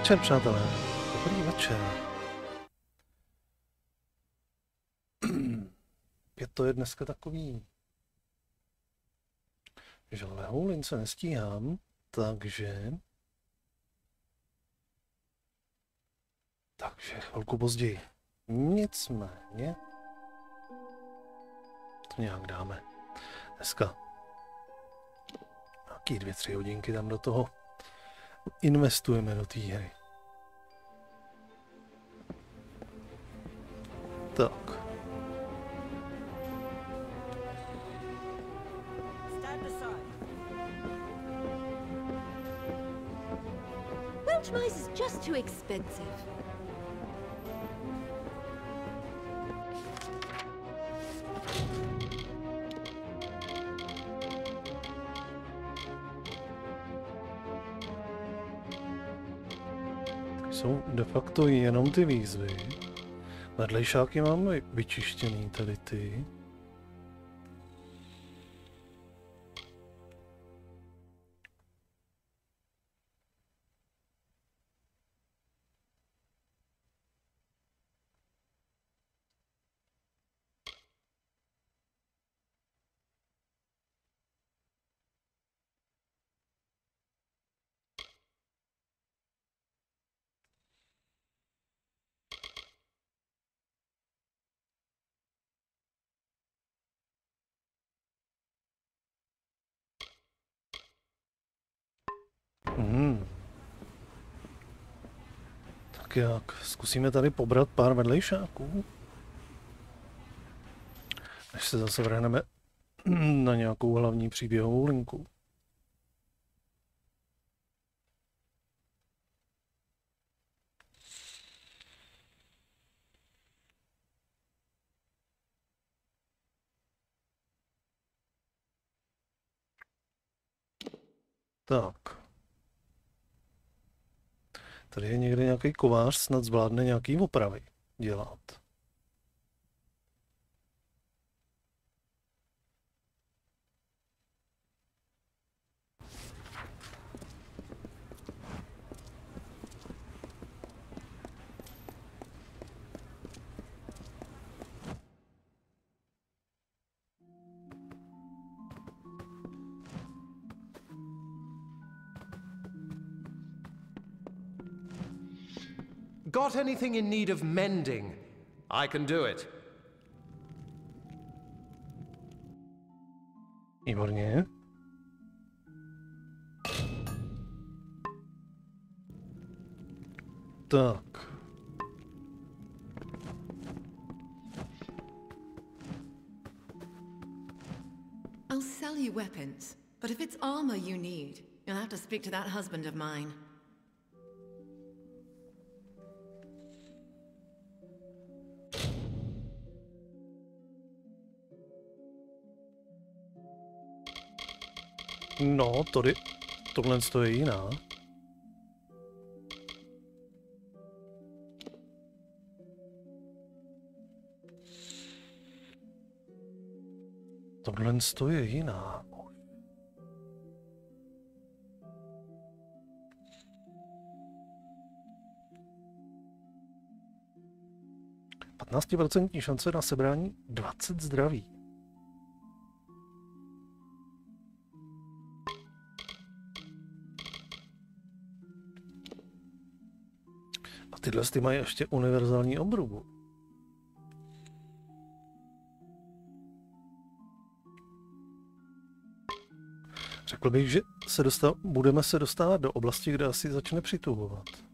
večer, přátelé. Dobrý večer. Pět to je dneska takový, že lehoulin se nestíhám, takže chvilku později. Nicméně to nějak dáme. Dneska nějaký 2-3 hodinky tam do toho investujeme do té hry. Tak. Welch mice is just too expensive. Jsou de facto jenom ty výzvy. Vedlejšáky máme vyčištěný tady ty. Tak jak? Zkusíme tady pobrat pár vedlejšáků, než se zase vrhneme na nějakou hlavní příběhovou linku. Tak. Tady je někde nějaký kovář, snad zvládne nějaký opravy dělat. Got anything in need of mending? I can do it. Výborně. Tak. I'll sell you weapons, but if it's armor you need, you'll have to speak to that husband of mine. No, tohle je jiná. Tohle je jiná. %% šance na sebrání 20 zdraví. Tyhle ty mají ještě univerzální obrubu. Řekl bych, že budeme se dostávat do oblasti, kde asi začne přituhovat.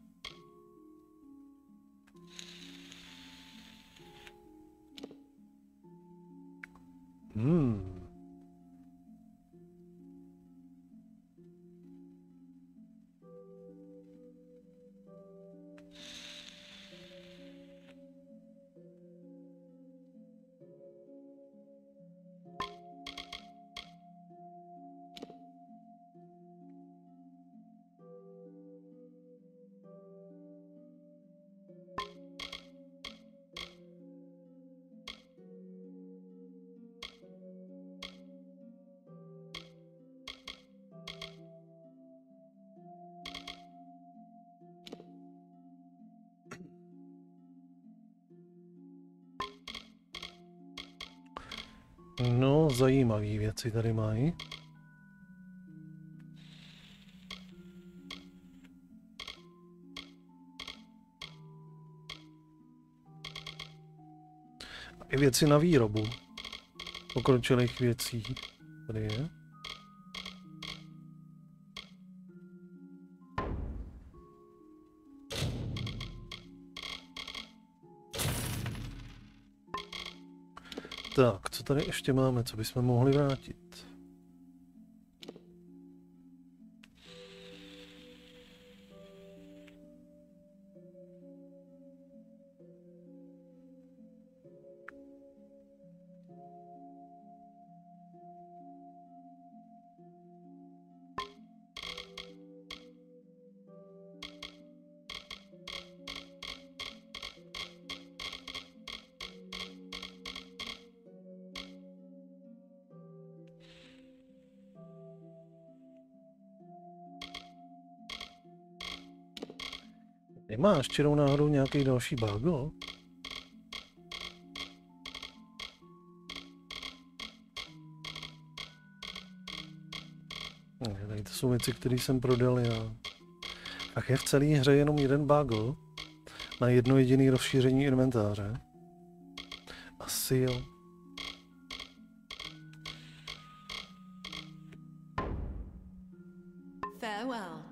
No, zajímavé věci tady mají. A i věci na výrobu pokročilých věcí. Tady je. Tak, co tady ještě máme, co bychom mohli vrátit? Nemáš čirou náhodou nějaký další bagel? Ne, tady to jsou věci, které jsem prodal já. Tak je v celé hře jenom jeden bagel na jedno jediné rozšíření inventáře. Asi jo. Farewell.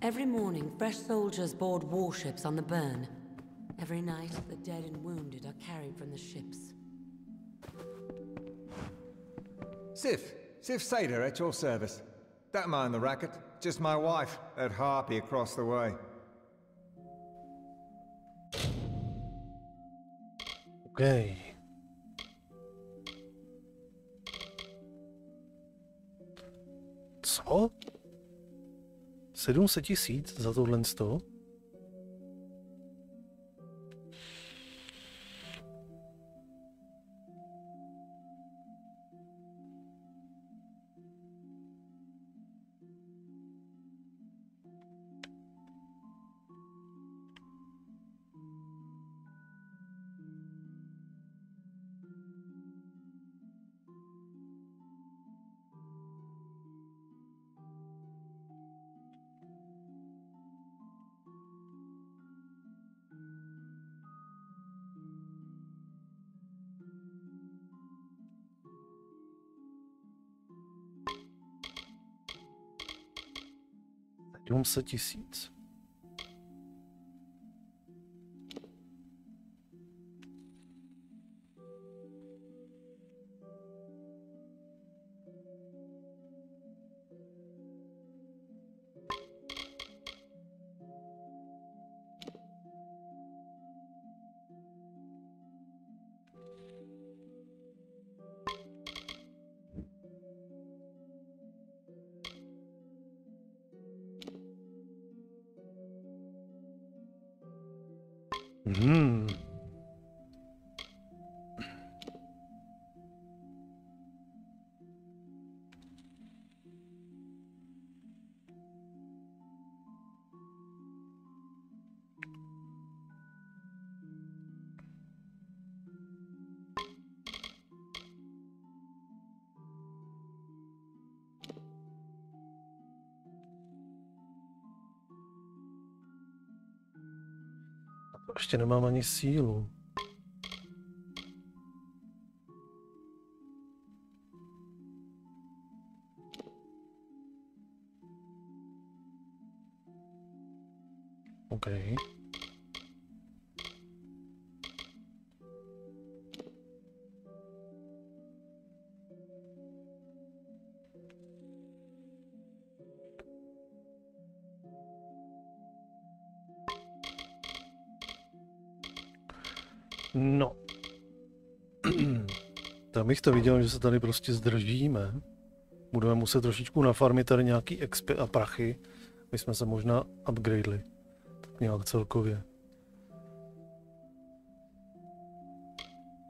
Every morning, fresh soldiers board warships on the burn. Every night, the dead and wounded are carried from the ships. Sif Sater at your service. Don't mind the racket. Just my wife, that harpy across the way. Okay. Co? 700 000 za tohle 100? $700 000. Hmm. Ještě nemám ani sílu. OK. No. Tam bych to viděl, že se tady prostě zdržíme. Budeme muset trošičku nafarmit tady nějaký XP a prachy. My jsme se možná upgradeli. Tak nějak celkově.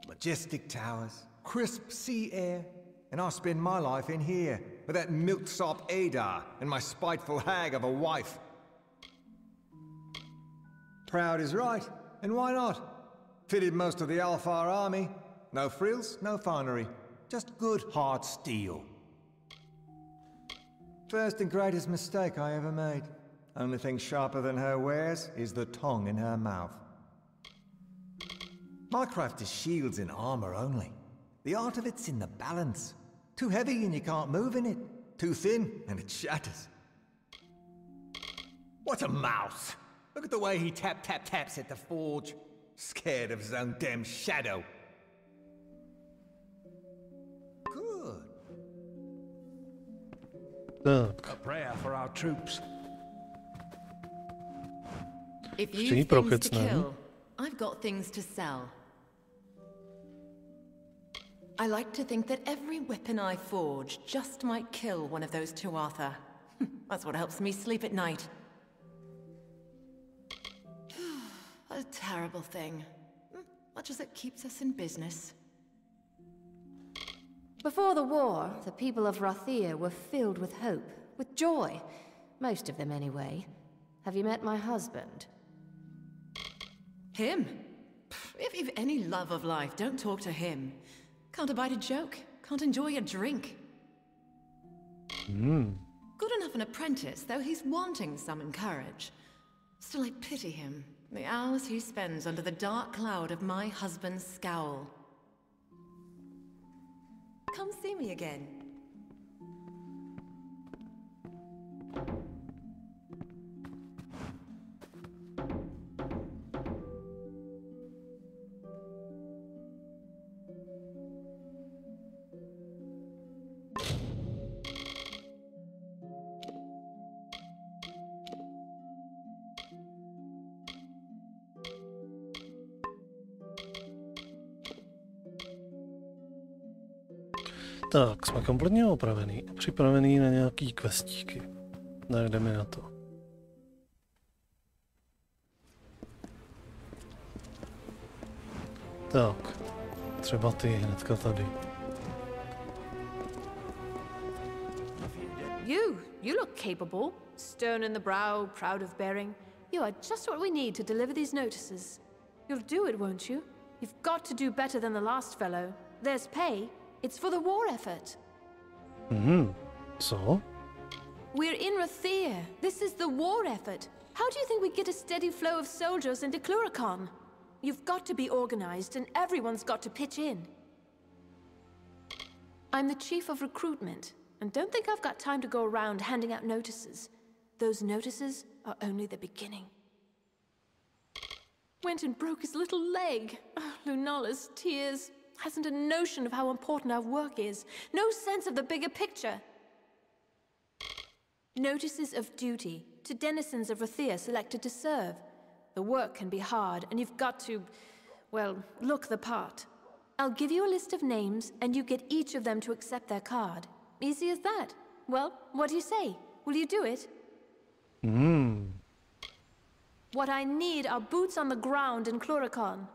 Majestic towers, crisp sea air, and I spend my life in here with that milksop Adar and my spiteful hag of a wife. Proud is right. and why not? Fitted most of the Alfar army. No frills, no finery. Just good hard steel. First and greatest mistake I ever made. Only thing sharper than her wares is the tongue in her mouth. My craft is shields and armor only. The art of it's in the balance. Too heavy and you can't move in it. Too thin and it shatters. What a mouse! Look at the way he taps at the forge. Scared of his own damn shadow. Good. Tak, A prayer for our troops. If Ještě you've pro things to kec, ne? kill, I've got things to sell. I like to think that every weapon I forge just might kill one of those two Arthur. That's what helps me sleep at night. A terrible thing. Much as it keeps us in business. Before the war, the people of Rothia were filled with hope, with joy. Most of them, anyway. Have you met my husband? Him? If you've any love of life, don't talk to him. Can't abide a joke, can't enjoy a drink. Good enough an apprentice, though he's wanting some courage. Still, I pity him. The hours he spends under the dark cloud of my husband's scowl. Come see me again. Tak, jsme kompletně opravený a připravený na nějaký questíky. Tak jdeme na to. Tak, třeba ty hnedka tady. You look capable. Stern in the brow, proud of bearing. You are just what we need to deliver these notices. You'll do it, won't you? You've got to do better than the last fellow. There's pay. It's for the war effort. Co? We're in Rothia. This is the war effort. How do you think we get a steady flow of soldiers into Cluricon? You've got to be organized, and everyone's got to pitch in. I'm the chief of recruitment, and don't think I've got time to go around handing out notices. Those notices are only the beginning. Went and broke his little leg. Oh, Lunala's tears. Hasn't a notion of how important our work is. No sense of the bigger picture. Notices of duty to denizens of Rothia selected to serve. The work can be hard, and you've got to, well, look the part. I'll give you a list of names, and you get each of them to accept their card. Easy as that. Well, what do you say? Will you do it? What I need are boots on the ground in Cluricon.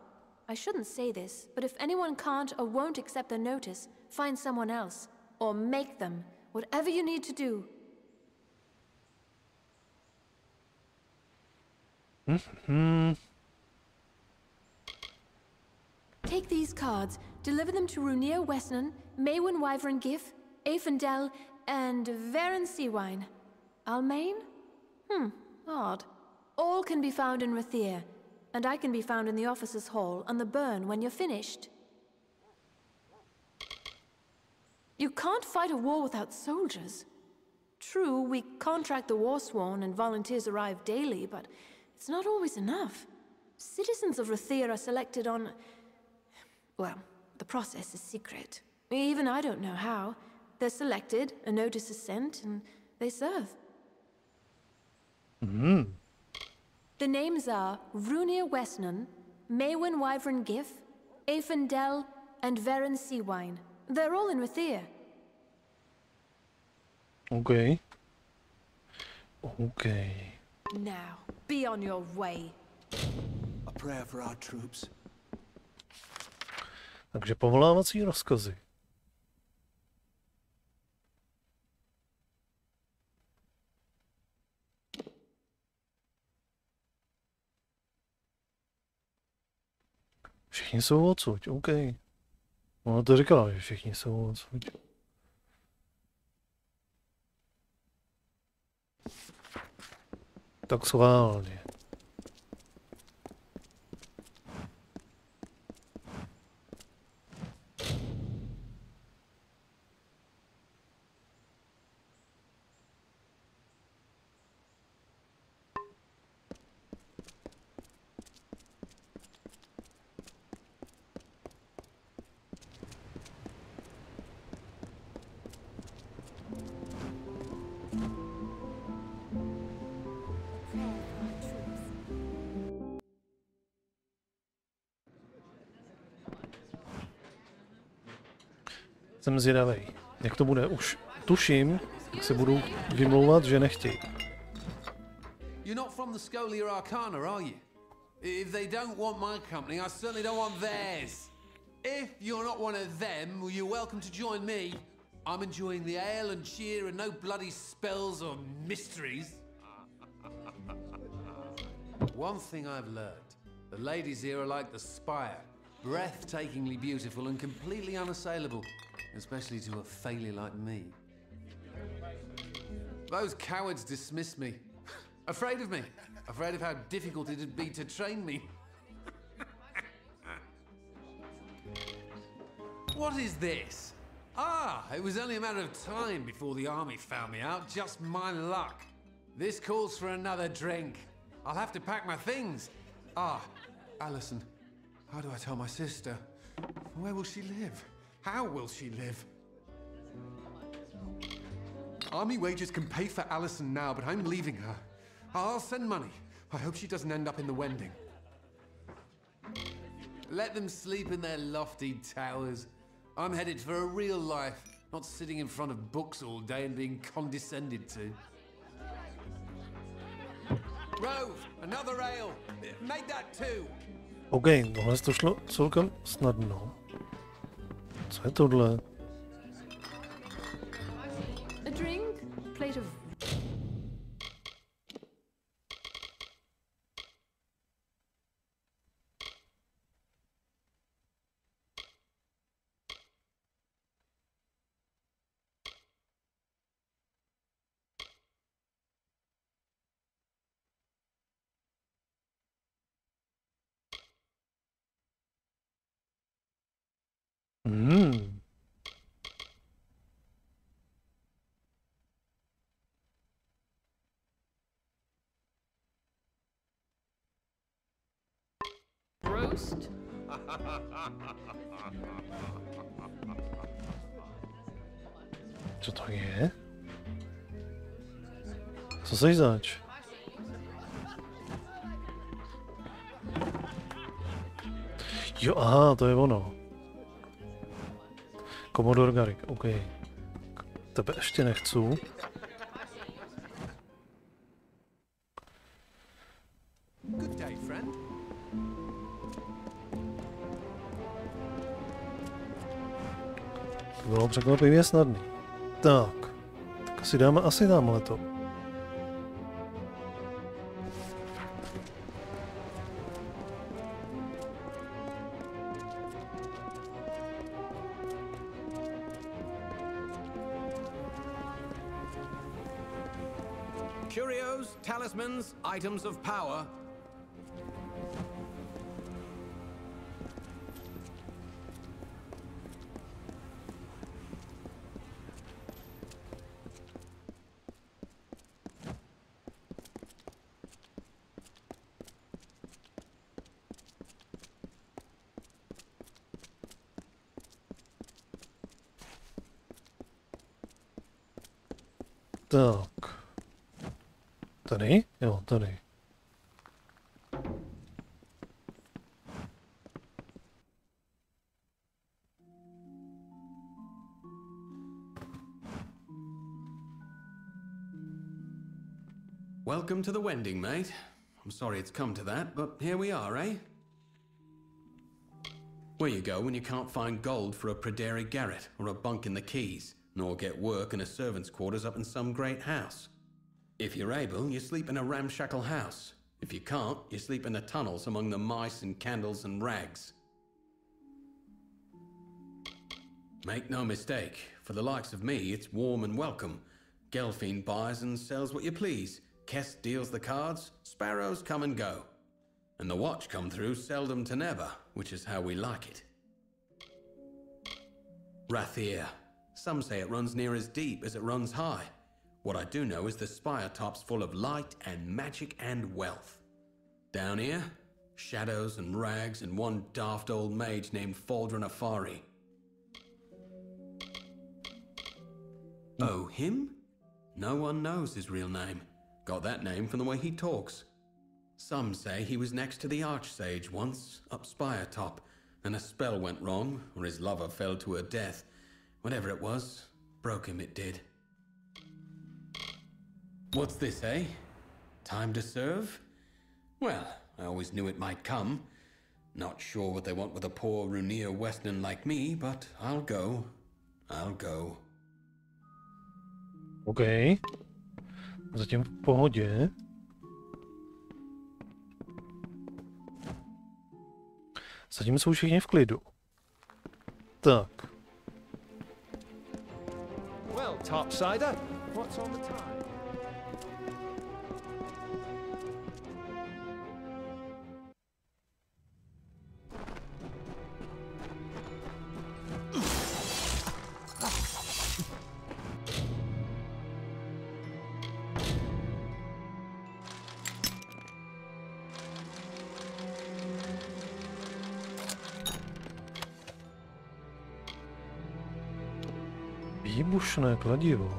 I shouldn't say this, but if anyone can't or won't accept the notice, find someone else. Or make them. Whatever you need to do. Take these cards, deliver them to Runir Wesnan, Maywin Wyvern Gif, Aefendel, and Varen Seawine. Almain? Odd. All can be found in Rothia, and I can be found in the officers' hall on the burn when you're finished. You can't fight a war without soldiers. True, we contract the war-sworn and volunteers arrive daily, but it's not always enough. Citizens of Rothia are selected on... Well, the process is secret. Even I don't know how. They're selected, a notice is sent, and they serve. The names are Runir Wesnan, Maywin Wyvern Gif, Aefendel, and Varen Seawine. They're all in Rothia. OK. Now, be on your way. A prayer for our troops. Takže povolávací rozkazy. Všichni jsou odsud, OK. Ona to říkala, že všichni jsou odsud. Tak schválně. Jsem zvědavej, jak to bude. Už tuším, jak se budou vymlouvat, že nechtějí. You're not from the Scholia Arcana, are you? If they don't want my company, I certainly don't want theirs. If you're not one of them, well, you're welcome to join me. I'm enjoying the ale and cheer and no bloody spells or mysteries. One thing I've learned. The ladies here are like the spire. Breathtakingly beautiful and completely unassailable. Especially to a failure like me. Those cowards dismiss me. Afraid of me. Afraid of how difficult it'd be to train me. What is this? Ah, it was only a matter of time before the army found me out. Just my luck. This calls for another drink. I'll have to pack my things. Ah, Alison. How do I tell my sister? Where will she live? How will she live? Army wages can pay for Alison now, but I'm leaving her. I'll send money. I hope she doesn't end up in the Wending. Let them sleep in their lofty towers. I'm headed for a real life, not sitting in front of books all day and being condescended to. Rove, another ale. Make that two. OK, tohle to šlo celkem snadno. Co je tohle? A drink, plate of... Roast? Co to je? Co jsi zač? Jo, aha, to je ono. Commodore Garrick, OK. Tebe ještě nechci. Good day, friend. To bylo překvapivě snadný. Tak si dáme asi tamhleto. Curios, talismans, items of power. Tak. Tady? Jo, tady. Welcome to the Wending, mate. I'm sorry it's come to that, but here we are, eh? Where you go when you can't find gold for a Praderi garret or a bunk in the quays, nor get work in a servant's quarters up in some great house. If you're able, you sleep in a ramshackle house. If you can't, you sleep in the tunnels among the mice and candles and rags. Make no mistake, for the likes of me, it's warm and welcome. Gelfine buys and sells what you please. Kest deals the cards, sparrows come and go. And the watch come through seldom to never, which is how we like it. Rathir. Some say it runs near as deep as it runs high. What I do know is the spire top's full of light and magic and wealth. Down here, shadows and rags and one daft old mage named Faldron Afari. Oh, him? No one knows his real name. Got that name from the way he talks. Some say he was next to the Archsage once, up Spire Top, and a spell went wrong, or his lover fell to her death. Whatever it was, broke him it did. What's this, eh? Time to serve? Well, I always knew it might come. Not sure what they want with a poor Runir Western like me, but I'll go. I'll go. OK. Zatím v pohodě. Zatím jsou všichni v klidu. Tak. Well, topsider, what's on the time? Výbušné kladivo.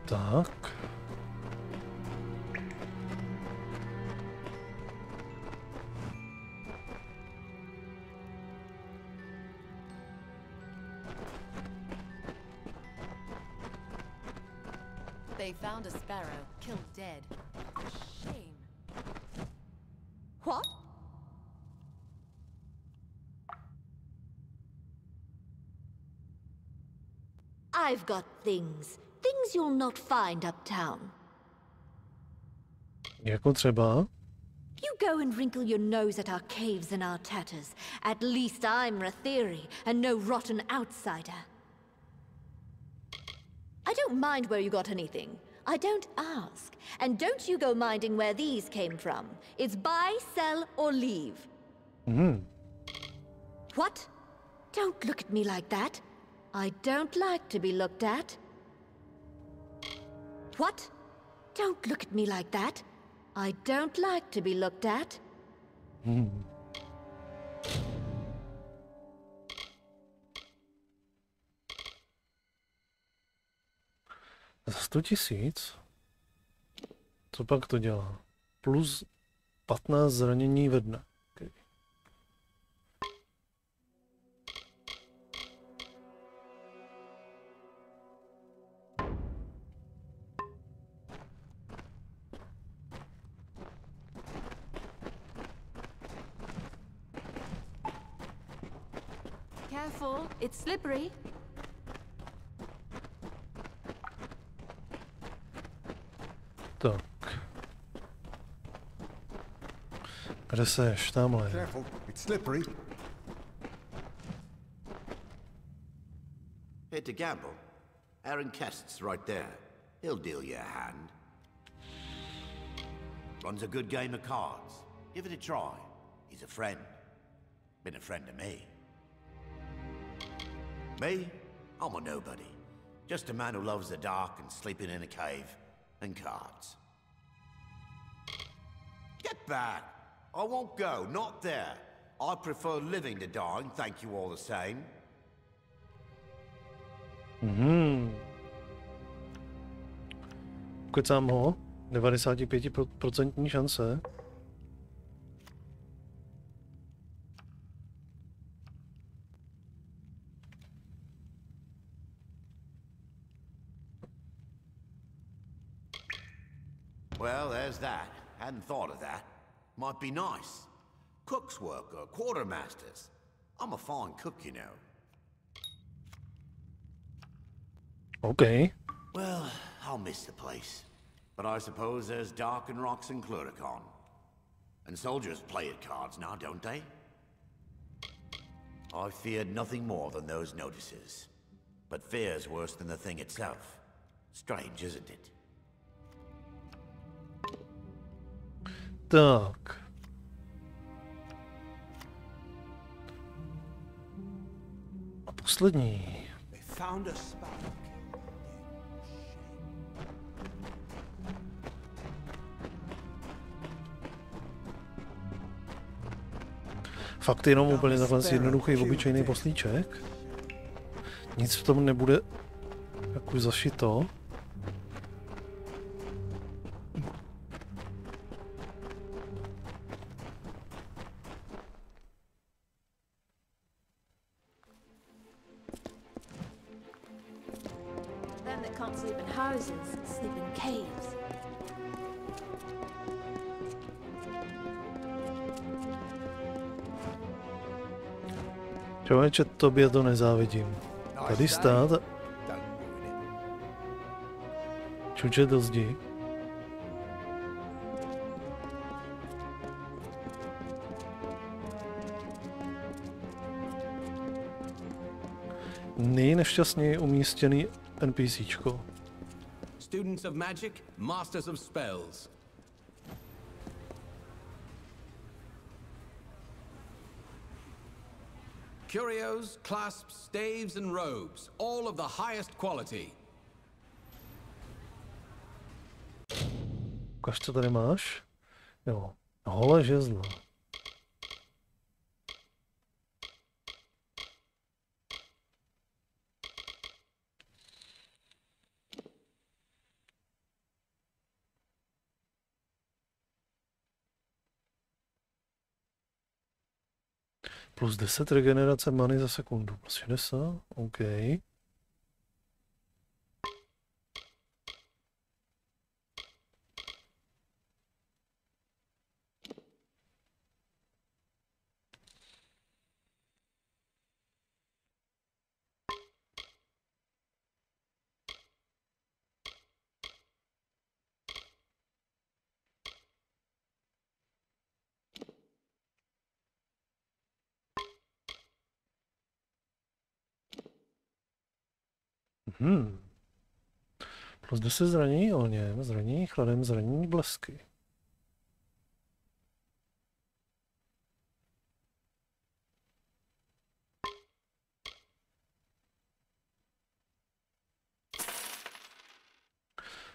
Tak. They found a sparrow, killed dead. Shame. What? I've got things. Things you'll not find uptown. Jako třeba? You go and wrinkle your nose at our caves and our tatters. At least I'm Rathiri and no rotten outsider. I don't mind where you got anything. I don't ask. And don't you go minding where these came from. It's buy, sell, or leave. What? Don't look at me like that. I don't like to be looked at. What? Don't look at me like that. I don't like to be looked at. Za 100 000? Co pak to dělá? Plus 15 zranění ve dne. Okay. Careful, it's slippery. Tak. Kde seš? Tamhle. Careful, it's slippery. Here to gamble. Aaron Kest's right there. He'll deal you a hand. Runs a good game of cards. Give it a try. He's a friend. Been a friend to me. Me? I'm a nobody. Just a man who loves the dark and sleeping in a cave. And cards. Get back! I won't go, not there. I prefer living to dying, thank you all the same. Ukecám ho. 95% šance. Well, there's that. Hadn't thought of that. Might be nice. Cook's work or quartermaster's. I'm a fine cook, you know. Okay. Well, I'll miss the place. But I suppose there's dark and rocks in Cluricon. And soldiers play at cards now, don't they? I feared nothing more than those notices. But fear's worse than the thing itself. Strange, isn't it? Tak. A poslední. Fakt jenom úplně takhle jednoduchý obyčejný poslíček. Nic v tom nebude jak už zašito. Them that can't sleep in houses, sleep in caves. Člověče, tobě to nezávidím. Tady stát a čučet do zdi. Nejnešťastněji umístěný NPCčko. Students of magic, masters of spells. Curios, clasps, staves and robes, all of the highest quality. Ukaž, co tady máš? Jo, holé žezlo. Plus 10 regenerace many za sekundu. Plus 60, OK. Plus 10 zranění ohněm, zranění chladem, zranění blesky.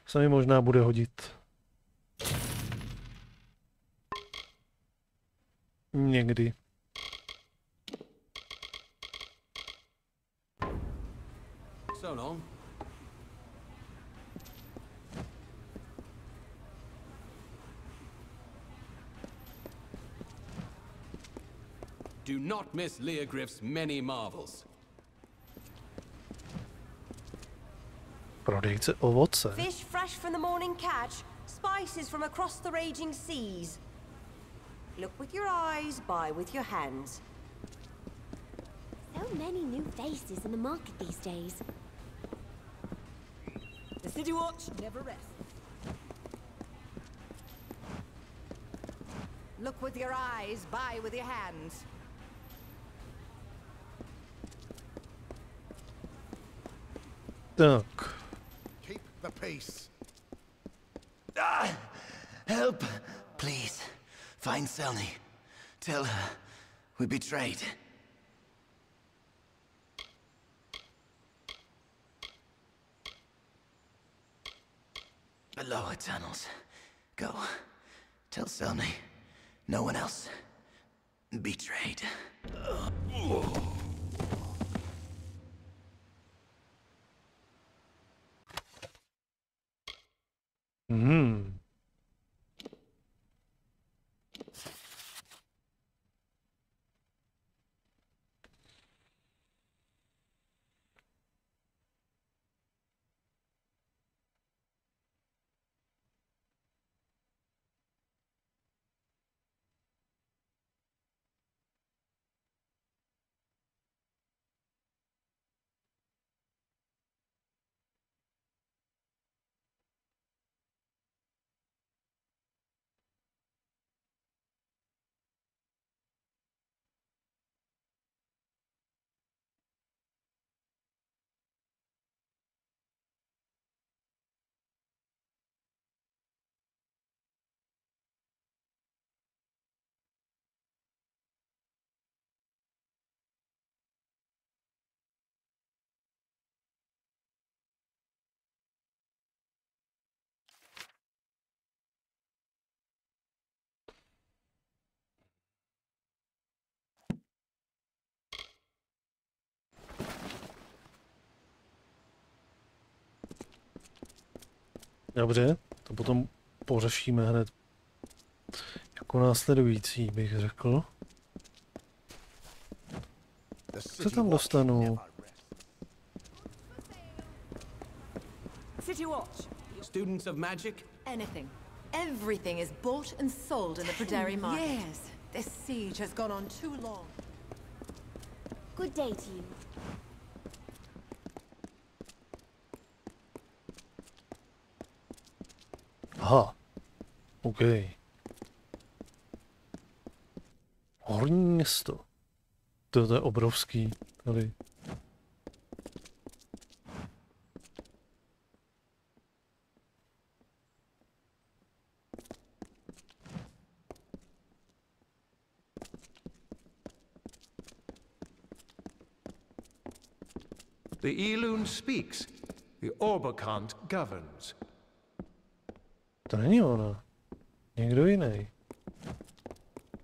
Se mi možná bude hodit. Někdy. So long. Do not miss Leogryph's many marvels. Prodejce ovoce. Fish fresh from the morning catch, spices from across the raging seas. Look with your eyes, buy with your hands. So many new faces in the market these days. The city watch never rests. Look with your eyes, buy with your hands. Tak. Keep the peace. Help, please. Find Selny. Tell her we betrayed. The lower tunnels. Go. Tell Selny. No one else. Betrayed. Dobře, to potom pořešíme hned jako následující, bych řekl. Co tam dostanu? City Watch. Students of magic? Anything. Everything is bought and sold in the Pryderi market. Yes, this siege has gone on too long. Good day to you. Aha. OK. Horní město. To je obrovský. Tady. The Elune speaks. The Orbacant governs. To není ona. Někdo jiný.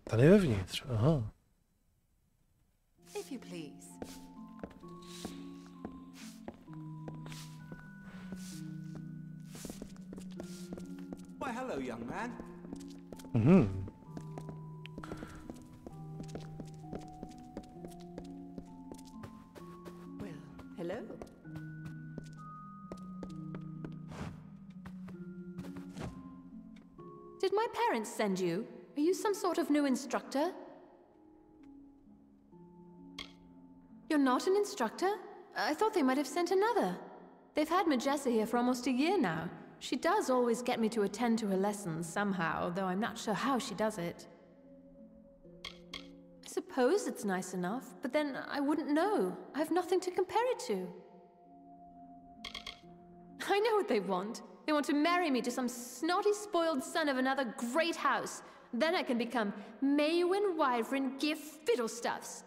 Tady vevnitř, aha. If you please. Why, hello, young man. Mhm. Well, hello. Did my parents send you? Are you some sort of new instructor? You're not an instructor? I thought they might have sent another. They've had Majessa here for almost a year now. She does always get me to attend to her lessons somehow, though I'm not sure how she does it. I suppose it's nice enough, but then I wouldn't know. I have nothing to compare it to. I know what they want. They want to marry me to some snotty, spoiled son of another great house. Then I can become Maewyn Wyvern Gif Fiddlestuffs.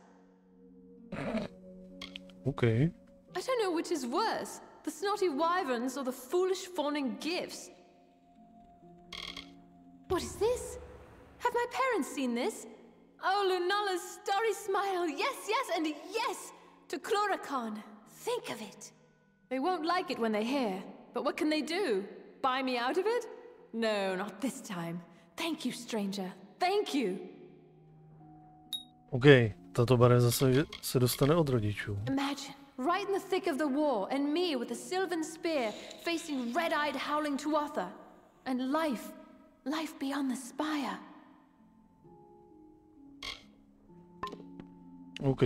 Okay. I don't know which is worse, the snotty wyverns or the foolish fawning gifts. What is this? Have my parents seen this? Oh, Lunala's starry smile. Yes, yes, and yes to Chloracon. Think of it. They won't like it when they hear, but what can they do? Buy me out of it? No, not this time. Thank you, stranger. Thank you. OK, tato barev zase se dostane od rodičů. Imagine, right in the thick of the war, and me with a sylvan spear, facing red-eyed howling Tuatha. And life beyond the spire. OK.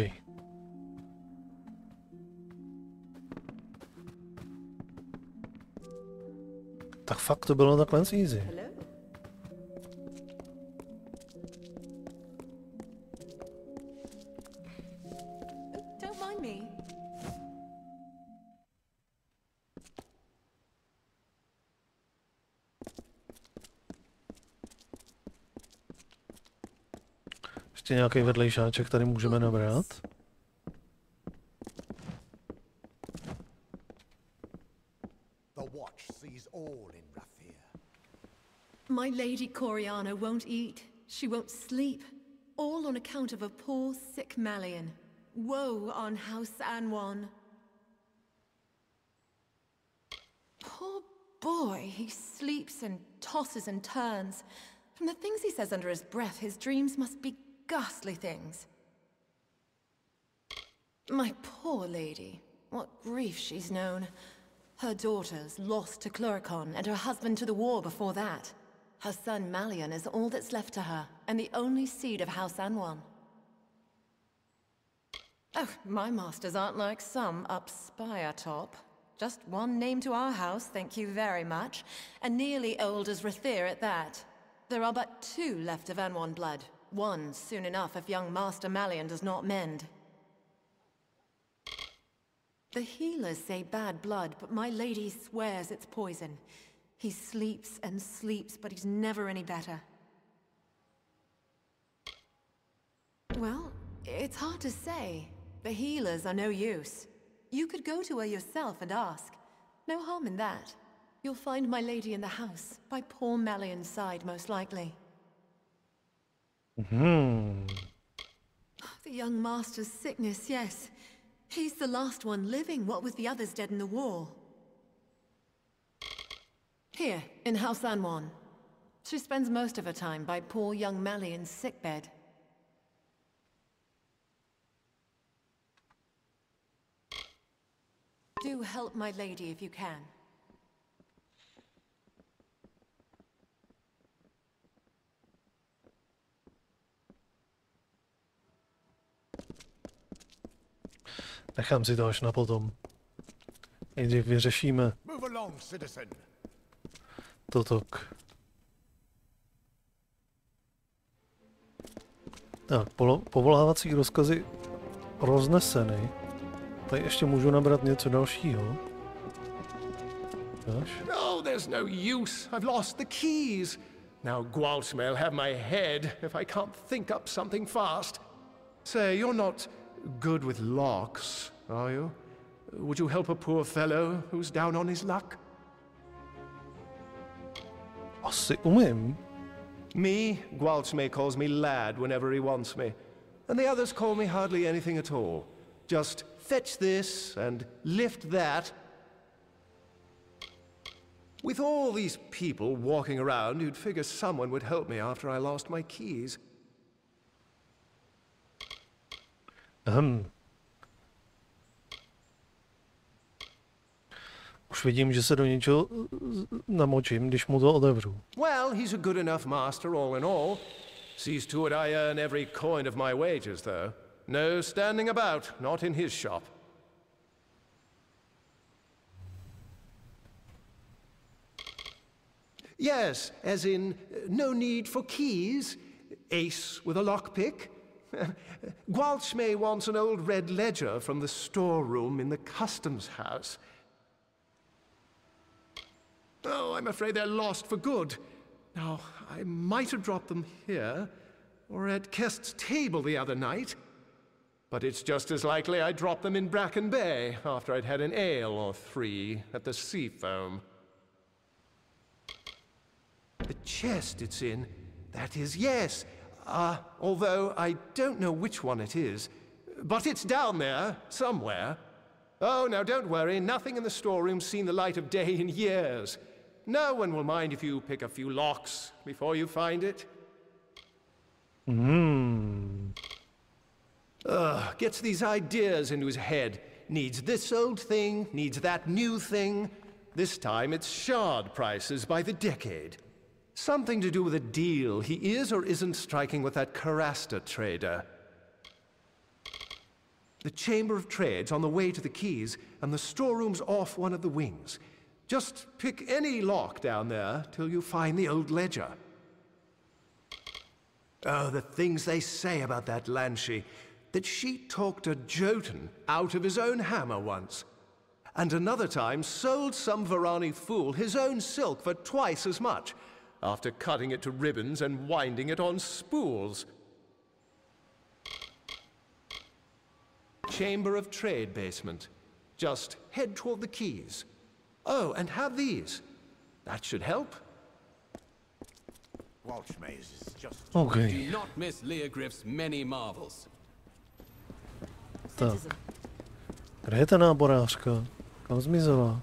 Tak fakt to bylo takhle easy. Hello. Don't mind me. Ještě nějaký vedlejšáček tady můžeme nabrat. My lady Coriana won't eat. She won't sleep. All on account of a poor, sick Malian. Woe on House Anwan. Poor boy. He sleeps and tosses and turns. From the things he says under his breath, his dreams must be ghastly things. My poor lady. What grief she's known. Her daughters lost to Chloracon and her husband to the war before that. Her son Malian is all that's left to her, and the only seed of House Anwan. Oh, my masters aren't like some up spire top. Just one name to our house, thank you very much, and nearly old as Rathir at that. There are but 2 left of Anwan blood. One soon enough if young Master Malian does not mend. The healers say bad blood, but my lady swears it's poison. He sleeps and sleeps, but he's never any better. Well, it's hard to say. The healers are no use. You could go to her yourself and ask. No harm in that. You'll find my lady in the house, by poor Malian's side, most likely. Hmm. The young master's sickness, yes. He's the last one living, what with the others dead in the war. Here, in House Anwan. She spends most of her time by poor young Malian's sickbed. Do help my lady if you can. Nechám si to až na potom. Nejdřív vyřešíme totok. Tak, povolávací rozkazy rozneseny. Tady ještě můžu nabrat něco dalšího. Dáš? No, there's no use. I've lost the keys. Now Gwalch may'll have my head if I can't think up something fast. Say, you're not good with locks, are you? Would you help a poor fellow who's down on his luck? Asi umím. Me, Gwalch calls me lad whenever he wants me. And the others call me hardly anything at all. Just fetch this and lift that. With all these people walking around, you'd figure someone would help me after I lost my keys. Už vidím, že se do něčeho namočím, když mu to otevřu. Well, he's a good enough master all in all. Sees to it I earn every coin of my wages, though. No standing about, not in his shop. Yes, as in, no need for keys. Ace with a lockpick. Gwalch wants an old red ledger from the storeroom in the customs house. Oh, I'm afraid they're lost for good. Now, I might have dropped them here, or at Kest's table the other night. But it's just as likely I dropped them in Bracken Bay after I'd had an ale or three at the Seafoam. The chest it's in, that is, yes. Although I don't know which one it is. But it's down there, somewhere. Oh, now don't worry, nothing in the storeroom's seen the light of day in years. No one will mind if you pick a few locks before you find it. Gets these ideas into his head. Needs this old thing, needs that new thing. This time it's shard prices by the decade. Something to do with a deal he is or isn't striking with that Karasta trader. The Chamber of Trade's on the way to the keys, and the storeroom's off one of the wings. Just pick any lock down there till you find the old ledger. Oh, the things they say about that Lanshi. That she talked a Jotun out of his own hammer once. And another time sold some Varani fool his own silk for twice as much, after cutting it to ribbons and winding it on spools. Chamber of Trade basement. Just head toward the keys. Oh, and have these. That should help. Okay. Do not miss Leogriff's many marvels. Tak. Kde je ta náborářka? Kam zmizela?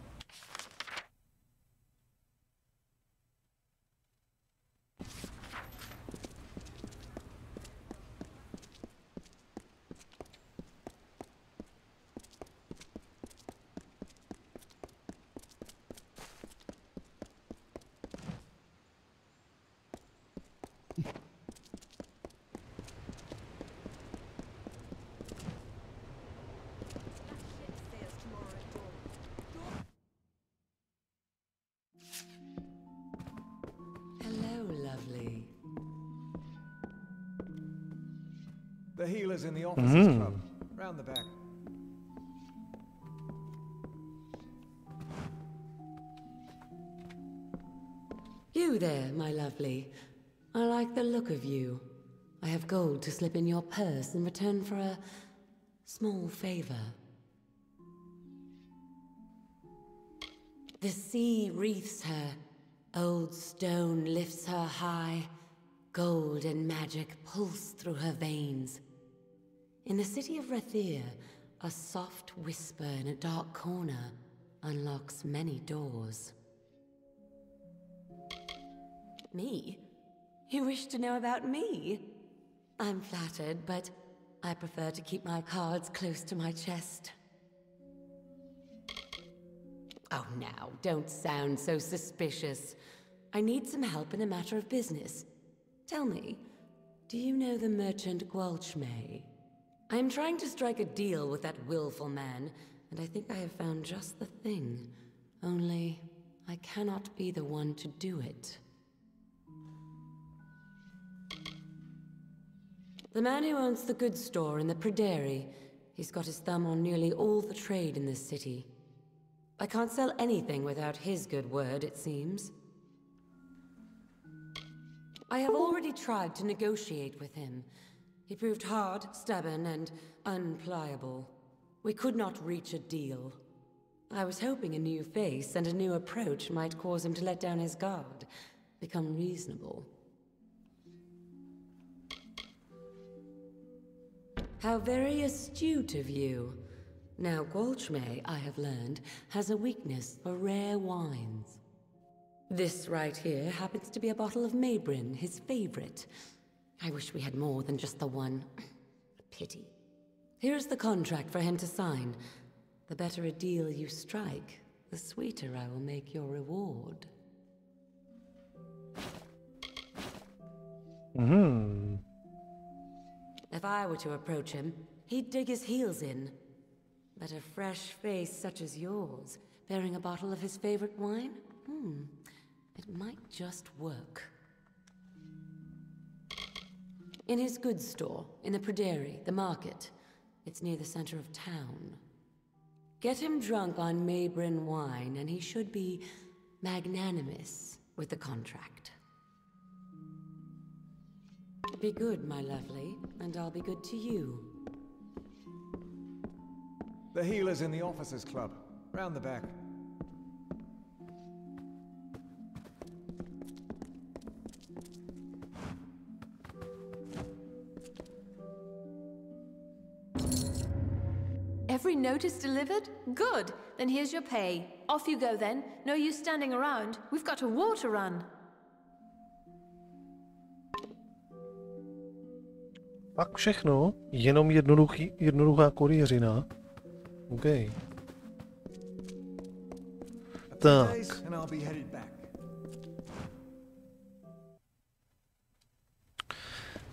The healer's in the officers' club, round the back. You there, my lovely. I like the look of you. I have gold to slip in your purse in return for a small favor. The sea wreathes her. Old stone lifts her high. Gold and magic pulse through her veins. In the city of Rethier, a soft whisper in a dark corner unlocks many doors. Me? You wish to know about me? I'm flattered, but I prefer to keep my cards close to my chest. Oh, now, don't sound so suspicious. I need some help in a matter of business. Tell me, do you know the merchant Gwalchmay? I am trying to strike a deal with that willful man, and I think I have found just the thing. Only, I cannot be the one to do it. The man who owns the goods store in the Pryderi. He's got his thumb on nearly all the trade in this city. I can't sell anything without his good word, it seems. I have already tried to negotiate with him. He proved hard, stubborn, and unpliable. We could not reach a deal. I was hoping a new face and a new approach might cause him to let down his guard, become reasonable. How very astute of you. Now, Gwalchmay, I have learned, has a weakness for rare wines. This right here happens to be a bottle of Maybrin, his favorite. I wish we had more than just the one. Pity. Here's the contract for him to sign. The better a deal you strike, the sweeter I will make your reward. If I were to approach him, he'd dig his heels in. But a fresh face such as yours, bearing a bottle of his favorite wine? It might just work. In his goods store, in the Pryderi, the market. It's near the center of town. Get him drunk on Maybrin wine, and he should be magnanimous with the contract. Be good, my lovely, and I'll be good to you. The healer's in the officers' club, round the back. Every notice delivered? Good. Then here's your pay. Off you go then. No use standing around. We've got a war to run. Pak všechno? Jenom jednoduchá kurýřina? OK. Tak.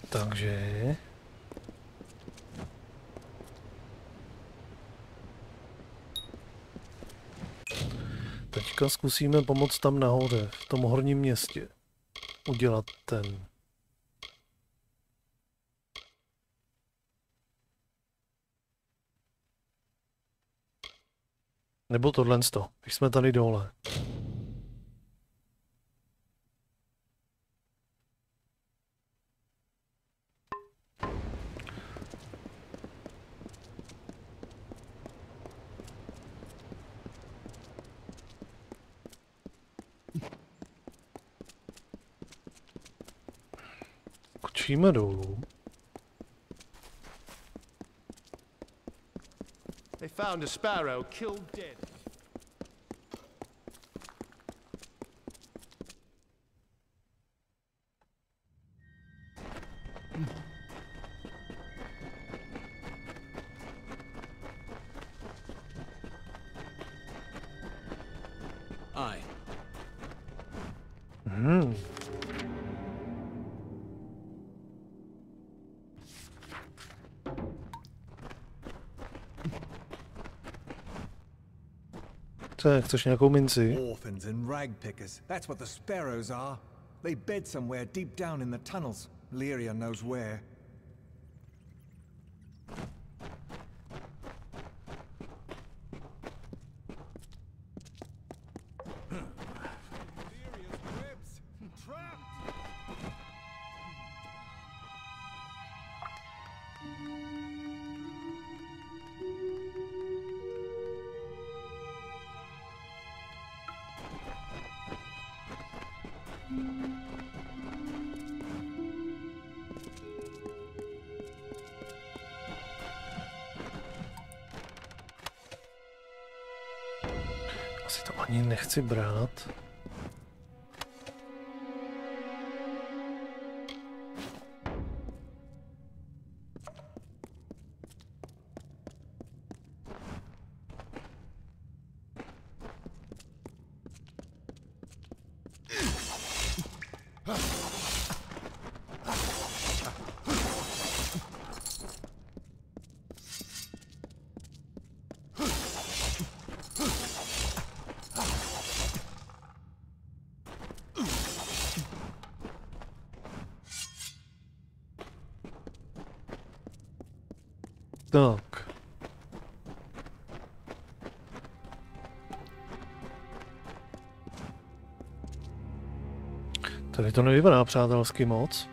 Takže... Teďka zkusíme pomoct tam nahoře, v tom horním městě. Udělat ten... Nebo tohle, když jsme tady dole. Skočíme dolů. They found a sparrow killed dead. Aye. Chceš nějakou minci? Orphans and rag pickers. That's what the sparrows are. They bed somewhere deep down in the tunnels. Lyria knows where. Asi to ani nechci brát. Tak. Tady to nevypadá přátelsky moc.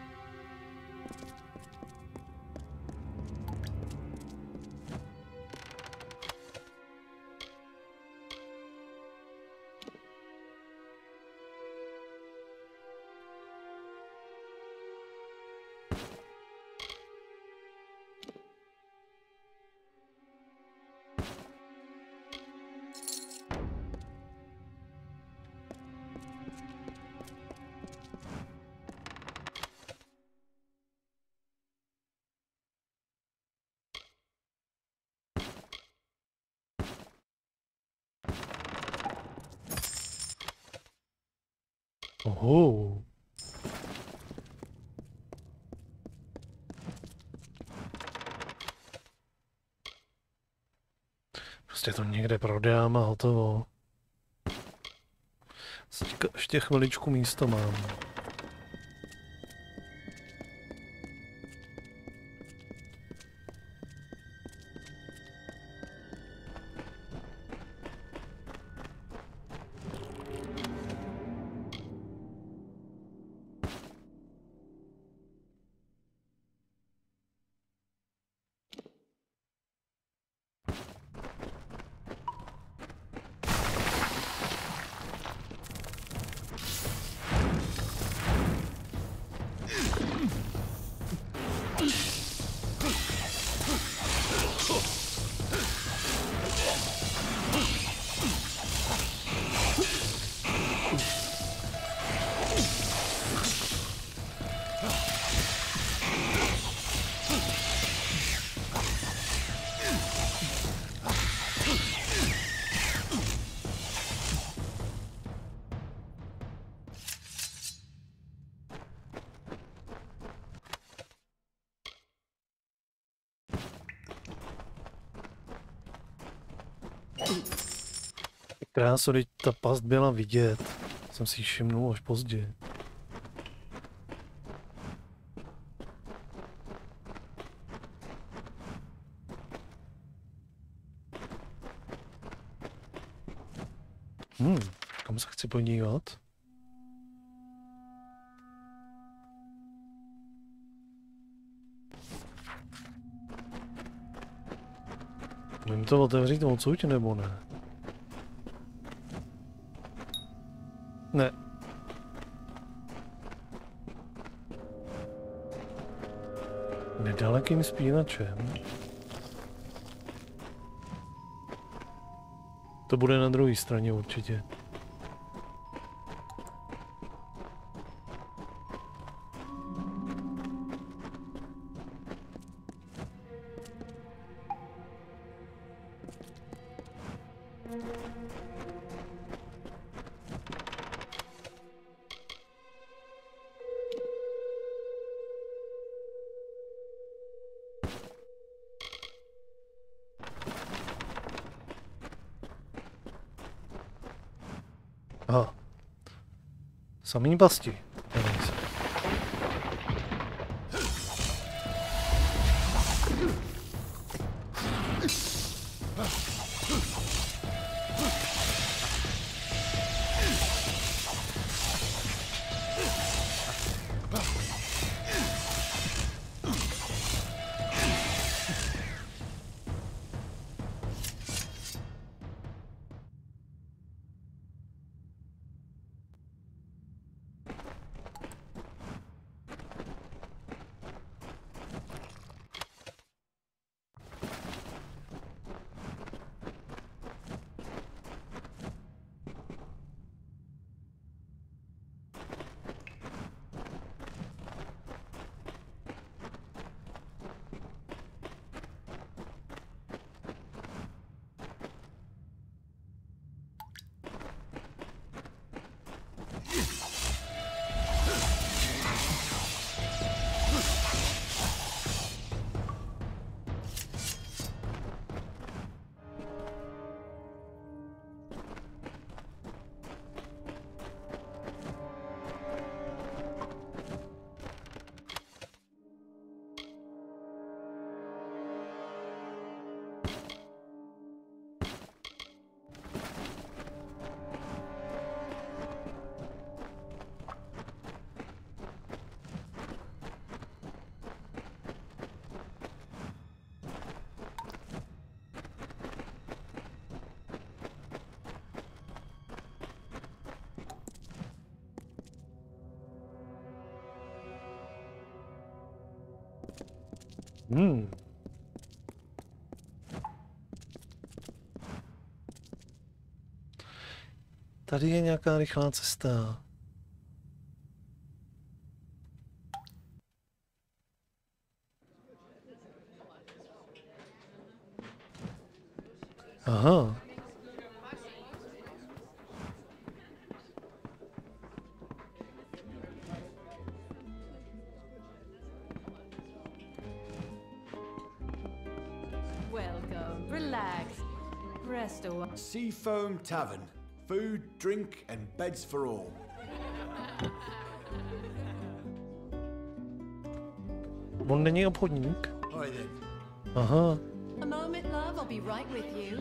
Oho. Prostě to někde prodám a hotovo. Ještě chviličku místo mám. Kráso, teď ta past byla vidět. Jsem si ji všimnul až později. Kam se chci podívat? Můžeme to otevřít odsud, nebo ne? Ne. Nedalekým spínačem. To bude na druhé straně určitě. Aha. Samý pasti. Tady je nějaká rychlá cesta. Aha. Welcome. Relax. Rest a while. Seafoam Tavern. Food, drink, and beds for all. On není obchodník. Aha. A moment, love. I'll be right with you.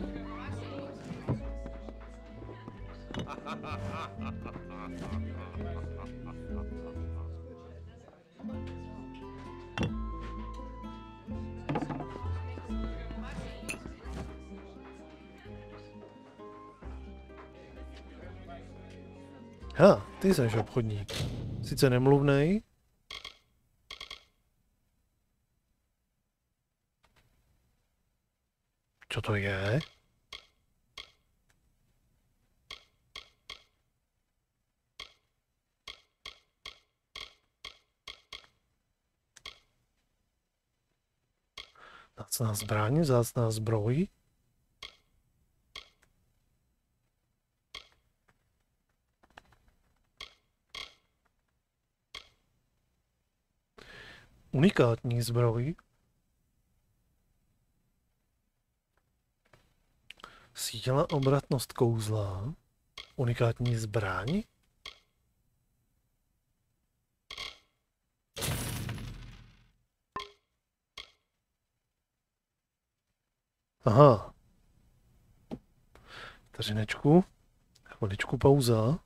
Ha, ty jsi obchodník. Sice nemluvnej. Co to je? Zácná zbraň, zácná zbroj. Unikátní zbroj. Síla, obratnost kouzla. Unikátní zbraň. Aha. Vteřinečku. Chviličku pauza.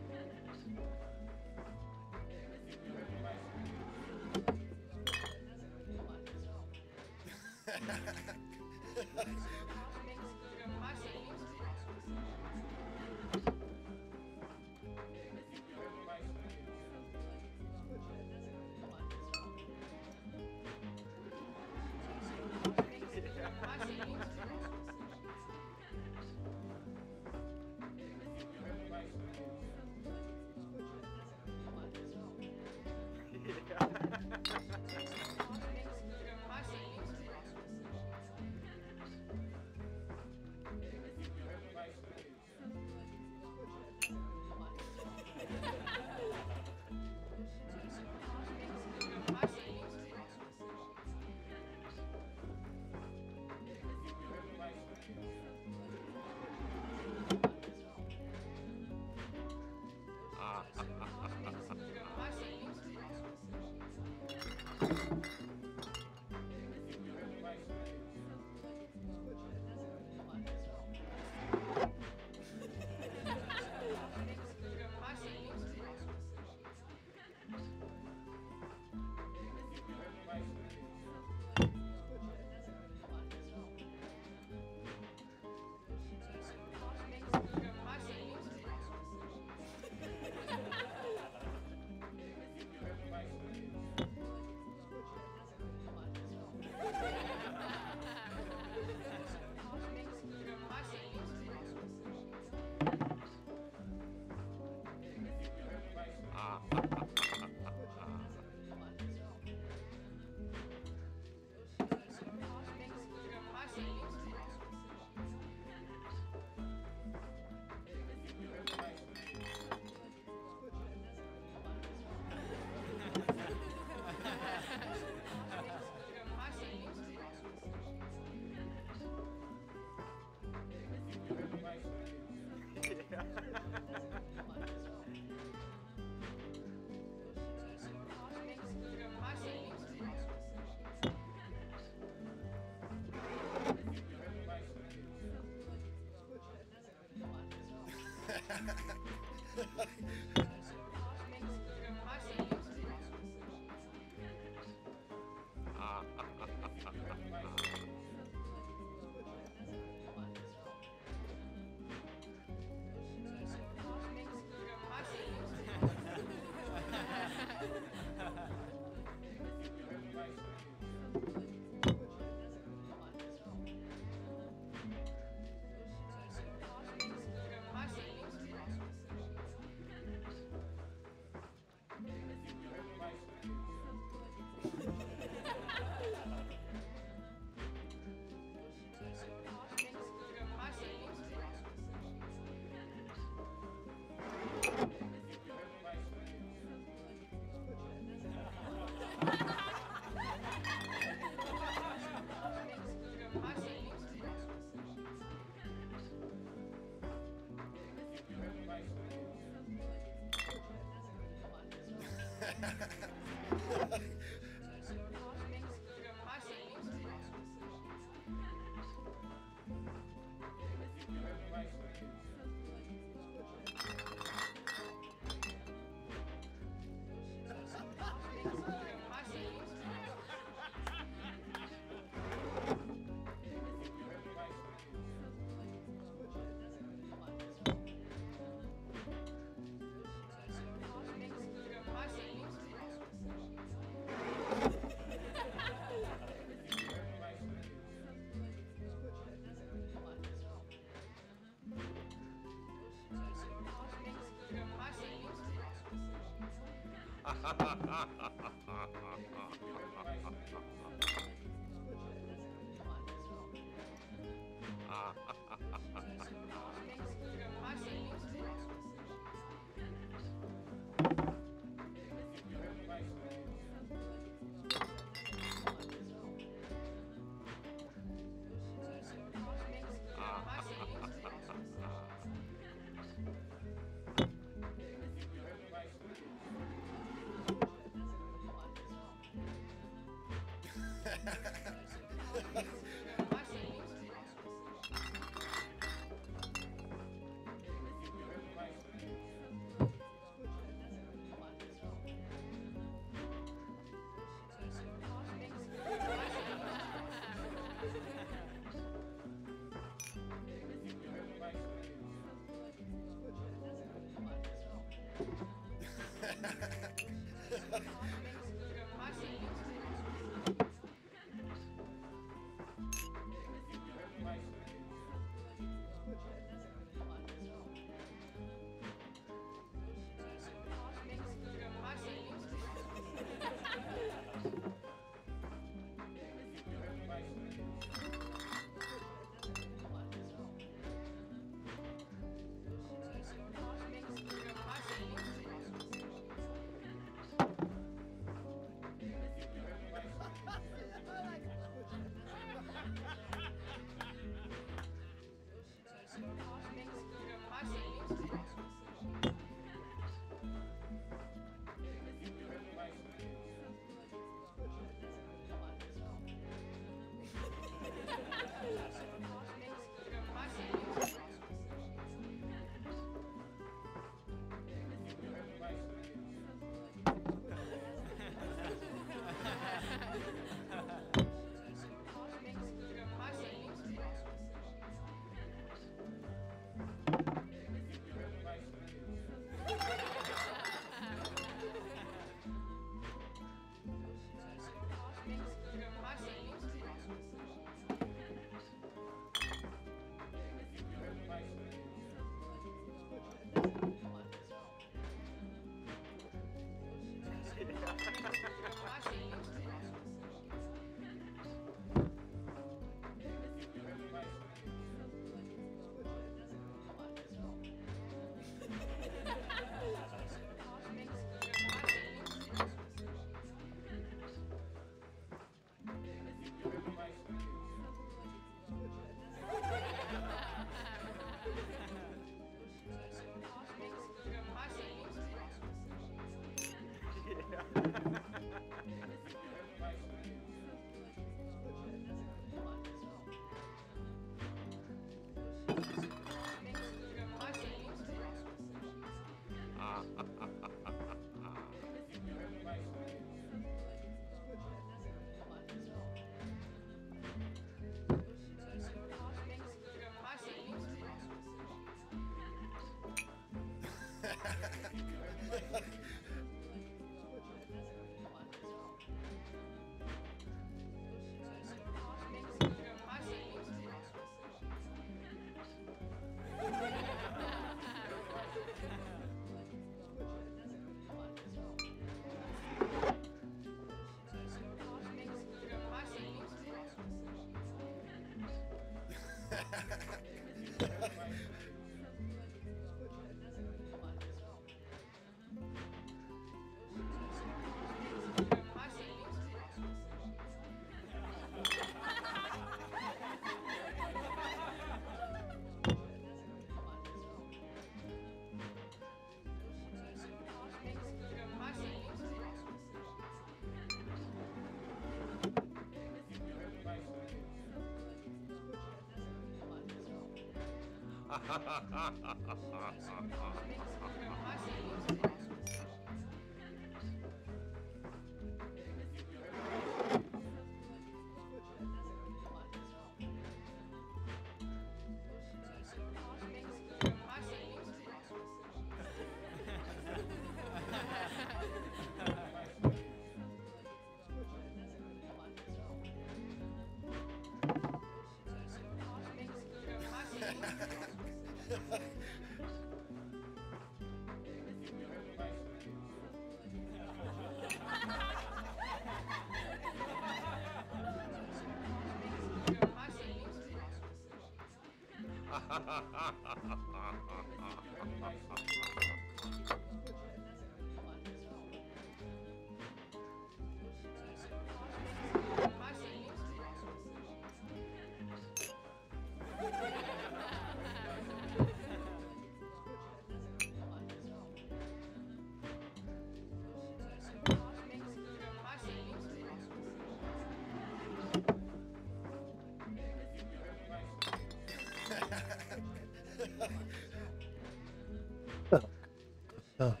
Tak.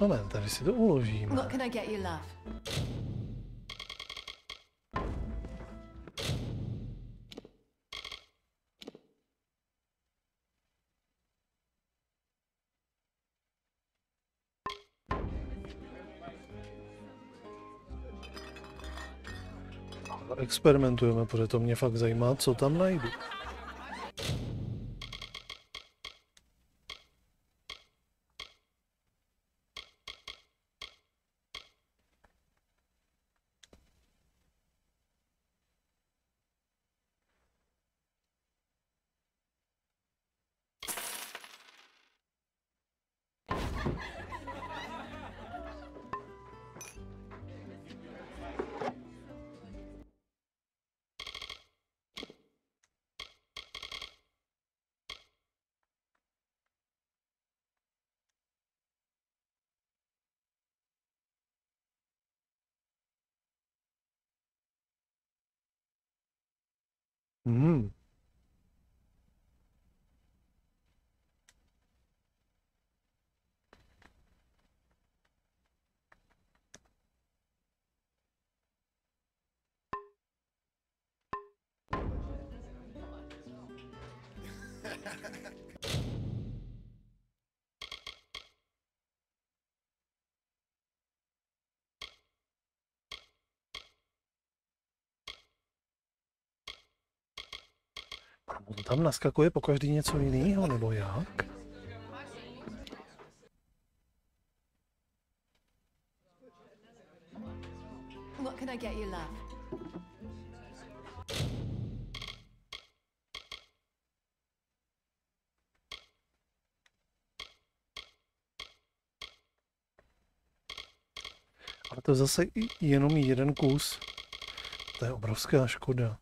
Moment, tady si to uložíme. What can I get you, love? Experimentujeme, protože to mě fakt zajímá, co tam najdu. Hmm. To tam naskakuje po každý něco jiného, nebo jak? What can I get you, love? Ale to je zase jenom jeden kus. To je obrovská škoda.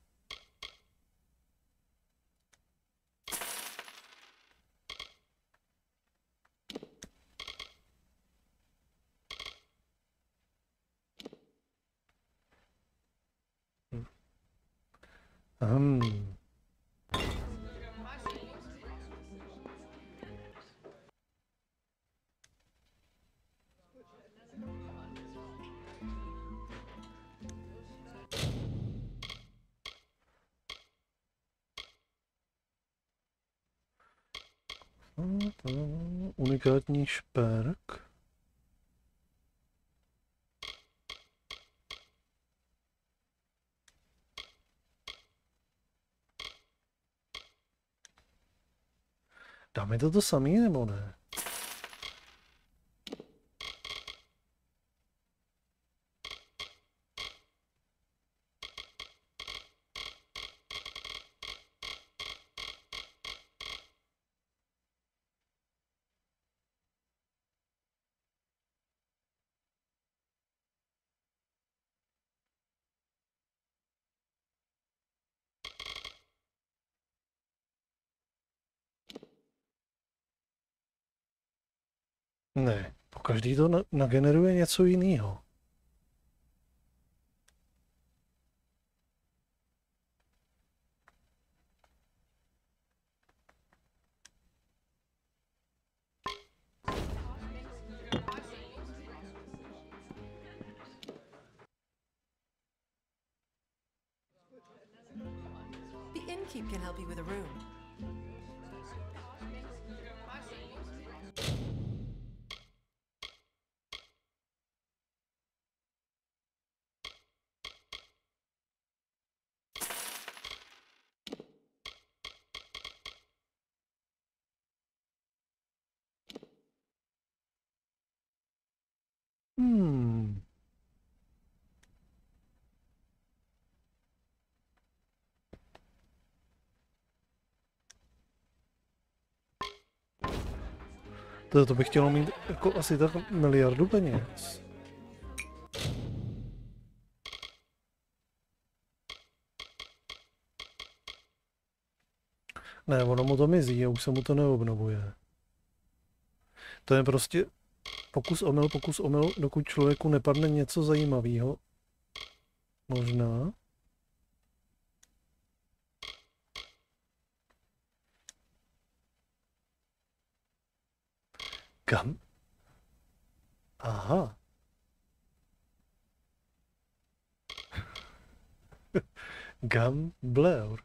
Unikátní šperk. Dáme to samý, nebo ne? Ne, pokaždý to nageneruje něco jiného. The innkeep can help you with a room. To bych chtělo mít jako asi tak 1 miliardu peněz. Ne, ono mu to mizí a už se mu to neobnovuje. To je prostě pokus omyl, dokud člověku nepadne něco zajímavého. Možná. Kam? Aha. Gambler.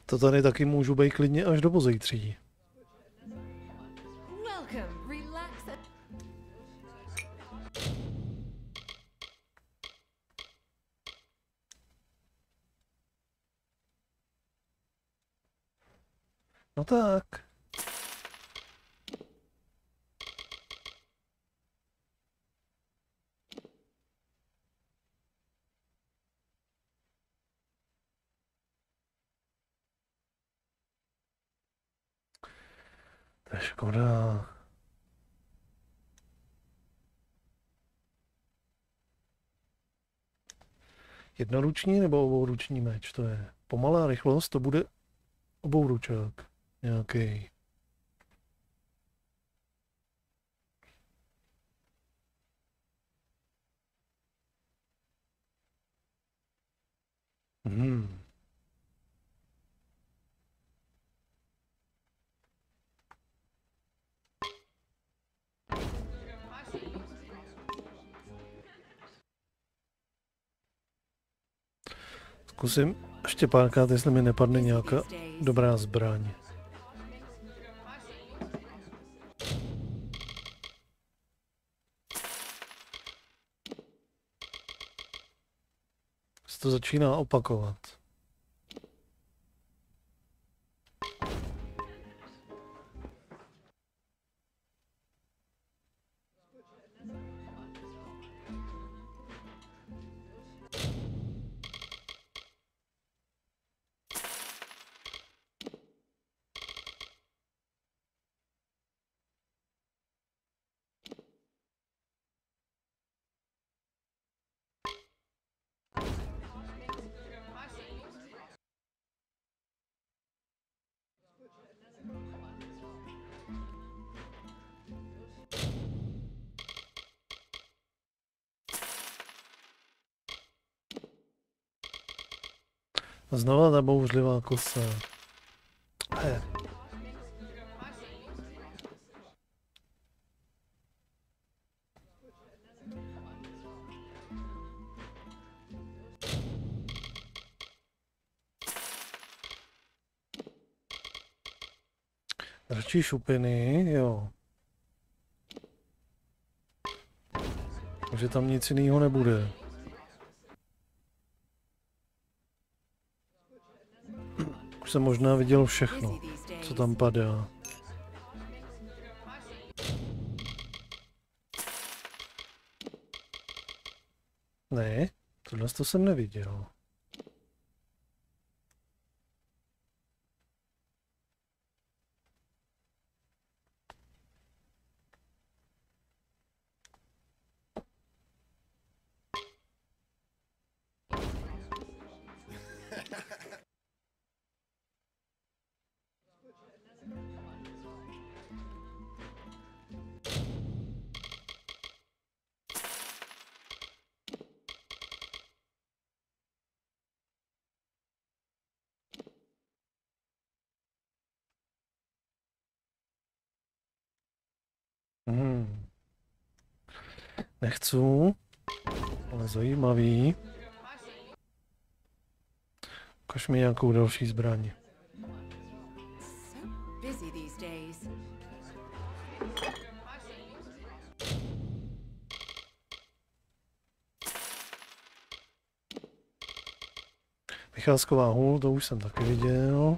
To tady taky můžu být klidně až do pozítří. No tak. To je škoda. Jednoruční nebo obouruční meč? To je pomalá rychlost, to bude obouručák nějaký. Zkusím ještě párkrát, jestli mi nepadne nějaká dobrá zbraň. Se to začíná opakovat. Znova ta bouřlivá kosa. Radši šupiny, jo. Takže tam nic jiného nebude. Už jsem možná viděl všechno, co tam padá. Ne, tohle to jsem neviděl. Nechci, ale zajímavý. Ukaž mi nějakou další zbraň. Vycházková hůl, to už jsem taky viděl.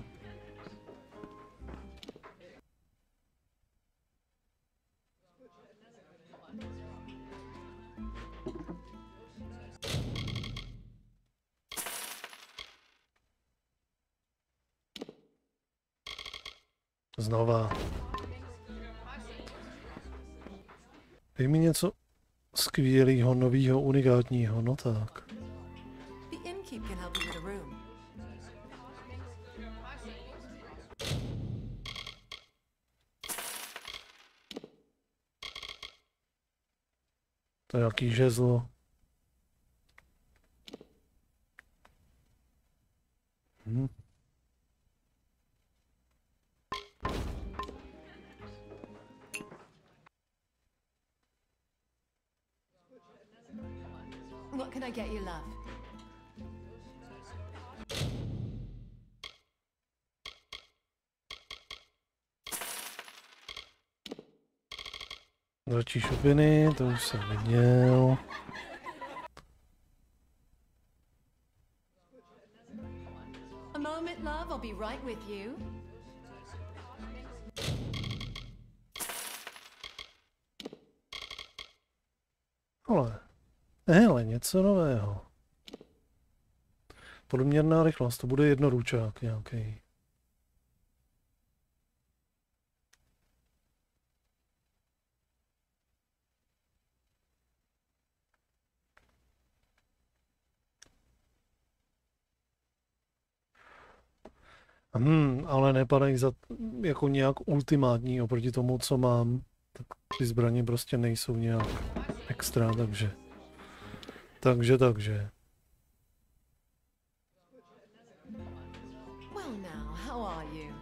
Znova. Dej mi něco skvělého, nového, unikátního, no tak. To je jaký žezlo. What can I get you, love? Další šupiny, to už jsem viděl. A moment, love, I'll be right with you. Hele, něco nového. Průměrná rychlost, to bude jednoručák nějaký. Ale nepadají za jako nějak ultimátní oproti tomu, co mám. Tak ty zbraně prostě nejsou nějak extra, takže. Well now, how are you?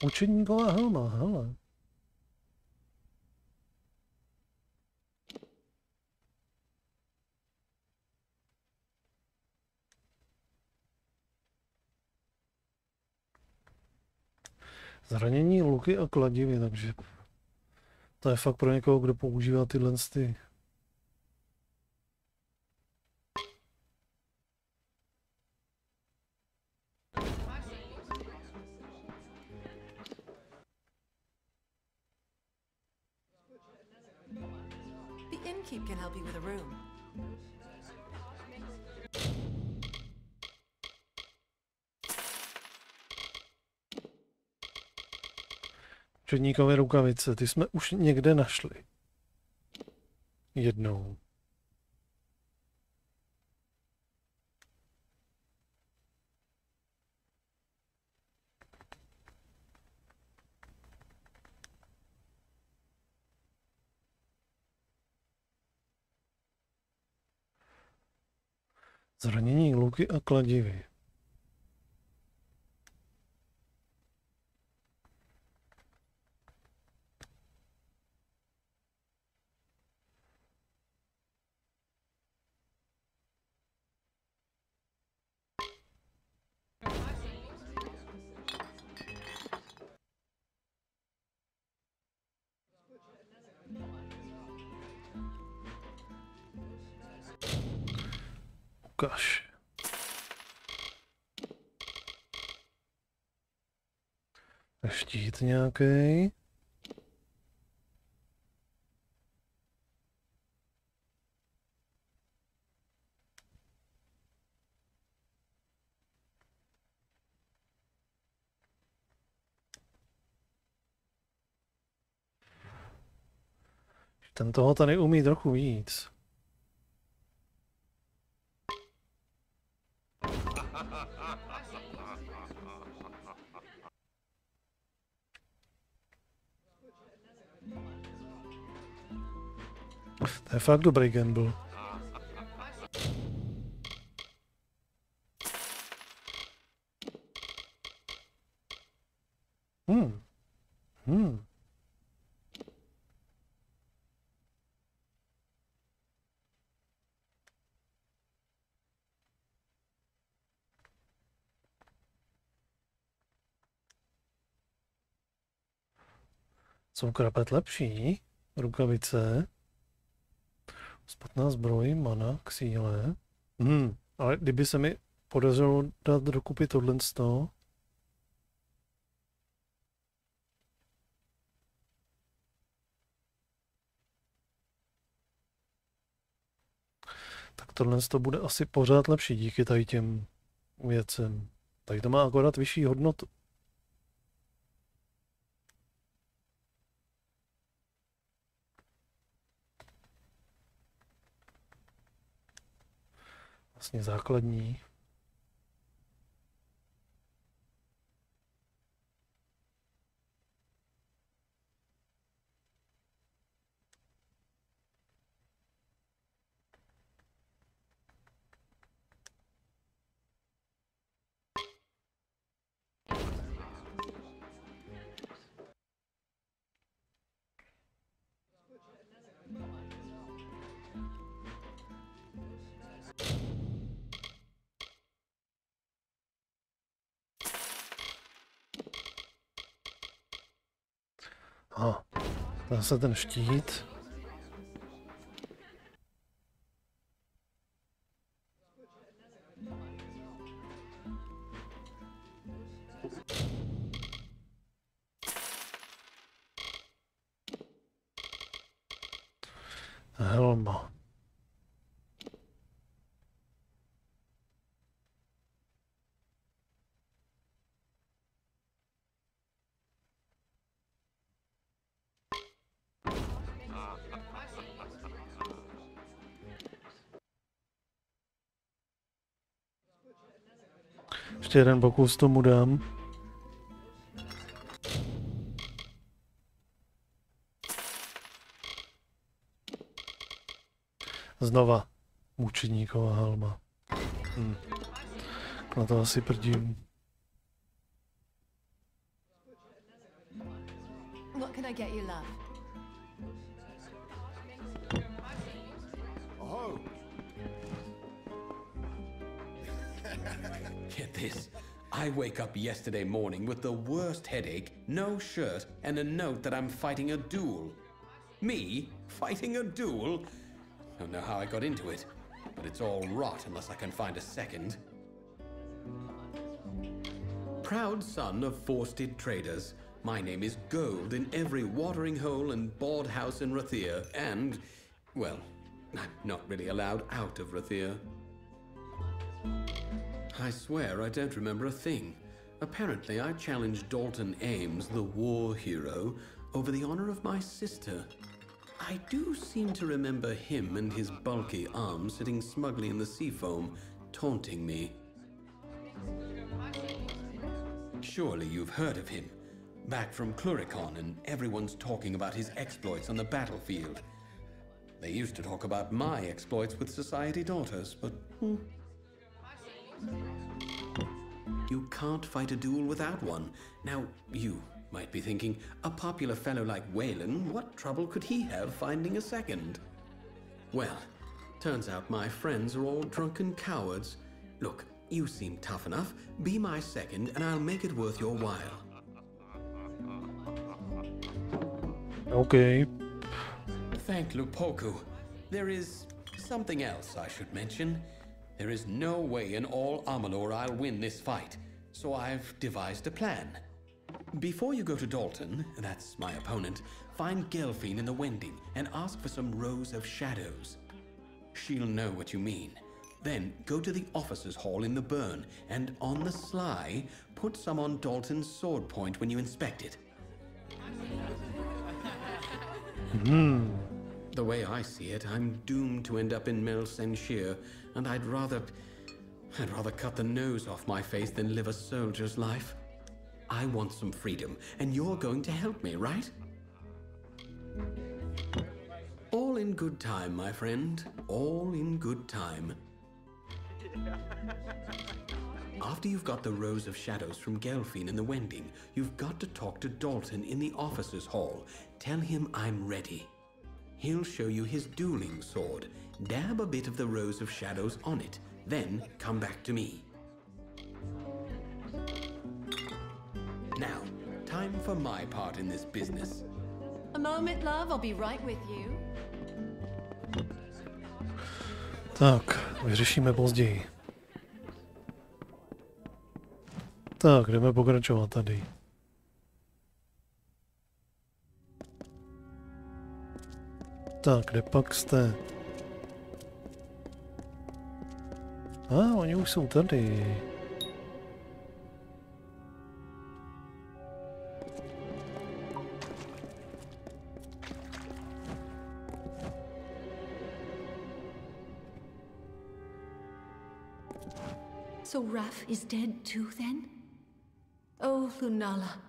Učedníková helma, hele. Zranění, luky a kladivy, takže to je fakt pro někoho, kdo používá tyhle ty. The innkeep can help you with a room. Učedníkové rukavice, ty jsme už někde našli. Jednou. Zranění, luky a kladivy. Ukaž. Štít nějaký. Ten toho tady umí trochu víc. To je fakt dobrý gamble. Jsou krapet lepší. Rukavice. Spotná zbroj, mana k síle. Ale kdyby se mi podařilo dát dokupy tohle z toho. Tak tohle z toho bude asi pořád lepší díky tady těm věcem. Tady to má akorát vyšší hodnotu. Vlastně základní. Aha, zase ten štít. Helma. Ještě jeden pokus tomu dám. Znova mučedníková helma. Na to asi prdím. What can I get you, love? Oh. Get this. I wake up yesterday morning with the worst headache, no shirt, and a note that I'm fighting a duel. Me? Fighting a duel? Don't know how I got into it, but it's all rot unless I can find a second. Proud son of forested traders, my name is gold in every watering hole and board house in Rathir, and, well, I'm not really allowed out of Rathir. I swear I don't remember a thing. Apparently I challenged Dalton Ames, the war hero, over the honor of my sister. I do seem to remember him and his bulky arm sitting smugly in the sea foam, taunting me. Surely you've heard of him. Back from Cluricon, and everyone's talking about his exploits on the battlefield. They used to talk about my exploits with society daughters, but... You can't fight a duel without one. Now, you might be thinking, a popular fellow like Waylon, what trouble could he have finding a second? Well, turns out my friends are all drunken cowards. Look, you seem tough enough. Be my second, and I'll make it worth your while. Okay. Thank Lupoku. There is something else I should mention. There is no way in all Amalur I'll win this fight, so I've devised a plan. Before you go to Dalton, that's my opponent, find Gelfine in the Wending and ask for some rows of shadows. She'll know what you mean. Then go to the officers' hall in the burn and on the sly, put some on Dalton's sword point when you inspect it. The way I see it, I'm doomed to end up in Mel Senshir, and I'd rather cut the nose off my face than live a soldier's life. I want some freedom, and you're going to help me, right? All in good time, my friend. All in good time. After you've got the rows of shadows from Gelfine in the Wending, you've got to talk to Dalton in the officers' hall. Tell him I'm ready. He'll show you his dueling sword. Dab a bit of the rows of shadows on it. Then come back to me. Now, time for my part in this business. A moment, love. I'll be right with you. Tak, vyřešíme později. Tak, jdeme pokračovat tady. Tak, kde pak jste? Oni už jsou tady. So Raph is dead too, then? Oh, Lunala,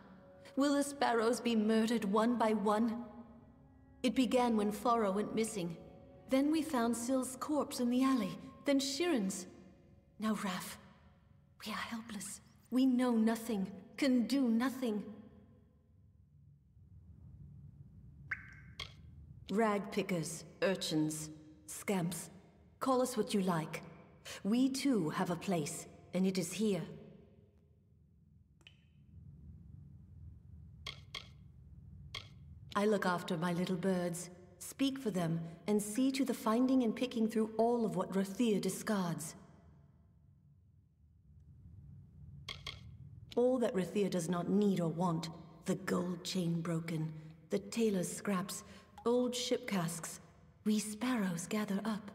will the sparrows be murdered one by one? It began when Faro went missing. Then we found Syl's corpse in the alley, then Shiren's. Now Raph, we are helpless. We know nothing, can do nothing. Rag pickers, urchins, scamps, call us what you like. We too have a place, and it is here. I look after my little birds, speak for them, and see to the finding and picking through all of what Rathir discards. All that Rathir does not need or want, the gold chain broken, the tailor's scraps, old ship casks, we sparrows gather up.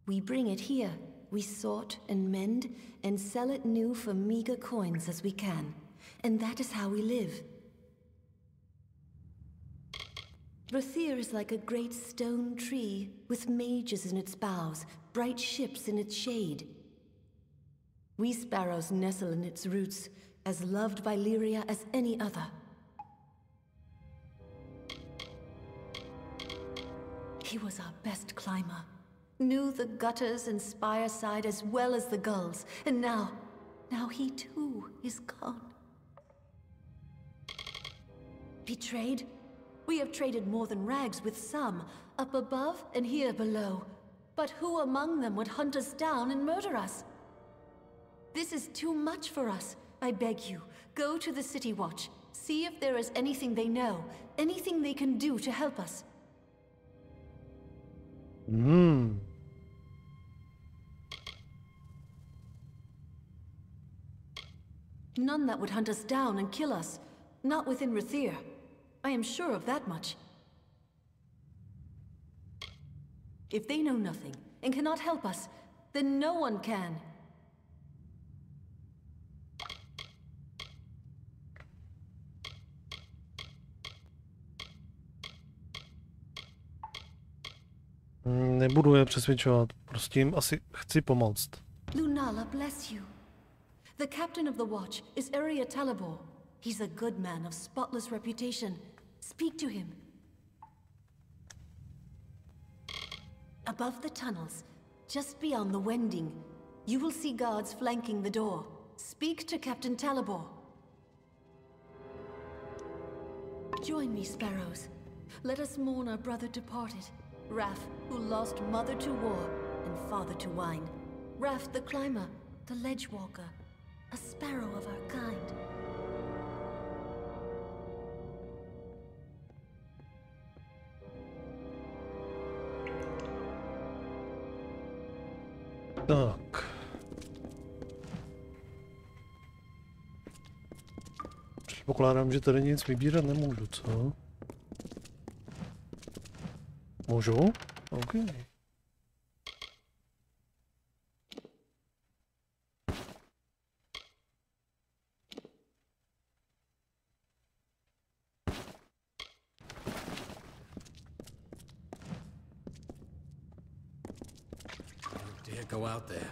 We bring it here, we sort and mend, and sell it new for meager coins as we can. And that is how we live. Rathir is like a great stone tree, with mages in its boughs, bright ships in its shade. We sparrows nestle in its roots, as loved by Lyria as any other. He was our best climber. Knew the gutters and spire side as well as the gulls, and now he too is gone. Betrayed? We have traded more than rags with some, up above and here below. But who among them would hunt us down and murder us? This is too much for us. I beg you, go to the City Watch. See if there is anything they know, anything they can do to help us. None that would hunt us down and kill us. Not within Rathir. I am sure of that much. If they know nothing and cannot help us, then no one can. Nebudu je přesvědčovat, prostě jim asi chci pomoct. Lunala bless you. The captain of the watch is Area Talabor. He's a good man of spotless reputation. Speak to him. Above the tunnels, just beyond the Wending, you will see guards flanking the door. Speak to Captain Talabor. Join me, sparrows. Let us mourn our brother departed. Raph, who lost mother to war and father to wine. Raph the climber, the ledge walker, a sparrow of our kind. Tak. Předpokládám, že tady nic vybírat nemůžu, co? Můžu? OK. Go out there.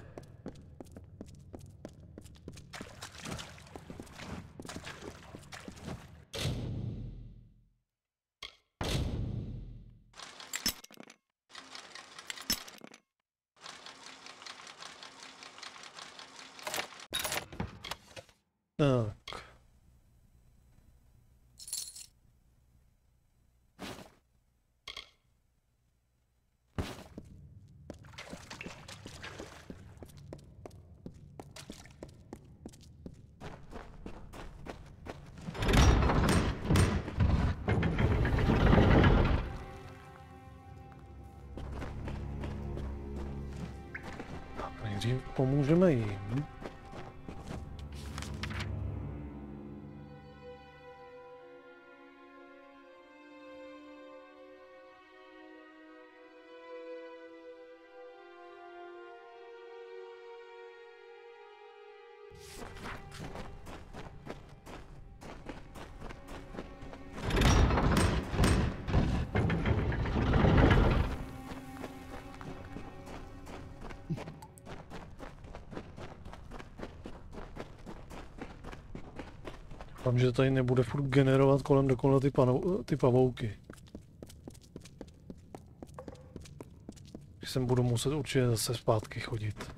Tak. Nejdřív pomůžeme jim. Doufám, že tady nebude furt generovat kolem dokola ty pavouky. Že sem budu muset určitě zase zpátky chodit.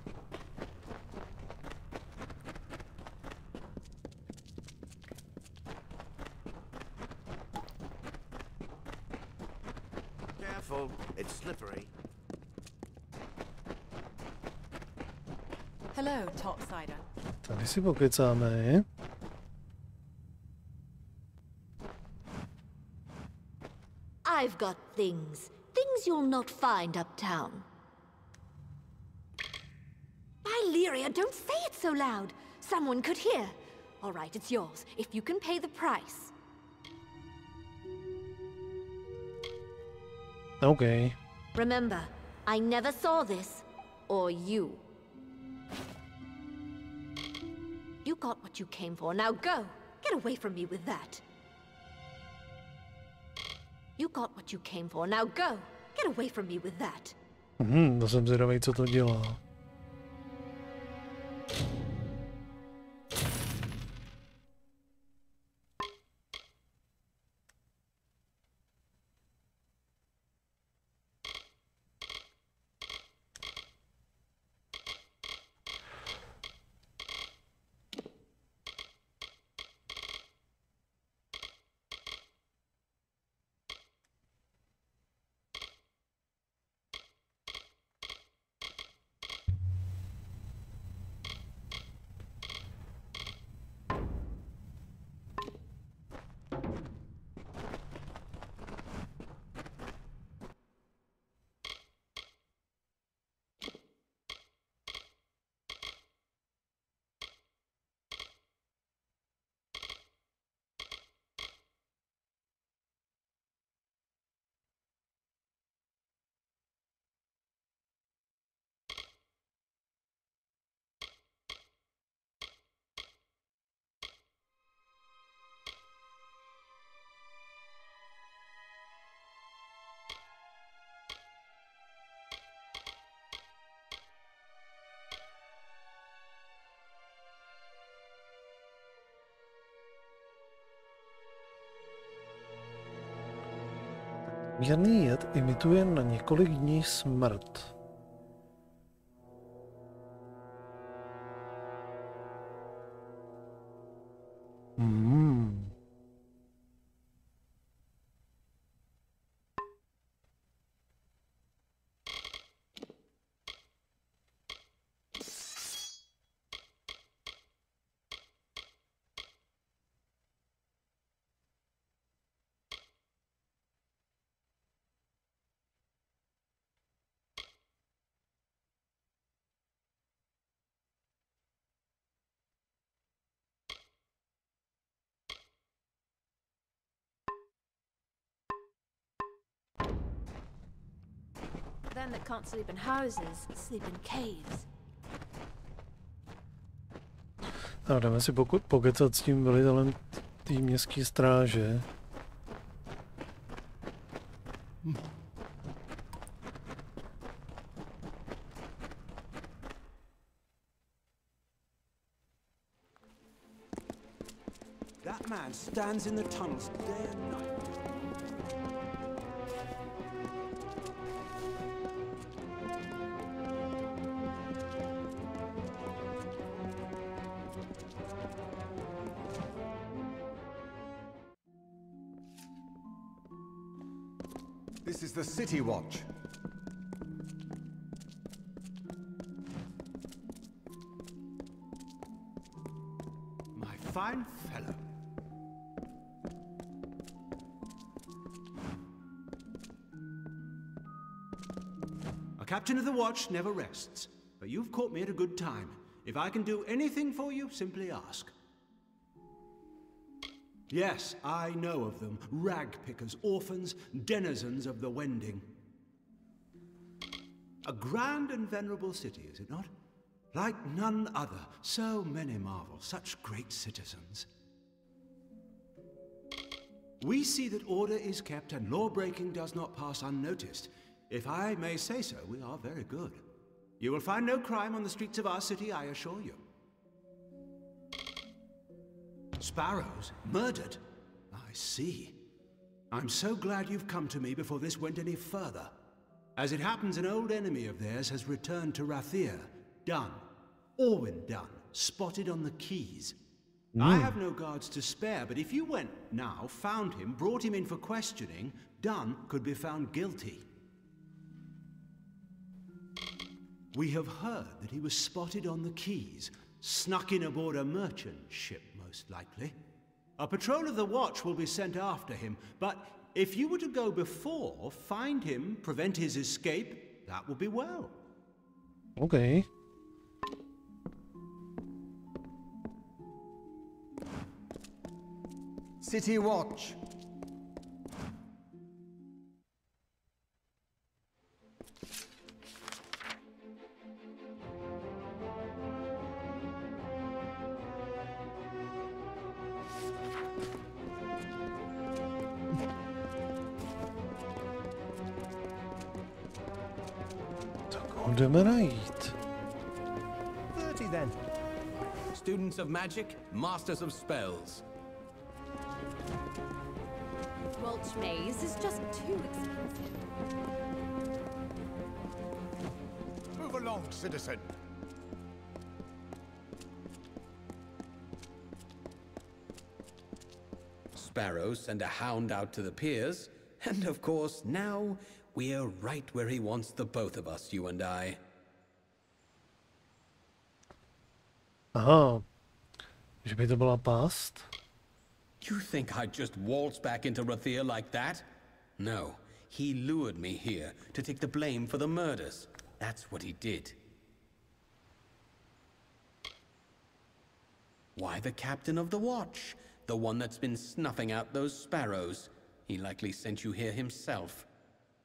Careful, it's slippery. Hello, topsider. Tady si pokecáme. I've got things. Things you'll not find uptown. Lyria, don't say it so loud. Someone could hear. All right, it's yours, if you can pay the price. Okay. Remember, I never saw this. Or you. You got what you came for. Now go. Get away from me with that. You got what you came for. Now go. Get away from me with that. To jsem zvědavý, co to dělá. Mírný jed imituje na několik dní smrt. then that can't sleep in houses sleep in caves. A jdeme si pokecat s tím velitelem té městské stráže. That man stands in the tunnels day and night. This is the City Watch. My fine fellow. A captain of the watch never rests, but you've caught me at a good time. If I can do anything for you, simply ask. Yes, I know of them. Rag pickers, orphans, denizens of the Wending. A grand and venerable city, is it not? Like none other. So many marvels, such great citizens. We see that order is kept and law-breaking does not pass unnoticed. If I may say so, we are very good. You will find no crime on the streets of our city, I assure you. Sparrows? Murdered? I see. I'm so glad you've come to me before this went any further. As it happens, an old enemy of theirs has returned to Rathir. Done. Orwin done. Spotted on the keys. I have no guards to spare, but if you went now, found him, brought him in for questioning, Dunn could be found guilty. We have heard that he was spotted on the keys, snuck in aboard a merchant ship, most likely. A patrol of the watch will be sent after him, but if you were to go before, find him, prevent his escape, that would be well. Okay. City Watch. Jdeme najít. 30 then. Students of magic, masters of spells. Welch Maze is just too expensive. Move along, citizen. Sparrows send a hound out to the piers, and of course, now we're right where he wants the both of us, you and I. Aha, že by to byla past? You think I'd just waltz back into Rathir like that? No, he lured me here to take the blame for the murders. That's what he did. Why the captain of the watch? The one that's been snuffing out those sparrows. He likely sent you here himself.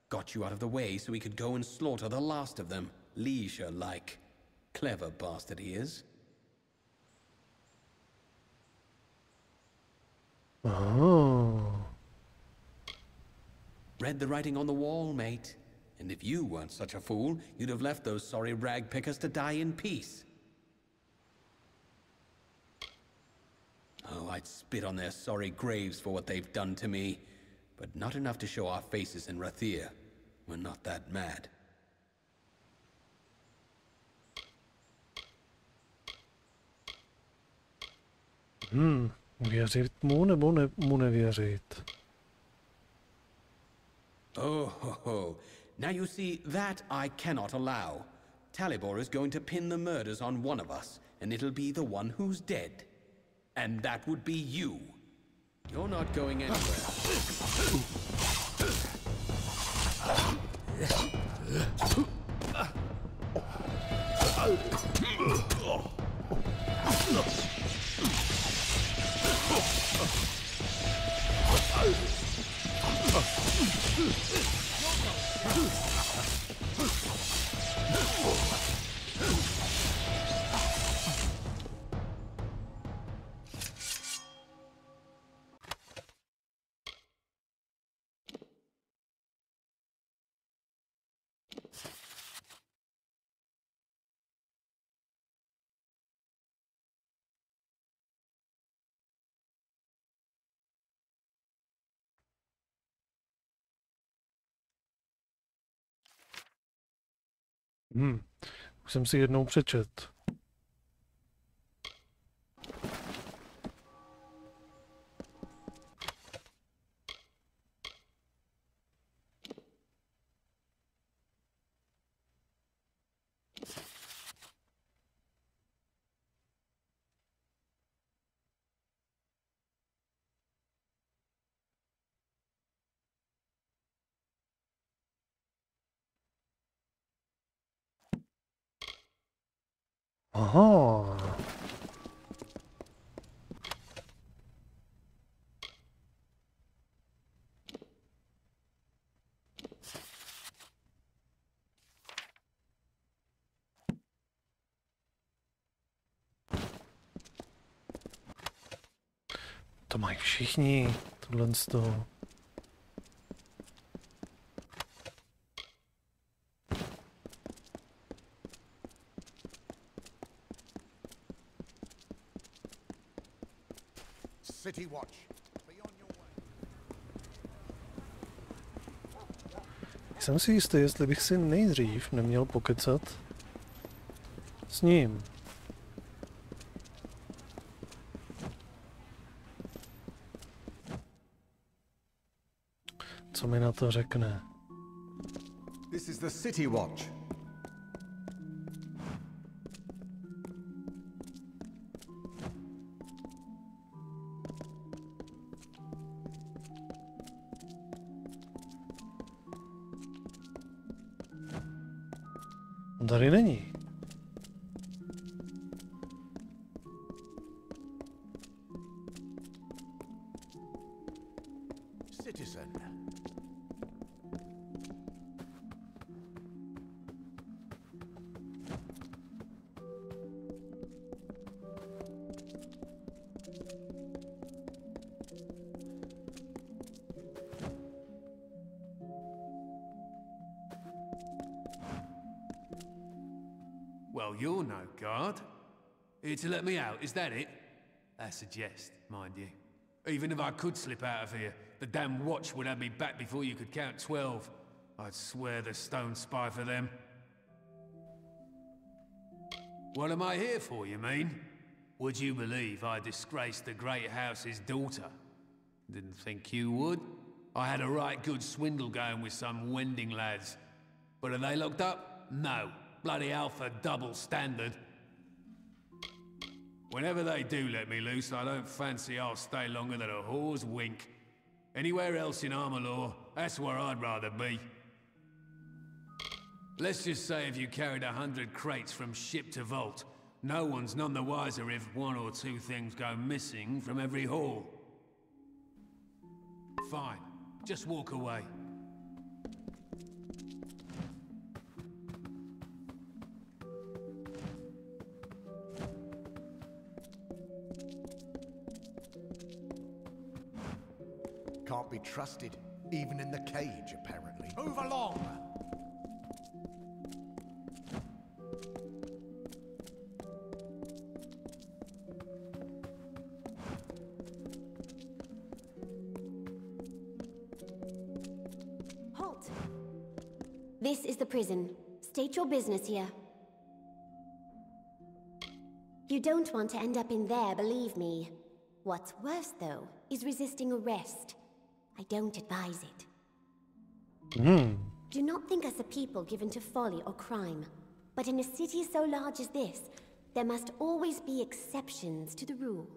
Got you out of the way so he could go and slaughter the last of them, leisure-like. Clever bastard he is. Oh. Read the writing on the wall, mate. And if you weren't such a fool, you'd have left those sorry rag pickers to die in peace. Oh, I'd spit on their sorry graves for what they've done to me. But not enough to show our faces in Rathir. We're not that mad. Věřit mu nebo mu nevěřit? Oh, ho, ho. Now you see, that I cannot allow. Talibor is going to pin the murders on one of us, and it'll be the one who's dead. And that would be you. You're not going anywhere. Už jsem si jednou přečet. Aha. To mají všichni, tohle z toho. City watch. Be on your way. Jsem si jistý, jestli bych si nejdřív neměl pokecat s ním. Co mi na to řekne? This is the City Watch. On tady není. Citizen. Well, you're no guard. Here to let me out, is that it? That's a jest, mind you. Even if I could slip out of here, the damn watch would have me back before you could count 12. I'd swear the stone spy for them. What am I here for, you mean? Would you believe I disgraced the great house's daughter? Didn't think you would. I had a right good swindle going with some wending lads. But are they locked up? No. Bloody alpha double standard. Whenever they do let me loose, I don't fancy I'll stay longer than a whore's wink. Anywhere else in Amalur, that's where I'd rather be. Let's just say if you carried 100 crates from ship to vault, no one's none the wiser if one or two things go missing from every haul. Fine, just walk away. Can't be trusted, even in the cage, apparently. Move along! Halt! This is the prison. State your business here. You don't want to end up in there, believe me. What's worse, though, is resisting arrest. I don't advise it. Do not think us a people given to folly or crime. But in a city so large as this, there must always be exceptions to the rule.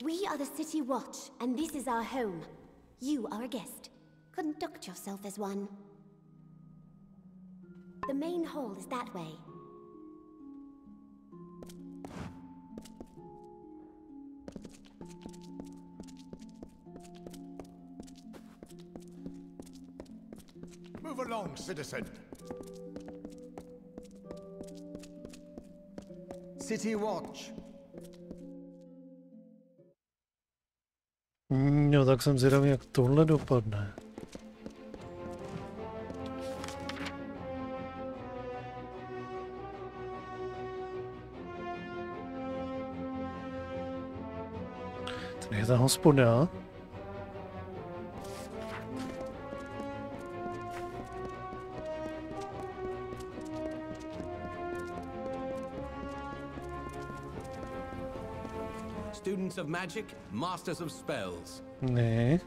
We are the City Watch, and this is our home. You are a guest. Conduct yourself as one. The main hall is that way. Move along, citizen. City Watch. No, tak jsem zvědavý, jak tohle dopadne. Tady je ta hospoda. students of magic, masters of spells. Ne.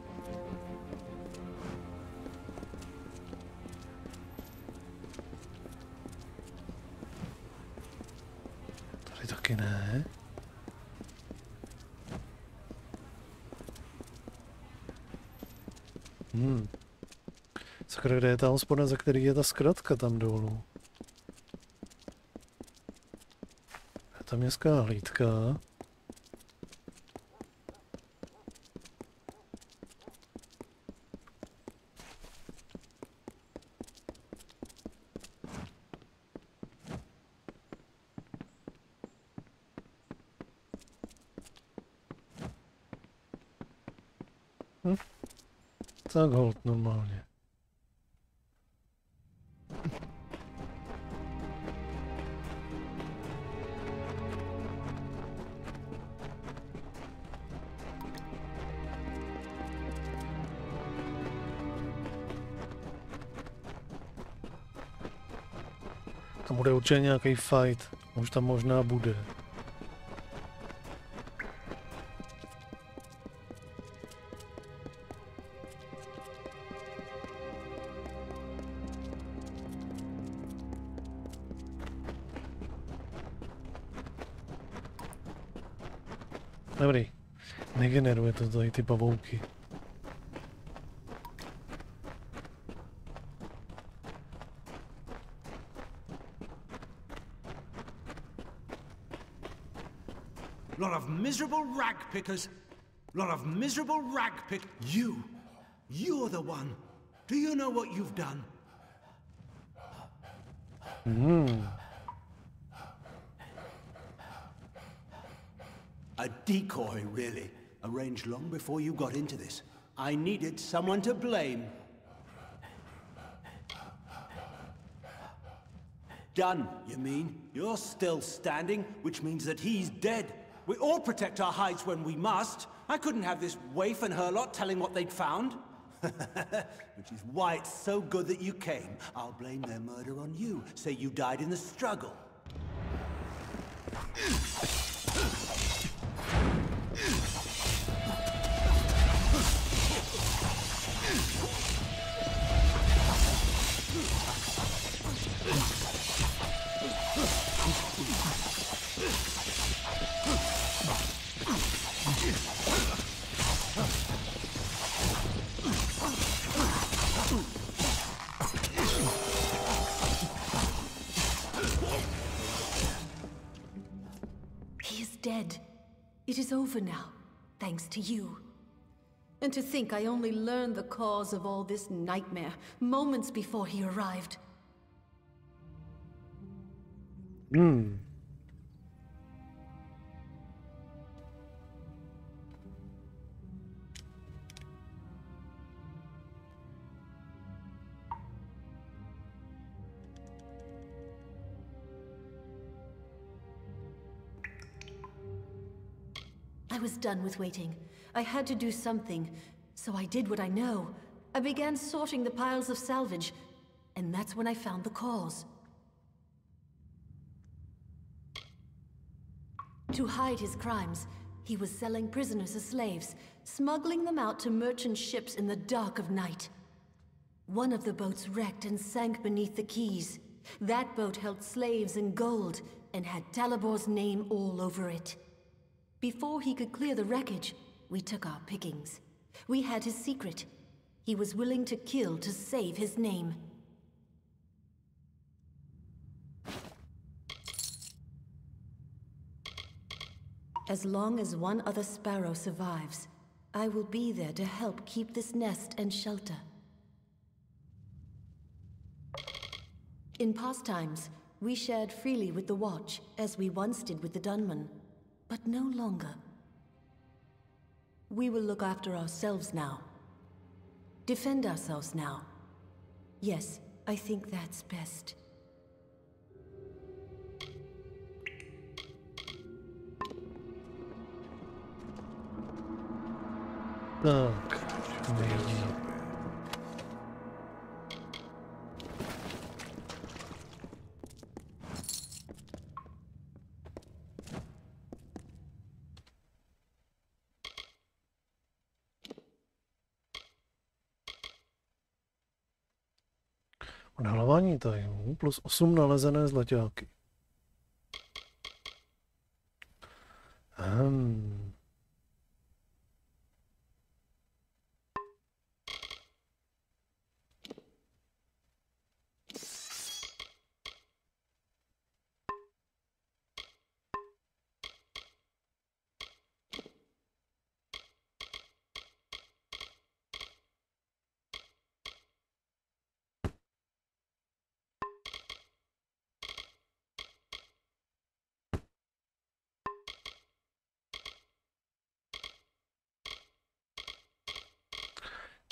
Tady taky ne. Sakra, kde je ta hospoda, za který je ta zkratka tam dolů? Je tam městská hlídka. Tak hold, normálně. Tam bude určitě nějaký fight. Už tam možná bude. Dobrý. Negeneruje to tady ty pavouky. Lot of miserable rag pickers. Lot of miserable rag pick. You're the one. Do you know what you've done? A decoy, really. Arranged long before you got into this. I needed someone to blame. Done, you mean? You're still standing, which means that he's dead. We all protect our hides when we must. I couldn't have this waif and her lot telling what they'd found. Which is why it's so good that you came. I'll blame their murder on you. Say you died in the struggle. Dead. It is over now, thanks to you. And to think I only learned the cause of all this nightmare moments before he arrived. I was done with waiting. I had to do something, so I did what I know. I began sorting the piles of salvage, and that's when I found the cause. To hide his crimes, he was selling prisoners as slaves, smuggling them out to merchant ships in the dark of night. One of the boats wrecked and sank beneath the quays. That boat held slaves and gold, and had Talibor's name all over it. Before he could clear the wreckage, we took our pickings. We had his secret. He was willing to kill to save his name. As long as one other sparrow survives, I will be there to help keep this nest and shelter. In past times, we shared freely with the Watch, as we once did with the Dunman. But no longer. We will look after ourselves now. Defend ourselves now. Yes, I think that's best. Tak, nejde. Odhalování tajů plus 8 nalezené zlaťáky.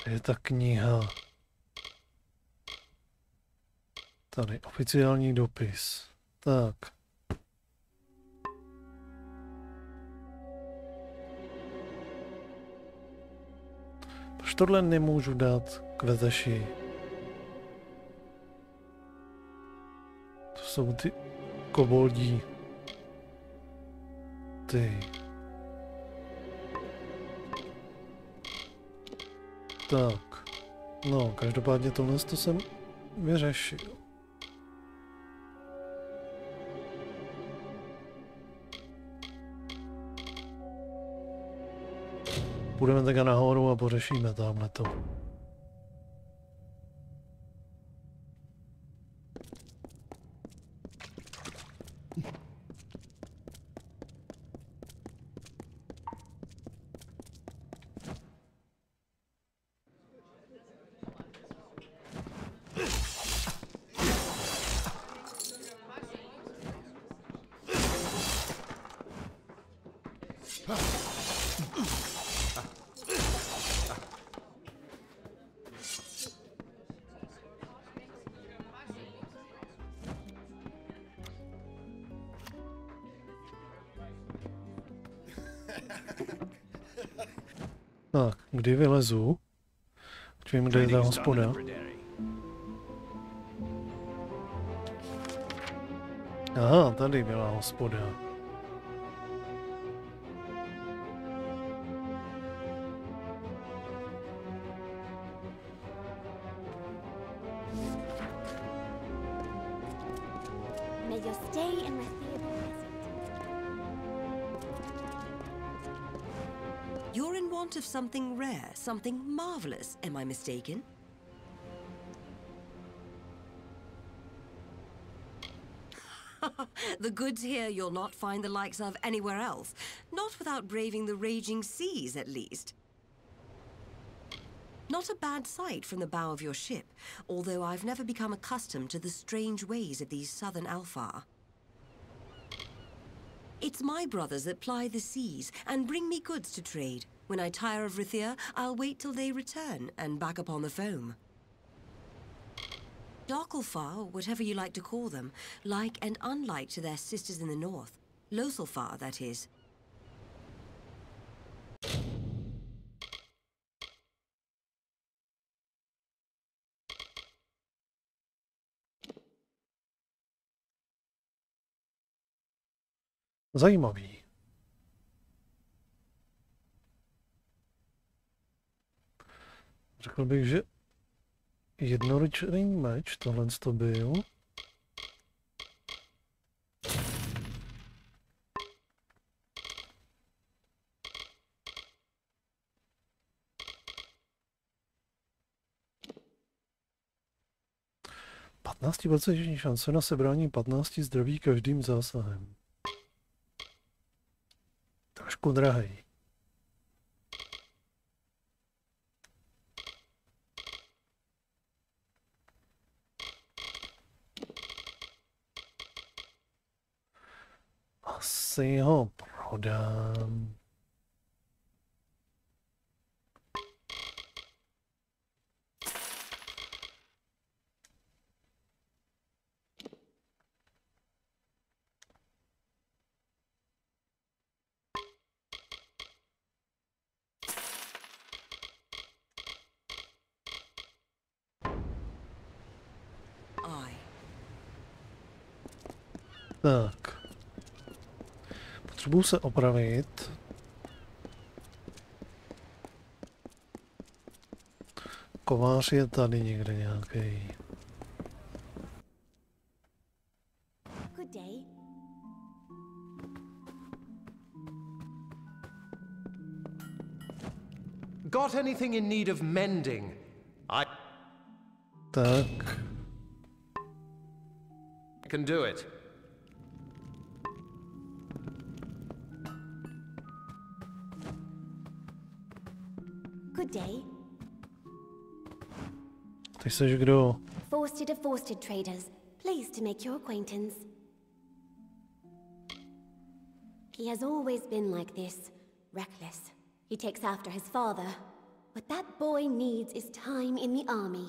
Je ta kniha. Tady oficiální dopis. Tak. Proč tohle nemůžu dát k veteši? To jsou ty koboldí. Ty. Tak, no, každopádně tohle to jsem vyřešil. Půjdeme takhle nahoru a pořešíme tamhleto. Tak, kdy vylezu? Ať vím, kde je ta hospoda. Aha, tady byla hospoda. You're in want of something rare, something marvelous, am I mistaken? The goods here you'll not find the likes of anywhere else. Not without braving the raging seas, at least. Not a bad sight from the bow of your ship, although I've never become accustomed to the strange ways of these southern Alfar. It's my brothers that ply the seas and bring me goods to trade. When I tire of Rathir, I'll wait till they return and back upon the foam. Darkelfar, whatever you like to call them, like and unlike to their sisters in the north. Loselfar, that is. Zajímavý. Řekl bych, že jednoručný meč, tohle to byl. Patnáctiprocentní šance na sebrání 15 zdraví každým zásahem. Trošku drahej. Asi ho prodám. Tak. Potřebuji se opravit. Kovář je tady někde nějaký. day. Got anything in need of mending? Tak. I can do it. Good day. Ty seš kdo? Forsted of Forsted Traders. Pleased to make your acquaintance. He has always been like this, reckless. He takes after his father. What that boy needs is time in the army.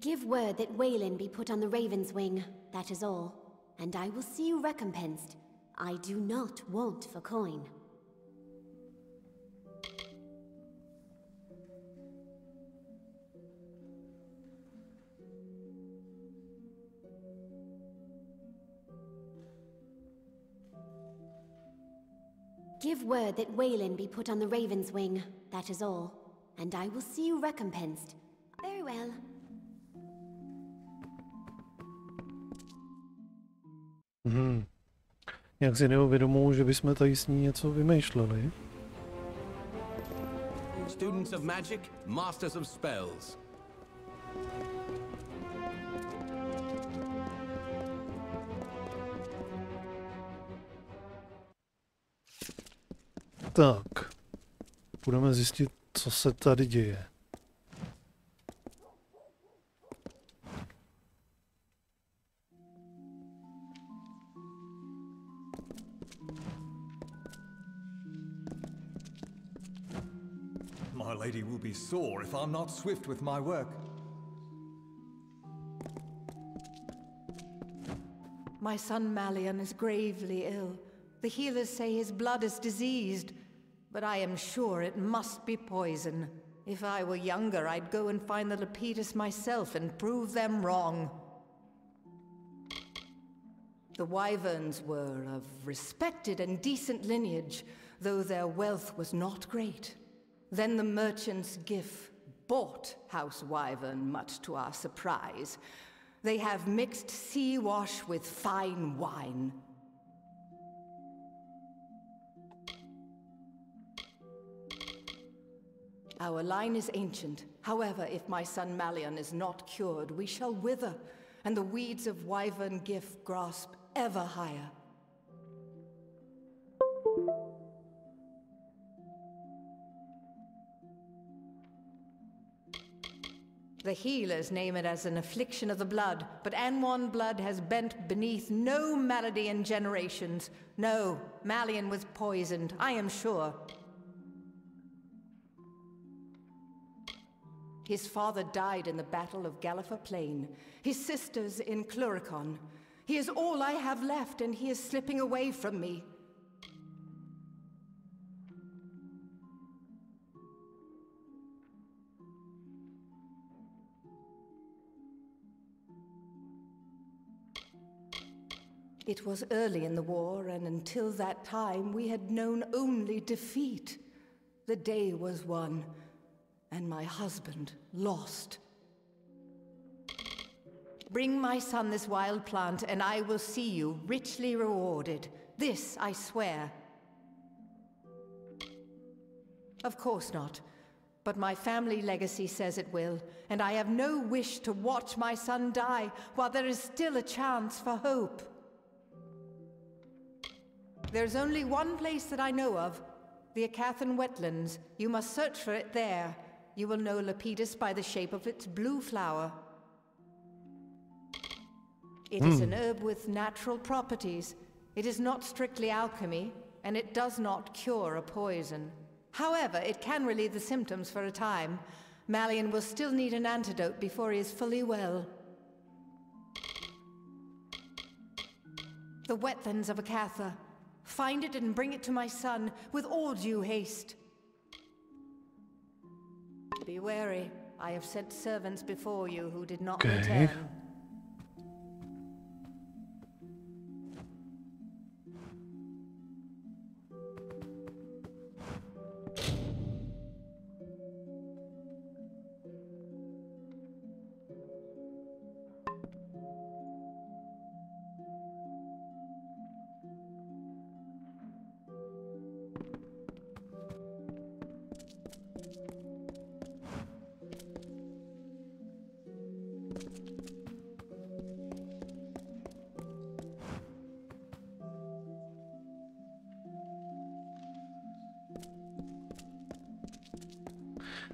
Give word that Waylon be put on the Raven's wing, that is all. And I will see you recompensed. I do not want for coin. Give word that Waylon be put on the Raven's wing, that is all. And I will see you recompensed. Very well. Jak si neuvědomuji, že bychom tady s ní něco vymýšleli. Students of magic, masters of spells. Tak. Budeme zjistit, co se tady děje. My lady will be sore if I'm not swift with my work. My son Malian is gravely ill. The healers say his blood is diseased, but I am sure it must be poison. If I were younger, I'd go and find the Lepidus myself and prove them wrong. The Wyverns were of respected and decent lineage, though their wealth was not great. Then the merchant's Gif bought House Wyvern, much to our surprise. They have mixed sea wash with fine wine. Our line is ancient. However, if my son Malian is not cured, we shall wither, and the weeds of Wyvern Gif grasp ever higher. The healers name it as an affliction of the blood, but Anwan blood has bent beneath no malady in generations. No, Malian was poisoned, I am sure. His father died in the Battle of Galliffer Plain, his sisters in Cluricon. He is all I have left, and he is slipping away from me. It was early in the war, and until that time we had known only defeat. The day was won, and my husband lost. Bring my son this wild plant, and I will see you richly rewarded. This I swear. Of course not, but my family legacy says it will, and I have no wish to watch my son die while there is still a chance for hope. There's only one place that I know of, the Acathan wetlands. You must search for it there. You will know Lepidus by the shape of its blue flower. It is an herb with natural properties. It is not strictly alchemy, and it does not cure a poison. However, it can relieve the symptoms for a time. Malian will still need an antidote before he is fully well. The wetlands of Acatha. Find it and bring it to my son with all due haste. Be wary. I have sent servants before you who did not return.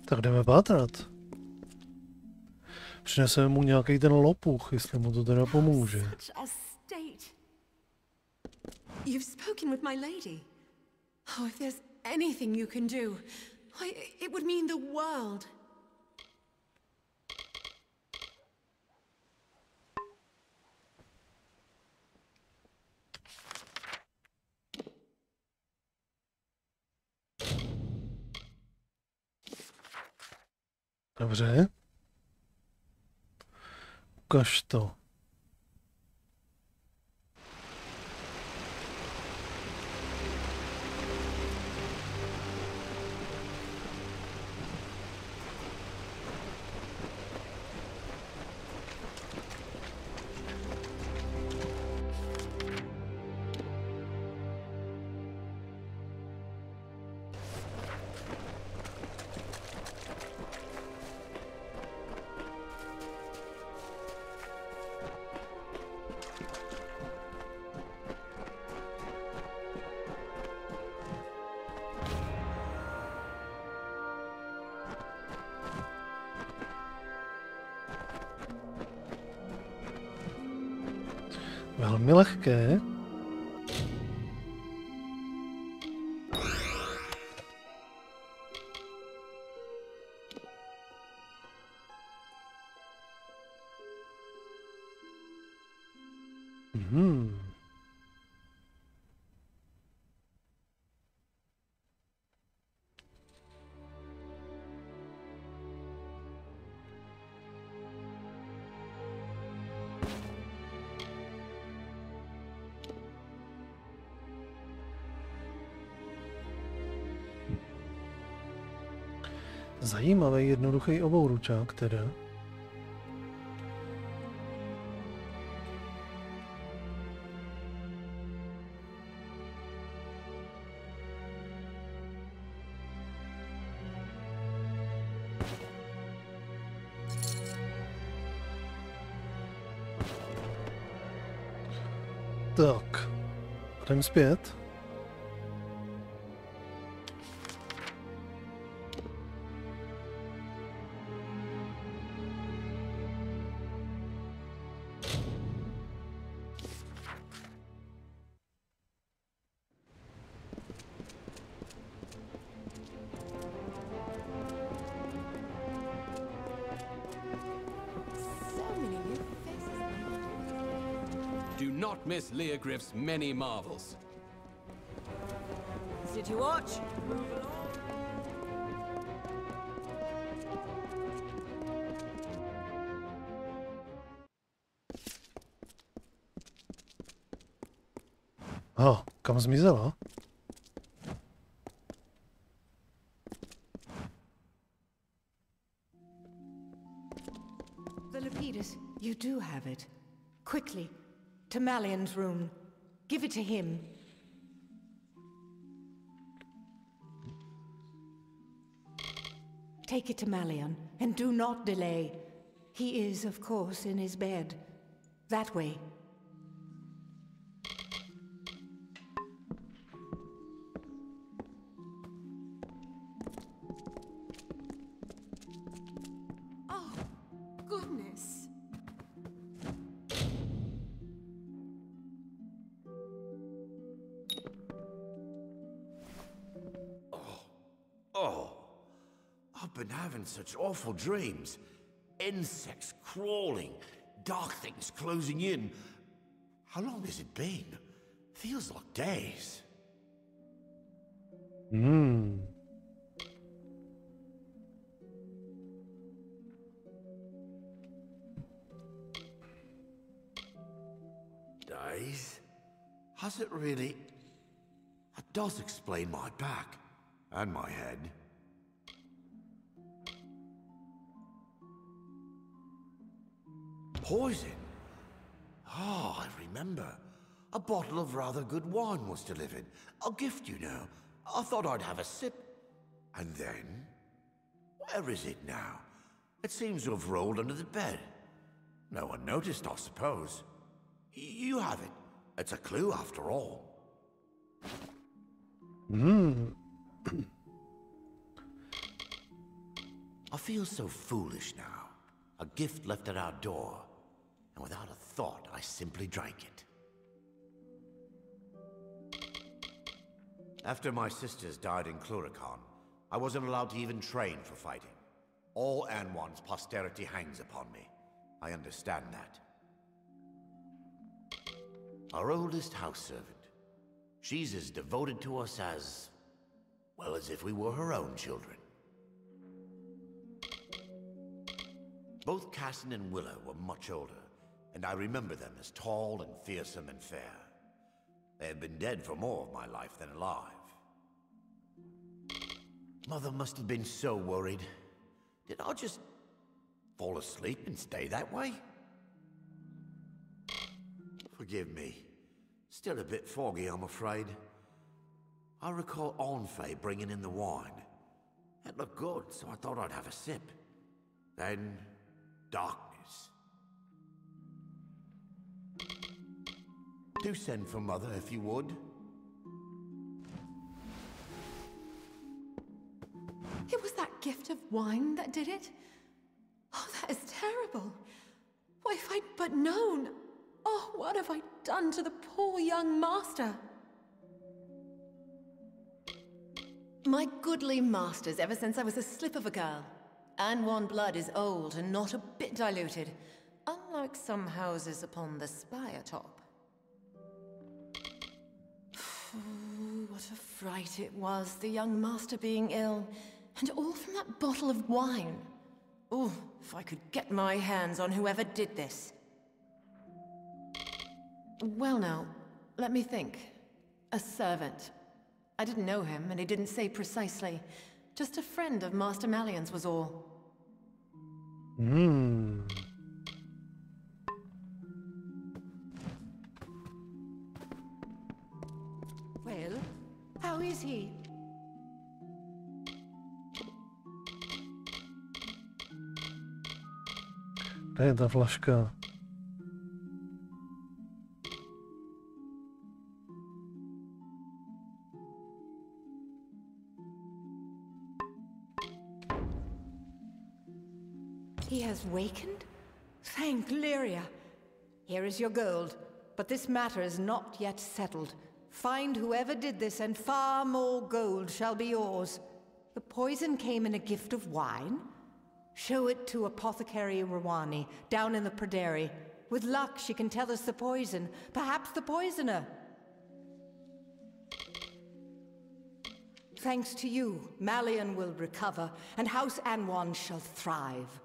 Tak jdeme pátrat. Přineseme mu nějaký ten lopuch, jestli mu to teda pomůže. You've spoken with my lady. Oh, if there's anything you can do, why, it would mean the world. Dobře. Ukaž to. Velmi lehké. Zajímavý, jednoduchý obouručák teda. Tak, jdem zpět. Miss Leogriff's many marvels. City Watch, move along. Kam zmizela? The Lapidus, you do have it. Quickly. To Malian's room. Give it to him. Take it to Malian, and do not delay. He is, of course, in his bed. That way. Such awful dreams. Insects crawling, dark things closing in. How long has it been? Feels like days. Days? Has it really? That does explain my back and my head. Poison? Oh, I remember. A bottle of rather good wine was delivered. A gift, you know. I thought I'd have a sip. And then? Where is it now? It seems to have rolled under the bed. No one noticed, I suppose. You have it. It's a clue after all. I feel so foolish now. A gift left at our door, and without a thought, I simply drank it. After my sisters died in Cluracan, I wasn't allowed to even train for fighting. All Anwan's posterity hangs upon me. I understand that. Our oldest house servant. She's as devoted to us as... well, as if we were her own children. Both Cassin and Willow were much older, and I remember them as tall and fearsome and fair. They have been dead for more of my life than alive. Mother must have been so worried. Did I just fall asleep and stay that way? Forgive me. Still a bit foggy, I'm afraid. I recall Onfei bringing in the wine. It looked good, so I thought I'd have a sip. Then, darkness. Do send for Mother if you would. It was that gift of wine that did it? Oh, that is terrible. Why, if I'd but known. Oh, what have I done to the poor young master? My goodly masters, ever since I was a slip of a girl. Anwan blood is old and not a bit diluted, unlike some houses upon the spire top. What a fright it was, the young master being ill, and all from that bottle of wine. Oh, if I could get my hands on whoever did this. Well now, let me think. A servant. I didn't know him, and he didn't say precisely. Just a friend of Master Malian's was all. Well, how is he? Kde je ta flaška? He has wakened? Thank Lyria. Here is your gold, but this matter is not yet settled. Find whoever did this, and far more gold shall be yours. The poison came in a gift of wine? Show it to Apothecary Rawani, down in the Praderi. With luck, she can tell us the poison, perhaps the poisoner. Thanks to you, Malian will recover, and House Anwan shall thrive.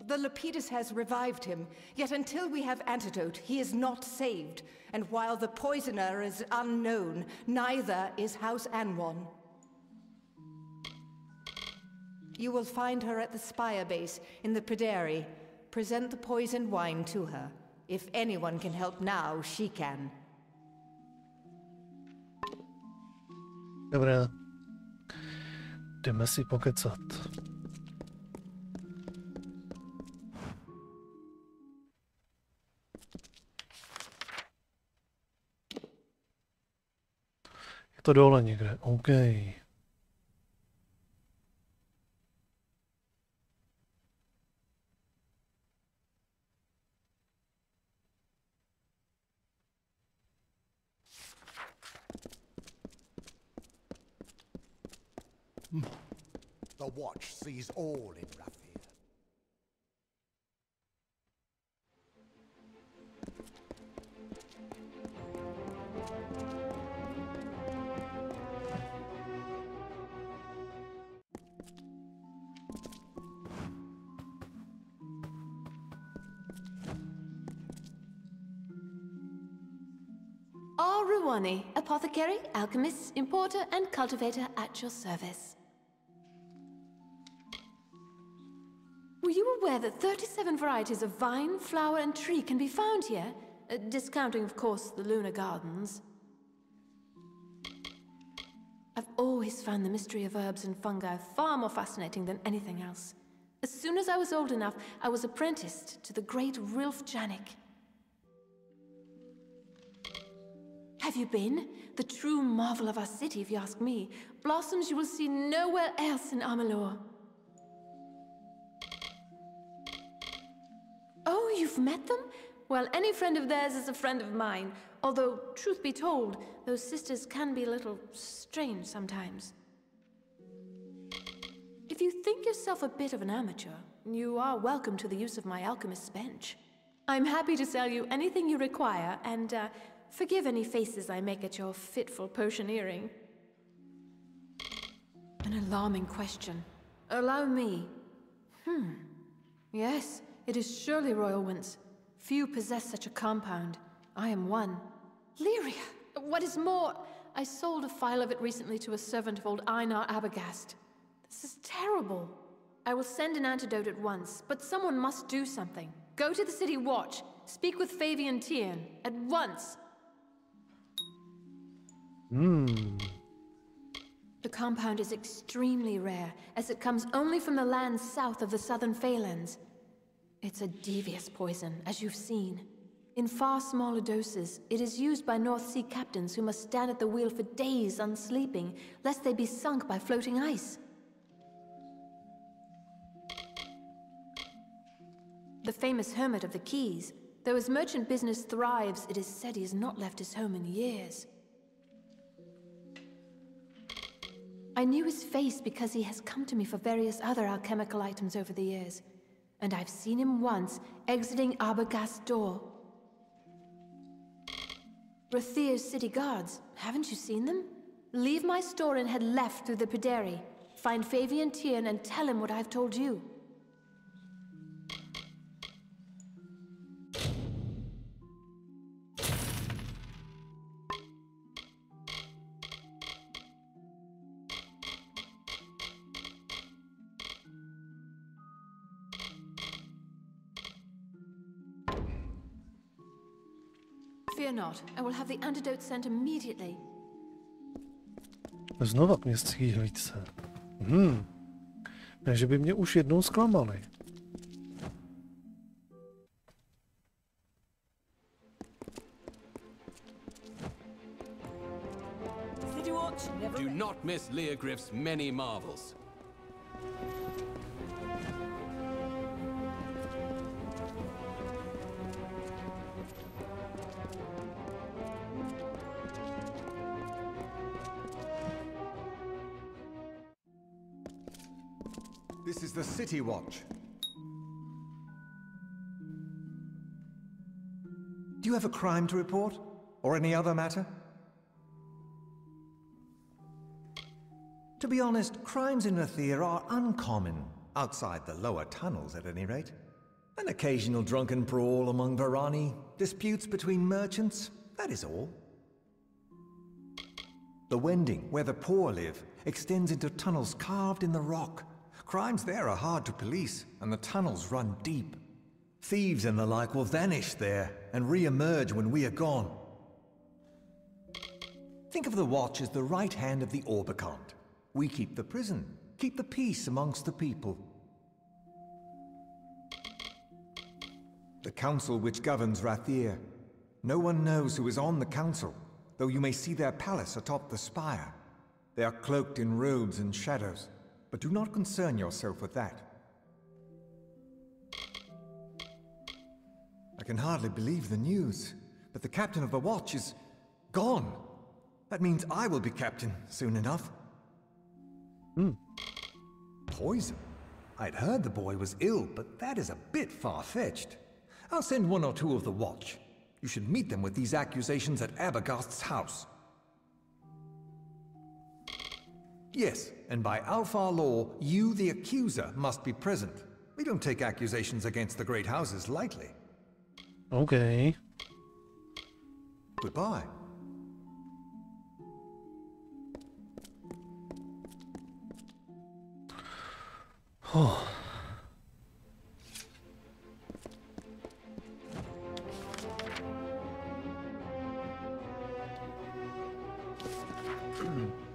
The Lepidus has revived him, yet until we have antidote, he is not saved. And while the poisoner is unknown, neither is House Anwan. You will find her at the spire base in the Praderi. Present the poisoned wine to her. If anyone can help now, she can. Dobré. Jdeme si pokecat. Je to dole někde, OK. The watch sees all in Rathir. Ruwani, apothecary, alchemist, importer, and cultivator at your service. Were you aware that 37 varieties of vine, flower, and tree can be found here? Discounting, of course, the lunar gardens. I've always found the mystery of herbs and fungi far more fascinating than anything else. As soon as I was old enough, I was apprenticed to the great Rilf Janik. Have you been? The true marvel of our city, if you ask me. Blossoms you will see nowhere else in Amalur. Oh, you've met them? Well, any friend of theirs is a friend of mine. Although, truth be told, those sisters can be a little strange sometimes. If you think yourself a bit of an amateur, you are welcome to the use of my alchemist's bench. I'm happy to sell you anything you require, and forgive any faces I make at your fitful potioneering. An alarming question. Allow me. Yes, it is surely royal winds. Few possess such a compound. I am one. Lyria! What is more, I sold a phial of it recently to a servant of old Einar Abagast. This is terrible. I will send an antidote at once, but someone must do something. Go to the city watch. Speak with Fabian Tien. At once! The compound is extremely rare, as it comes only from the lands south of the southern Phalanx. It's a devious poison, as you've seen. In far smaller doses, it is used by North Sea captains who must stand at the wheel for days unsleeping, lest they be sunk by floating ice. The famous hermit of the Keys, though his merchant business thrives, it is said he has not left his home in years. I knew his face because he has come to me for various other alchemical items over the years, and I've seen him once exiting Arbogast's door. Rathir's city guards, haven't you seen them? Leave my store and head left through the Pederi. Find Fabian Tien and tell him what I've told you. Fear not, I will have the antidote sent immediately. Znova k městský hlídce. Ne, že by mě už jednou zklamali. Do not miss Leogriff's many marvels. This is the City Watch. Do you have a crime to report? Or any other matter? To be honest, crimes in Rathir are uncommon, outside the lower tunnels at any rate. An occasional drunken brawl among Varani, disputes between merchants, that is all. The Wending, where the poor live, extends into tunnels carved in the rock. Crimes there are hard to police, and the tunnels run deep. Thieves and the like will vanish there, and re-emerge when we are gone. Think of the Watch as the right hand of the Orbicant. We keep the prison, keep the peace amongst the people. The council which governs Rathir. No one knows who is on the council, though you may see their palace atop the spire. They are cloaked in robes and shadows. But do not concern yourself with that. I can hardly believe the news, but the captain of the watch is gone. That means I will be captain soon enough. Poison? I'd heard the boy was ill, but that is a bit far-fetched. I'll send one or two of the watch. You should meet them with these accusations at Abagast's house. Yes, and by Alfar law, you, the accuser, must be present. We don't take accusations against the great houses lightly. Okay. Goodbye. Oh.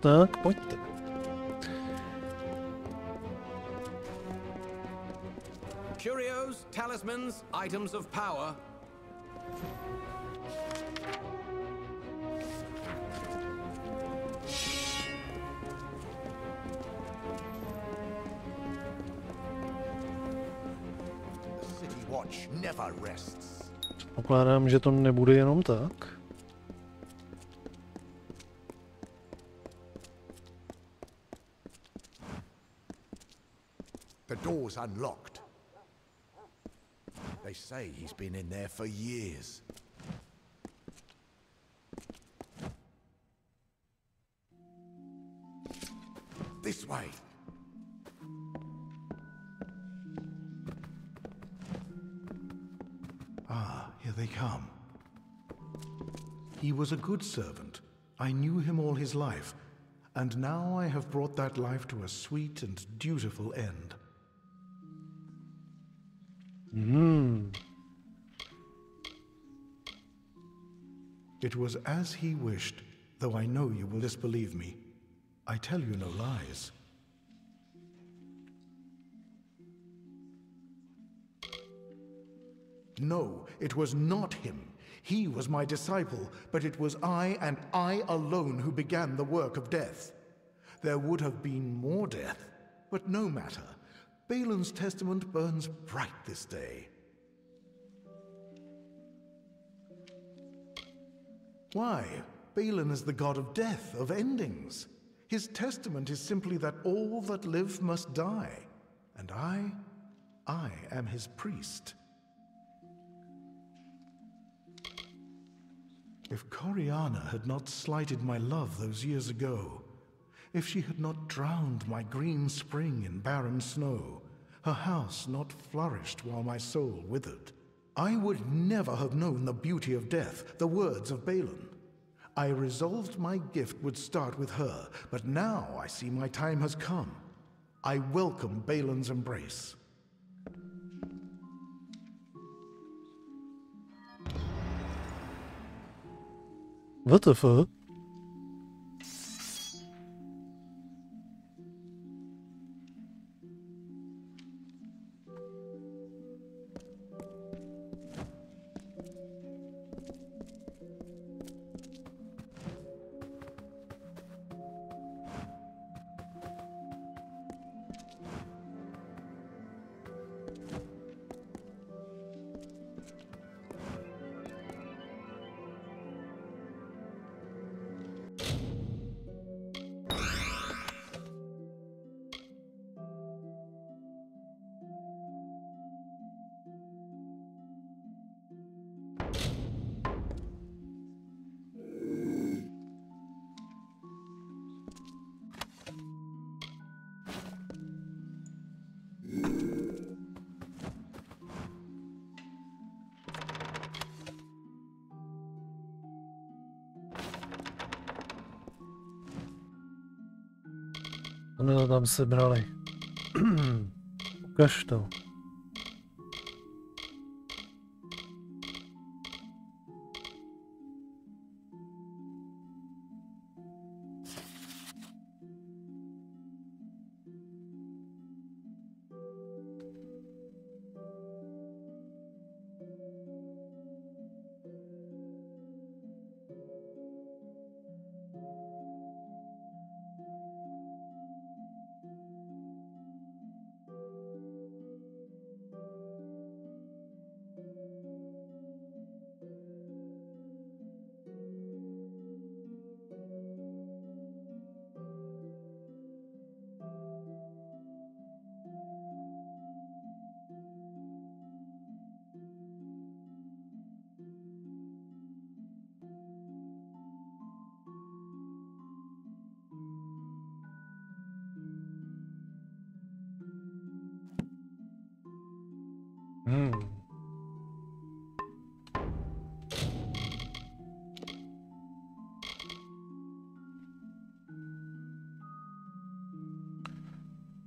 Tak, pojďte. Curios, talismans, items of power. revenge never rests. Pokládám, že to nebude jenom tak. The door's unlocked. They say he's been in there for years. This way. Ah, here they come. He was a good servant. I knew him all his life, and now I have brought that life to a sweet and dutiful end. It was as he wished, though I know you will disbelieve me. I tell you no lies. No, it was not him. He was my disciple, but it was I and I alone who began the work of death. There would have been more death, but no matter. Balin's testament burns bright this day. Why? Balin is the god of death, of endings. His testament is simply that all that live must die. And I am his priest. If Coriana had not slighted my love those years ago, if she had not drowned my green spring in barren snow, her house not flourished while my soul withered, I would never have known the beauty of death, the words of Balin. I resolved my gift would start with her, but now I see my time has come. I welcome Balin's embrace. What the fuck? Ono to tam sebrali. Ukaž to.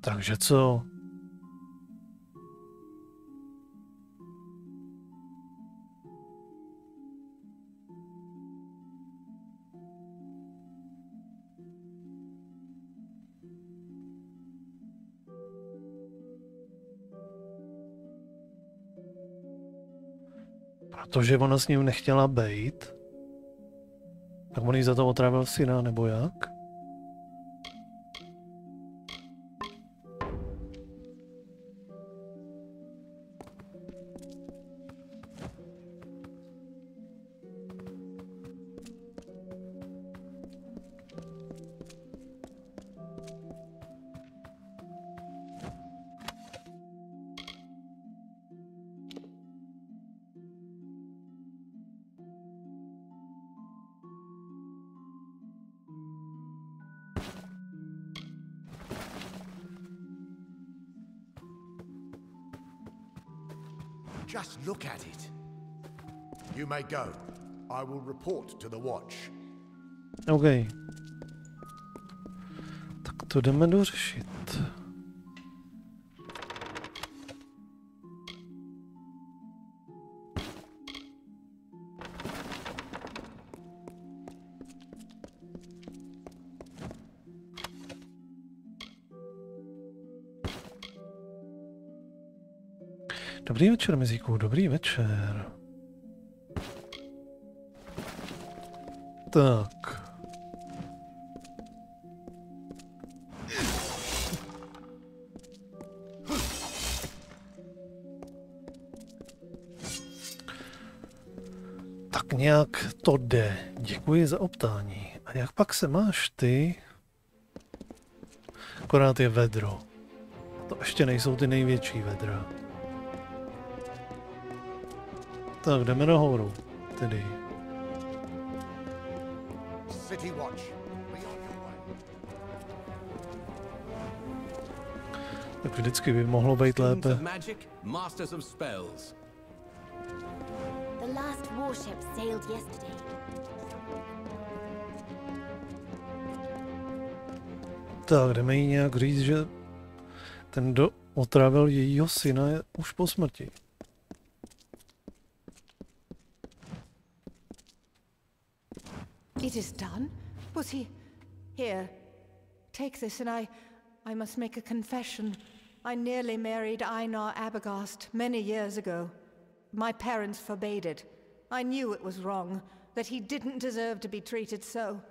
Takže co? Protože ona s ním nechtěla bejt, tak on jí za to otrávil syna, nebo jak? Just look at it. You may go. I will report to the watch. OK. Tak to jdeme dořešit. Dobrý večer, mizíku, dobrý večer. Tak. Tak nějak to jde. Děkuji za optání. A jak pak se máš ty? Akorát je vedro. To ještě nejsou ty největší vedra. Tak jdeme nahoru, tedy. City watch. Tak vždycky by mohlo být lépe. The last warship sailed yesterday. Tak jdeme jí nějak říct, že ten, kdo otravil jejího syna, je už po smrti. It is done? Was he... Here, take this and I must make a confession. I nearly married Einar Abegast many years ago. My parents forbade it. I knew it was wrong, that he didn't deserve to be treated so.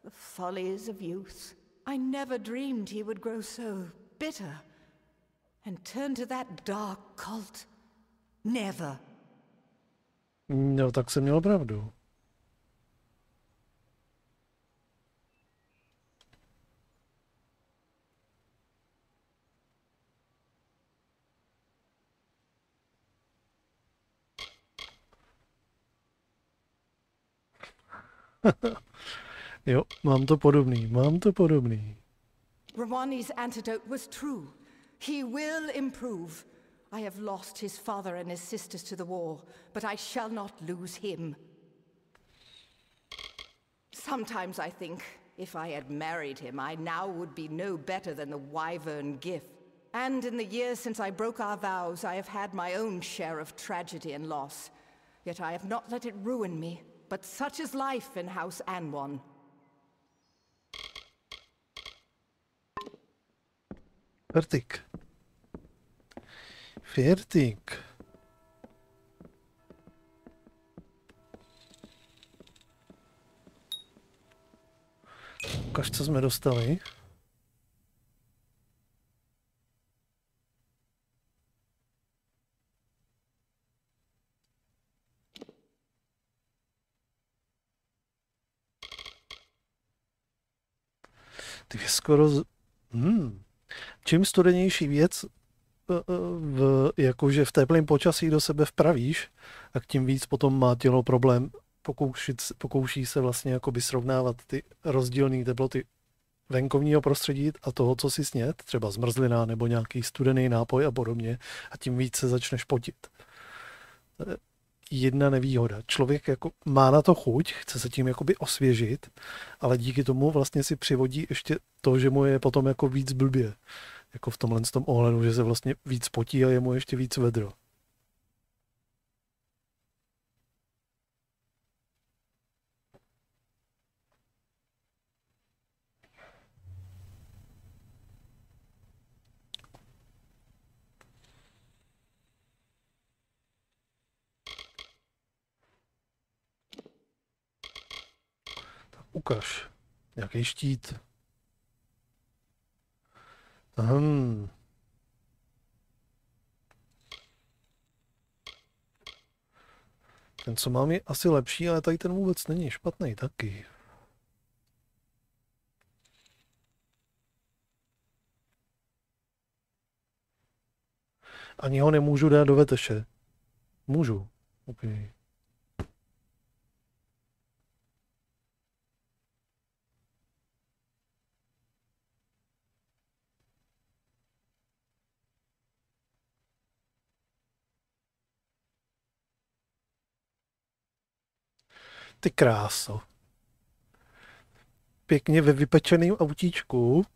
The follies of youth. I never dreamed he would grow so bitter and turn to that dark cult. Never. No, tak jsem měl pravdu. Jo, mám to podobný. Rawani's antidote was true. He will improve. I have lost his father and his sisters to the war, but I shall not lose him. Sometimes I think, if I had married him, I now would be no better than the wyvern Gif. And in the years since I broke our vows, I have had my own share of tragedy and loss. Yet I have not let it ruin me. But such is life in House Anwon. Fertig. Ukaž, co jsme dostali. Ty je skoro... Čím studenější věc, jakože v teplém počasí do sebe vpravíš, tak tím víc potom má tělo problém pokouší se vlastně jakoby srovnávat ty rozdílné teploty venkovního prostředí a toho, co si snět, třeba zmrzlina nebo nějaký studený nápoj a podobně, a tím víc se začneš potit. Jedna nevýhoda. Člověk jako má na to chuť, chce se tím jakoby osvěžit, ale díky tomu vlastně si přivodí ještě to, že mu je potom jako víc blbě. Jako v tomhle tom ohledu, že se vlastně víc potí a je mu ještě víc vedro. Ukaž. Jaký štít. Ten, co mám, je asi lepší, ale tady ten vůbec není špatný taky. Ani ho nemůžu dát do veteše. Můžu. Okay. Ty kráso. Pěkně ve vypečeném autíčku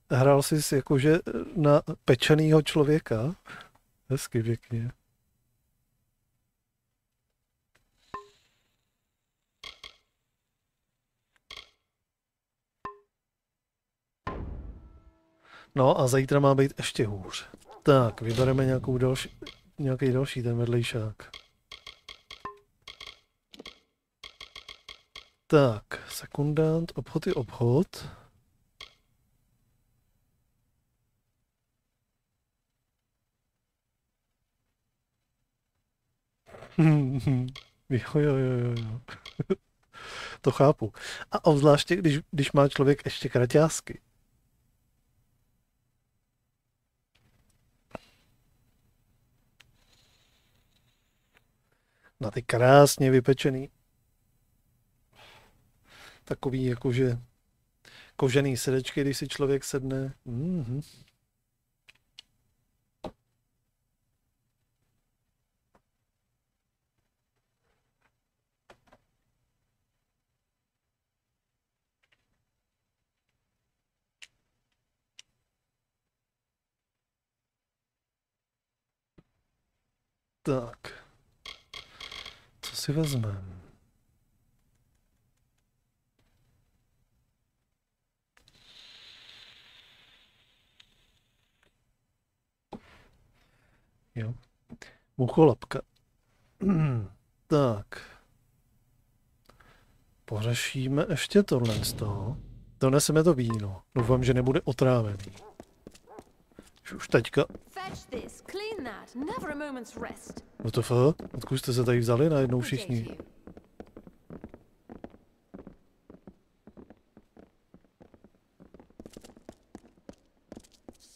hrál jsi jakože na pečenýho člověka. Hezky pěkně. No a zítra má být ještě hůř. Tak, vybereme nějaký další ten vedlejšák. Tak, sekundant, obchod je obchod. Jo. To chápu. A obzvláště, když má člověk ještě kraťásky. Na ty krásně vypečený. Takový jakože kožený sedečky, když si člověk sedne. Tak. Co si vezmeme? Jo. Mucholapka. Tak. Pořešíme ještě tohle z toho. Doneseme to víno. Doufám, že nebude otrávený. Už teďka. WTF? Odkud jste se tady vzali najednou všichni?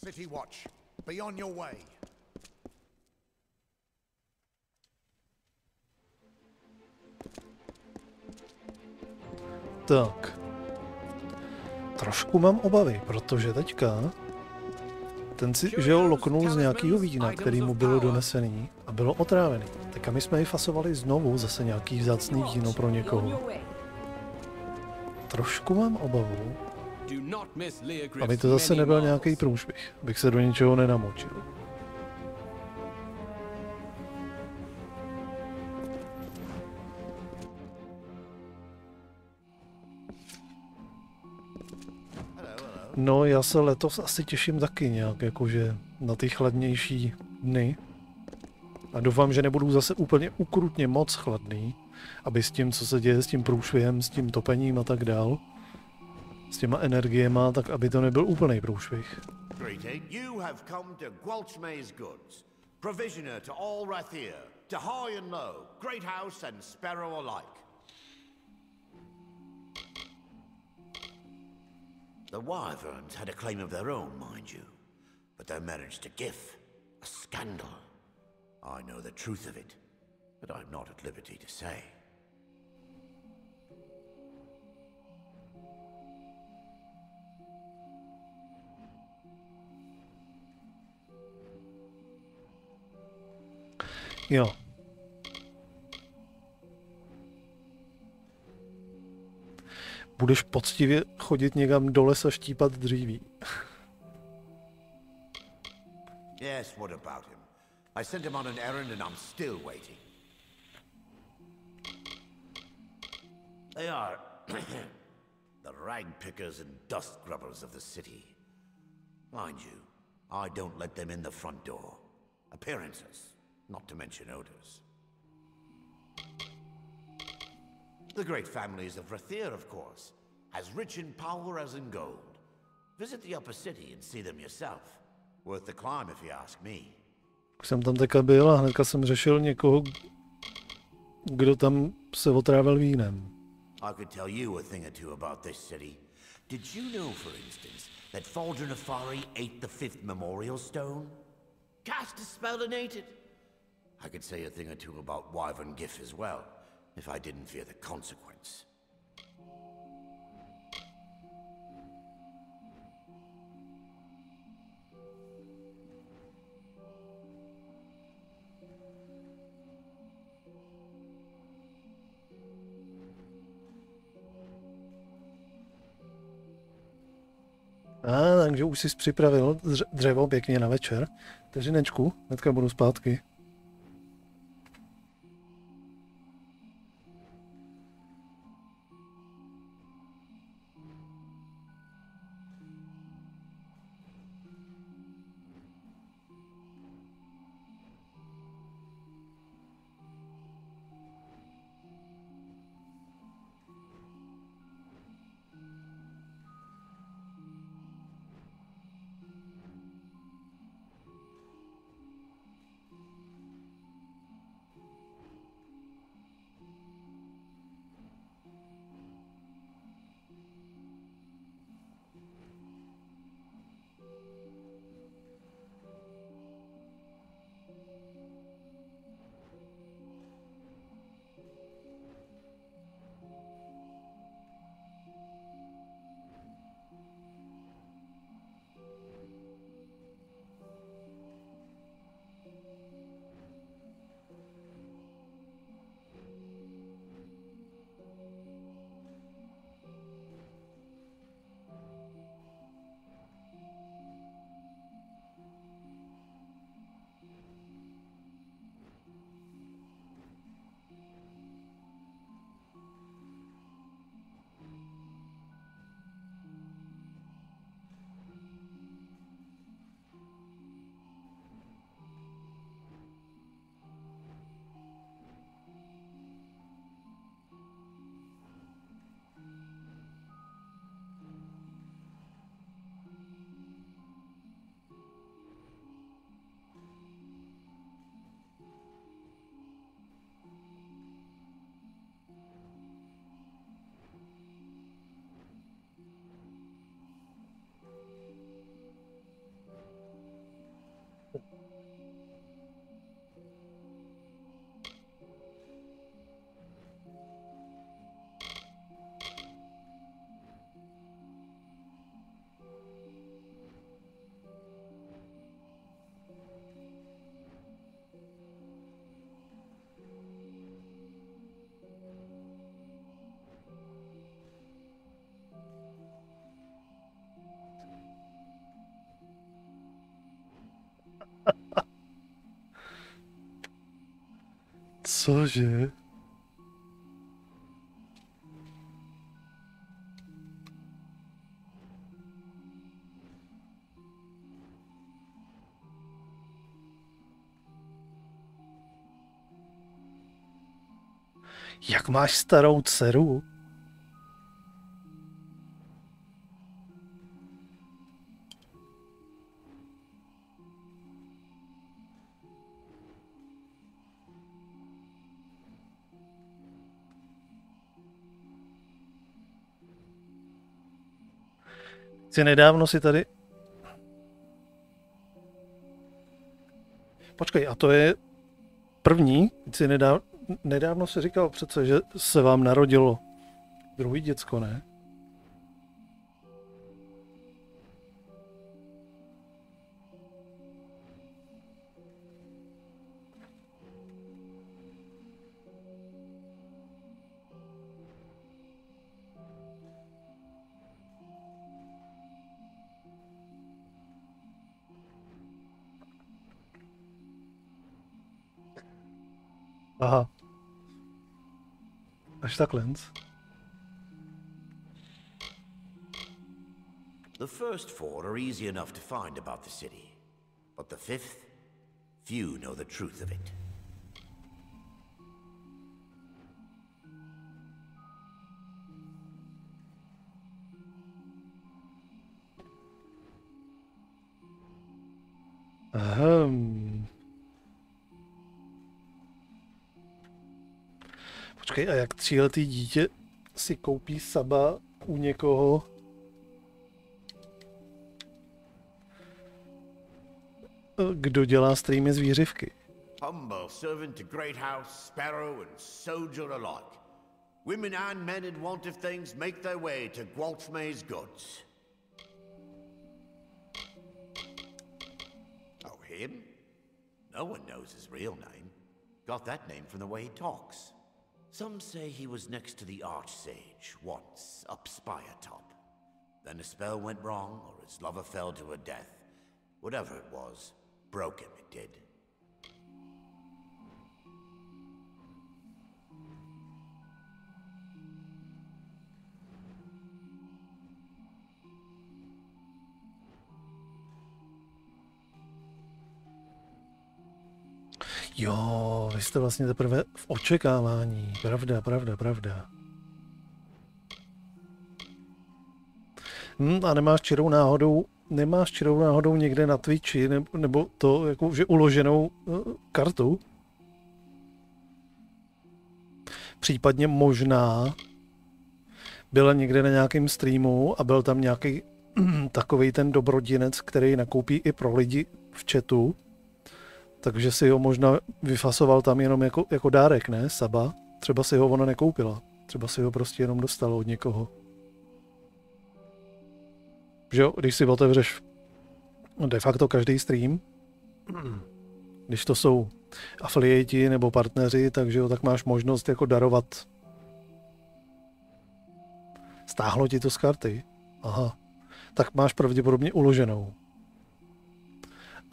City watch. Be on your way. Tak. Trošku mám obavy, protože teďka ten si, že ho loknul z nějakého vína, který mu bylo donesený a bylo otrávený. Tak a my jsme ji fasovali znovu zase nějaký vzácný víno pro někoho. Trošku mám obavu, aby to zase nebyl nějaký průšvih, abych se do něčeho nenamočil. No, já se letos asi těším taky nějak, jakože na ty chladnější dny. A doufám, že nebudu zase úplně ukrutně moc chladný, aby s tím, co se děje s tím průšvihem, s tím topením a tak dál, s těma energiema, tak aby to nebyl úplný průšvih. You have come to Gwalchmay's goods, provisioner to all Rathir, to high and low, great house and sparrow alike. The Wyverns had a claim of their own, mind you, but their marriage to Gif, a scandal. I know the truth of it, but I'm not at liberty to say. Jo. Budeš poctivě chodit někam do lesa štípat dříví. Yes, what about him? I sent him on an errand and I'm still waiting. They are the rag pickers and dust grubbers of the city. Mind you, I don't let them in the front door. Appearances, not to mention odors. The great families of Rathir, of course, as rich in power as in gold. Visit the upper city and see them yourself. Worth the climb, if you ask me. Už jsem tam teďka byl a hnedka jsem řešil někoho, kdo tam se otrávil vínem. I could tell you a thing or two about this city. Did you know, for instance, that Faldrin Afari ate the 5th memorial stone? Cast a spell and ate it. I could say a thing or two about Wyvern Gif as well, if I didn't fear the consequence. Takže už jsi připravil dřevo pěkně na večer. Vteřinečku, hnedka budu zpátky. Cože? Jak máš starou dceru? Nedávno si tady... Počkej, a to je první? Nedávno si říkal přece, že se vám narodilo druhý děcko, ne? Aha. Až takhle. The first four are easy enough to find about the city, but the fifth, few know the truth of it. Počkej, a jak tříletý dítě si koupí saba u někoho? Kdo dělá streamy z výřivky? Humble servant to great house, sparrow and soldier alike. Women and men in want of things make their way to Gwaltmay's goods. Oh, him? No one knows his real name. Got that name from the way he talks. Some say he was next to the Archsage once, up Spire Top. Then the spell went wrong, or its lover fell to her death. Whatever it was, broke him, it did. Jo, vy jste vlastně teprve v očekávání. Pravda, pravda, pravda. A nemáš čirou náhodou někde na Twitchi, nebo to jako, že uloženou kartu? Případně možná byla někde na nějakém streamu a byl tam nějaký takovej ten dobrodinec, který nakoupí i pro lidi v chatu. Takže si ho možná vyfasoval tam jenom jako dárek, ne? Saba. Třeba si ho ona nekoupila. Třeba si ho prostě jenom dostala od někoho. Že jo, když si otevřeš de facto každý stream, když to jsou afiliati nebo partneři, takže jo, tak máš možnost jako darovat. Stáhlo ti to z karty? Aha. Tak máš pravděpodobně uloženou.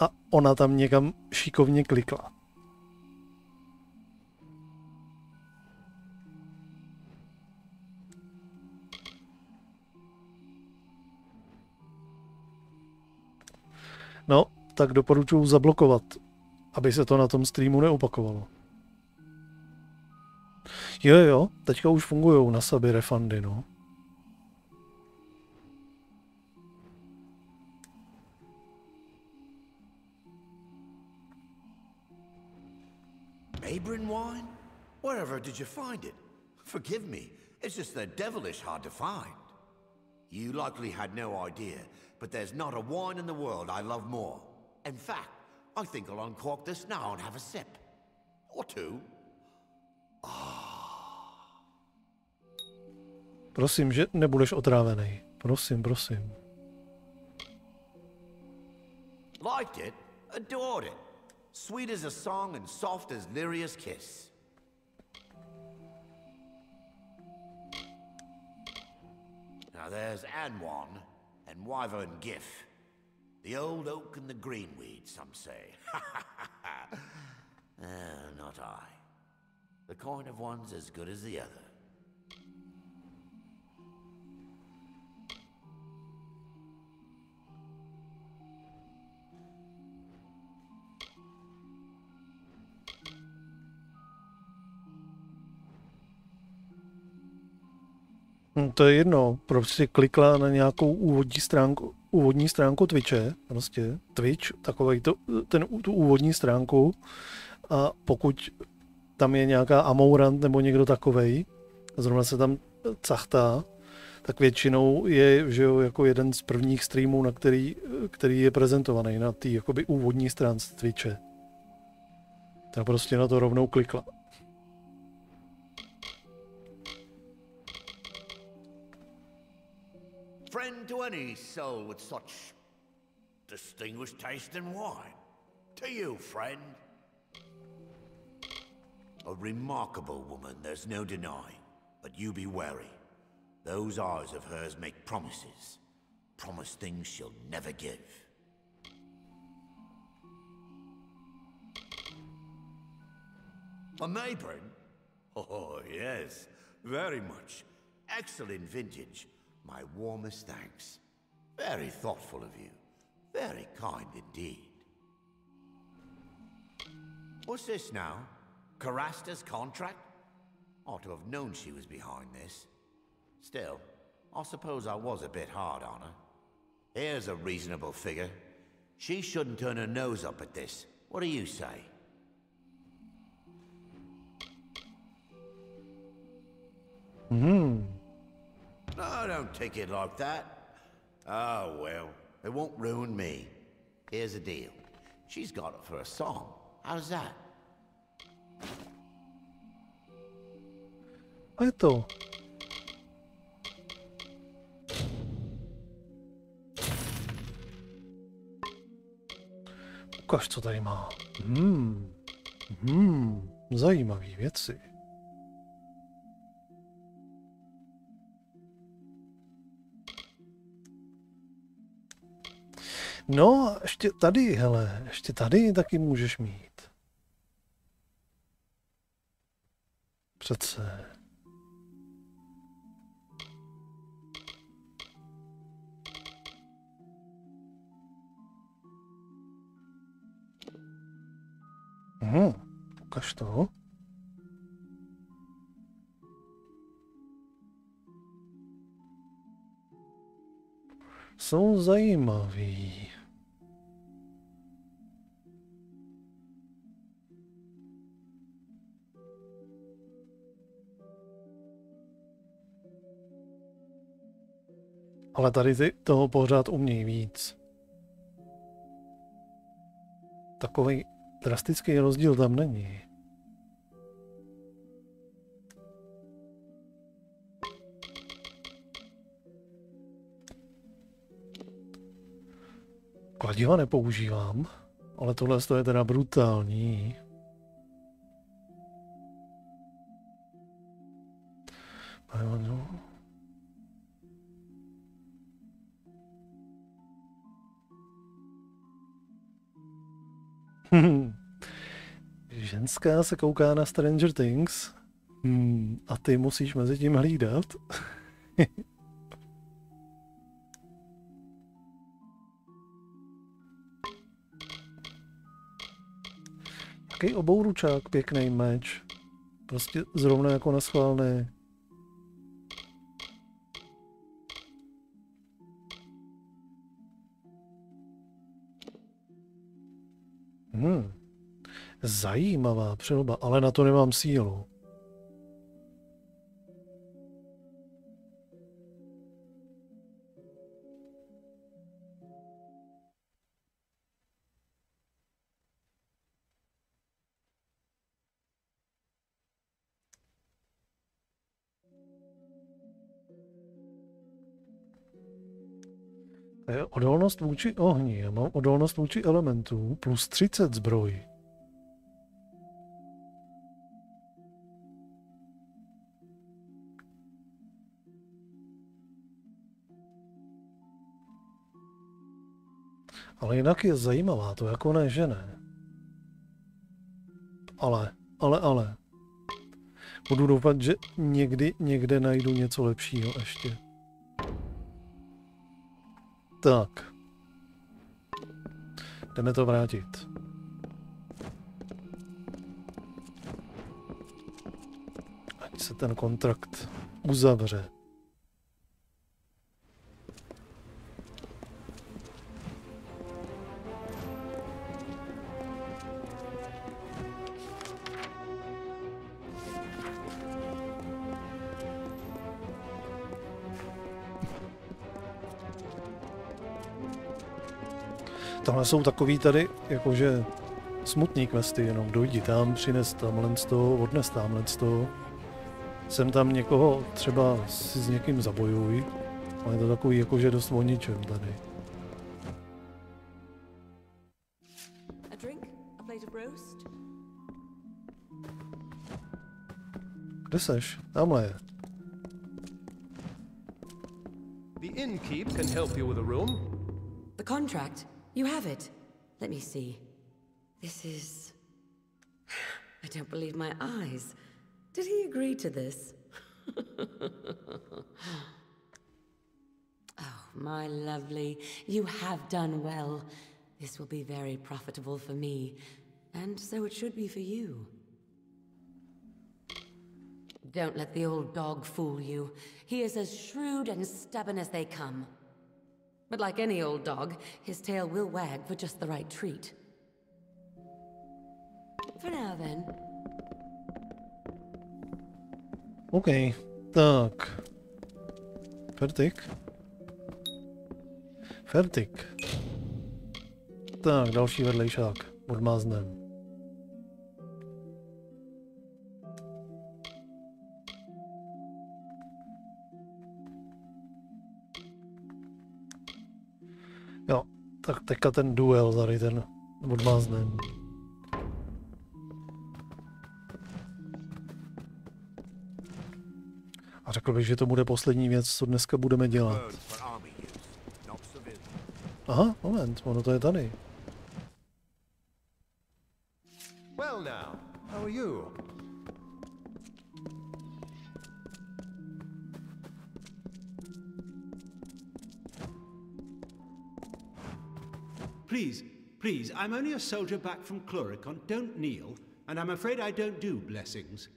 A ona tam někam šikovně klikla. No, tak doporučuji zablokovat, aby se to na tom streamu neopakovalo. Jo, teďka už fungujou na Saby refundy, no. Abrin wine? Wherever did you find it? Forgive me, it's just they're devilish hard to find. You likely had no idea, but there's not a wine in the world I love more. In fact, I think I'll uncork this now and have a sip. Or two. Prosím, že nebudeš otrávený. Prosím, prosím. Liked it? Adored it. Sweet as a song and soft as Lyria's kiss. Now there's Anwan and Wyvern Gif. The old oak and the greenweed, some say. Not I. The coin of one's as good as the other. To je jedno, prostě klikla na nějakou úvodní stránku Twitche, prostě Twitch, takovej tu úvodní stránku, a pokud tam je nějaká Amourant nebo někdo takovej, zrovna se tam cachtá, tak většinou je, že jo, jako jeden z prvních streamů, na který je prezentovaný na té jakoby úvodní stránce Twitche. Ta prostě na to rovnou klikla. Friend to any soul with such distinguished taste in wine. To you, friend. A remarkable woman, there's no denying. But you be wary. Those eyes of hers make promises. Promise things she'll never give. A Mayburn? Oh, yes. Very much. Excellent vintage. My warmest thanks. Very thoughtful of you. Very kind indeed. What's this now? Carasta's contract? Ought to have known she was behind this. Still, I suppose I was a bit hard on her. Here's a reasonable figure. She shouldn't turn her nose up at this. What do you say? Hmm. No, don't take it like that. Oh, well, it won't ruin me. Here's a deal. She's got it for a song. How's that? A je to. Ukaž, co tady má. Zajímavé věci. No a ještě tady, hele, ještě tady taky můžeš mít. Přece. Ukaž to. Jsou zajímavý. Ale tady ty toho pořád umějí víc. Takový drastický rozdíl tam není. Kladiva nepoužívám, ale tohle je teda brutální. Ženská se kouká na Stranger Things a ty musíš mezi tím hlídat. Jaký obouručák, pěkný meč. Prostě zrovna jako na schválné. Zajímavá přilba, ale na to nemám sílu. To je odolnost vůči ohni. Já mám odolnost vůči elementů plus 30 zbroj. Ale jinak je zajímavá, to jako ne, že ne. Ale. Budu doufat, že někde najdu něco lepšího ještě. Tak. Jdeme to vrátit. Ať se ten kontrakt uzavře. Tohle jsou takový tady, jakože smutný questy, jenom dojdi tam, přines tamhle z toho, odnes tamhle z toho. Sem tam někoho, třeba si s někým zabojuj, ale je to takový jakože dost o ničem tady. Kde seš? Tamhle je. The innkeep can help you with a room. The contract? You have it. Let me see. This is... I don't believe my eyes. Did he agree to this? Oh, my lovely. You have done well. This will be very profitable for me. And so it should be for you. Don't let the old dog fool you. He is as shrewd and stubborn as they come. But like any old dog, his tail will wag for just the right treat. For now, then. OK, tak. Fertik. Tak, další vedlejšák. Odmáznem. Jo, tak teďka ten duel tady, ten odmáznem. A řekl bych, že to bude poslední věc, co dneska budeme dělat. Aha, moment, ono to je tady. Well now, how are you? Please, please, I'm only a soldier back from Cluricon. Don't kneel, and I'm afraid I don't do blessings.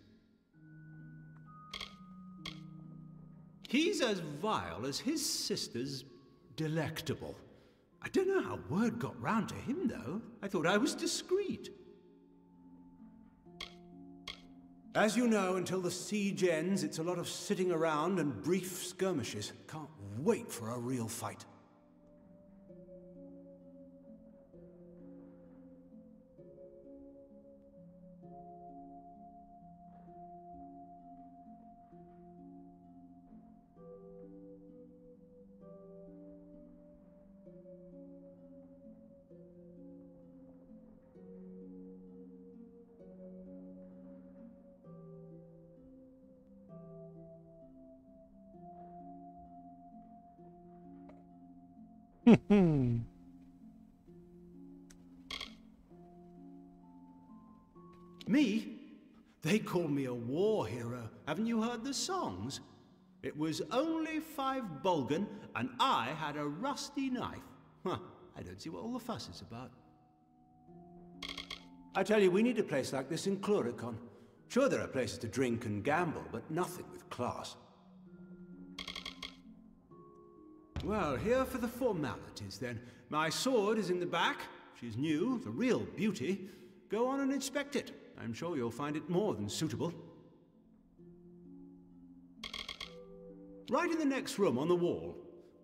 He's as vile as his sister's delectable. I don't know how word got round to him, though. I thought I was discreet. As you know, until the siege ends, it's a lot of sitting around and brief skirmishes. Can't wait for a real fight. Me? They call me a war hero. Haven't you heard the songs? It was only 5 Bulgan, and I had a rusty knife. Huh, I don't see what all the fuss is about. I tell you, we need a place like this in Cluricon. Sure, there are places to drink and gamble, but nothing with class. Well, here for the formalities, then. My sword is in the back. She's new, the real beauty. Go on and inspect it. I'm sure you'll find it more than suitable. Right in the next room on the wall.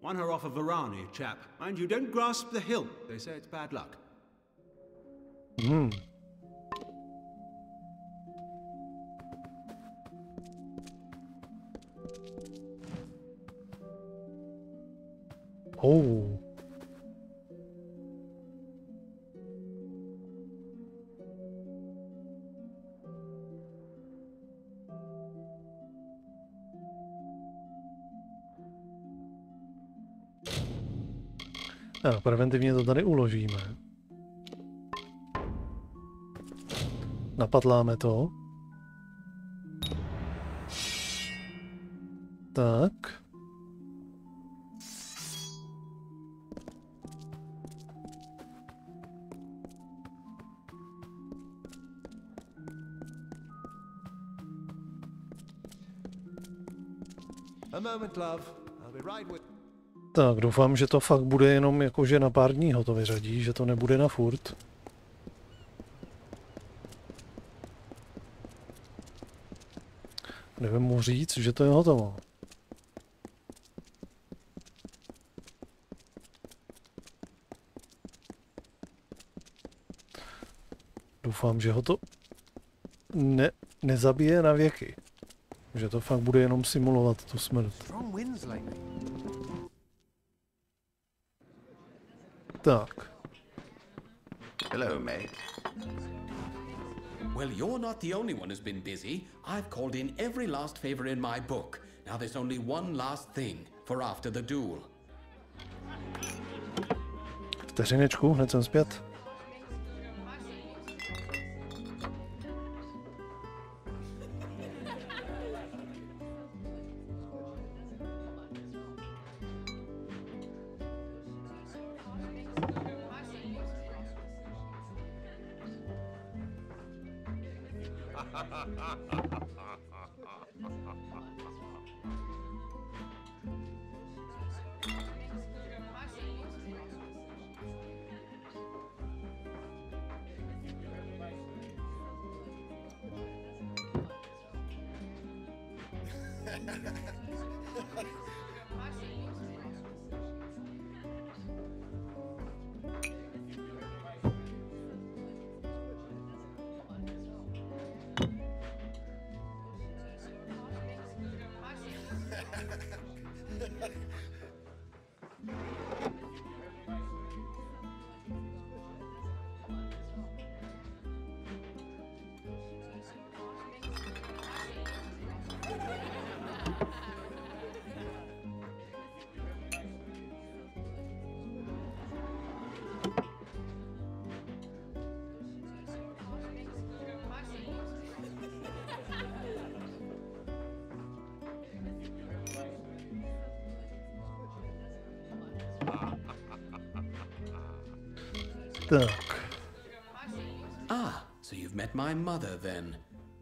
Won her off a Varani chap. Mind you, don't grasp the hilt. They say it's bad luck. Hmm. Oh. No, preventivně to tady uložíme. Napadláme to. Tak. A moment, love. I'll be right with... Tak, doufám, že to fakt bude jenom jakože na pár dní ho to vyřadí, že to nebude na furt. Nevím mu říct, že to je hotovo. Doufám, že ho to nezabije na věky. Že to fakt bude jenom simulovat tu smrt. Tak. Hello, mate. Well, you're not the only one who's been busy. I've called in every last favor in my book. Now there's only one last thing for after the duel. Vteřinečku, hned jsem zpět. Tak. Ah, so you've met my mother then.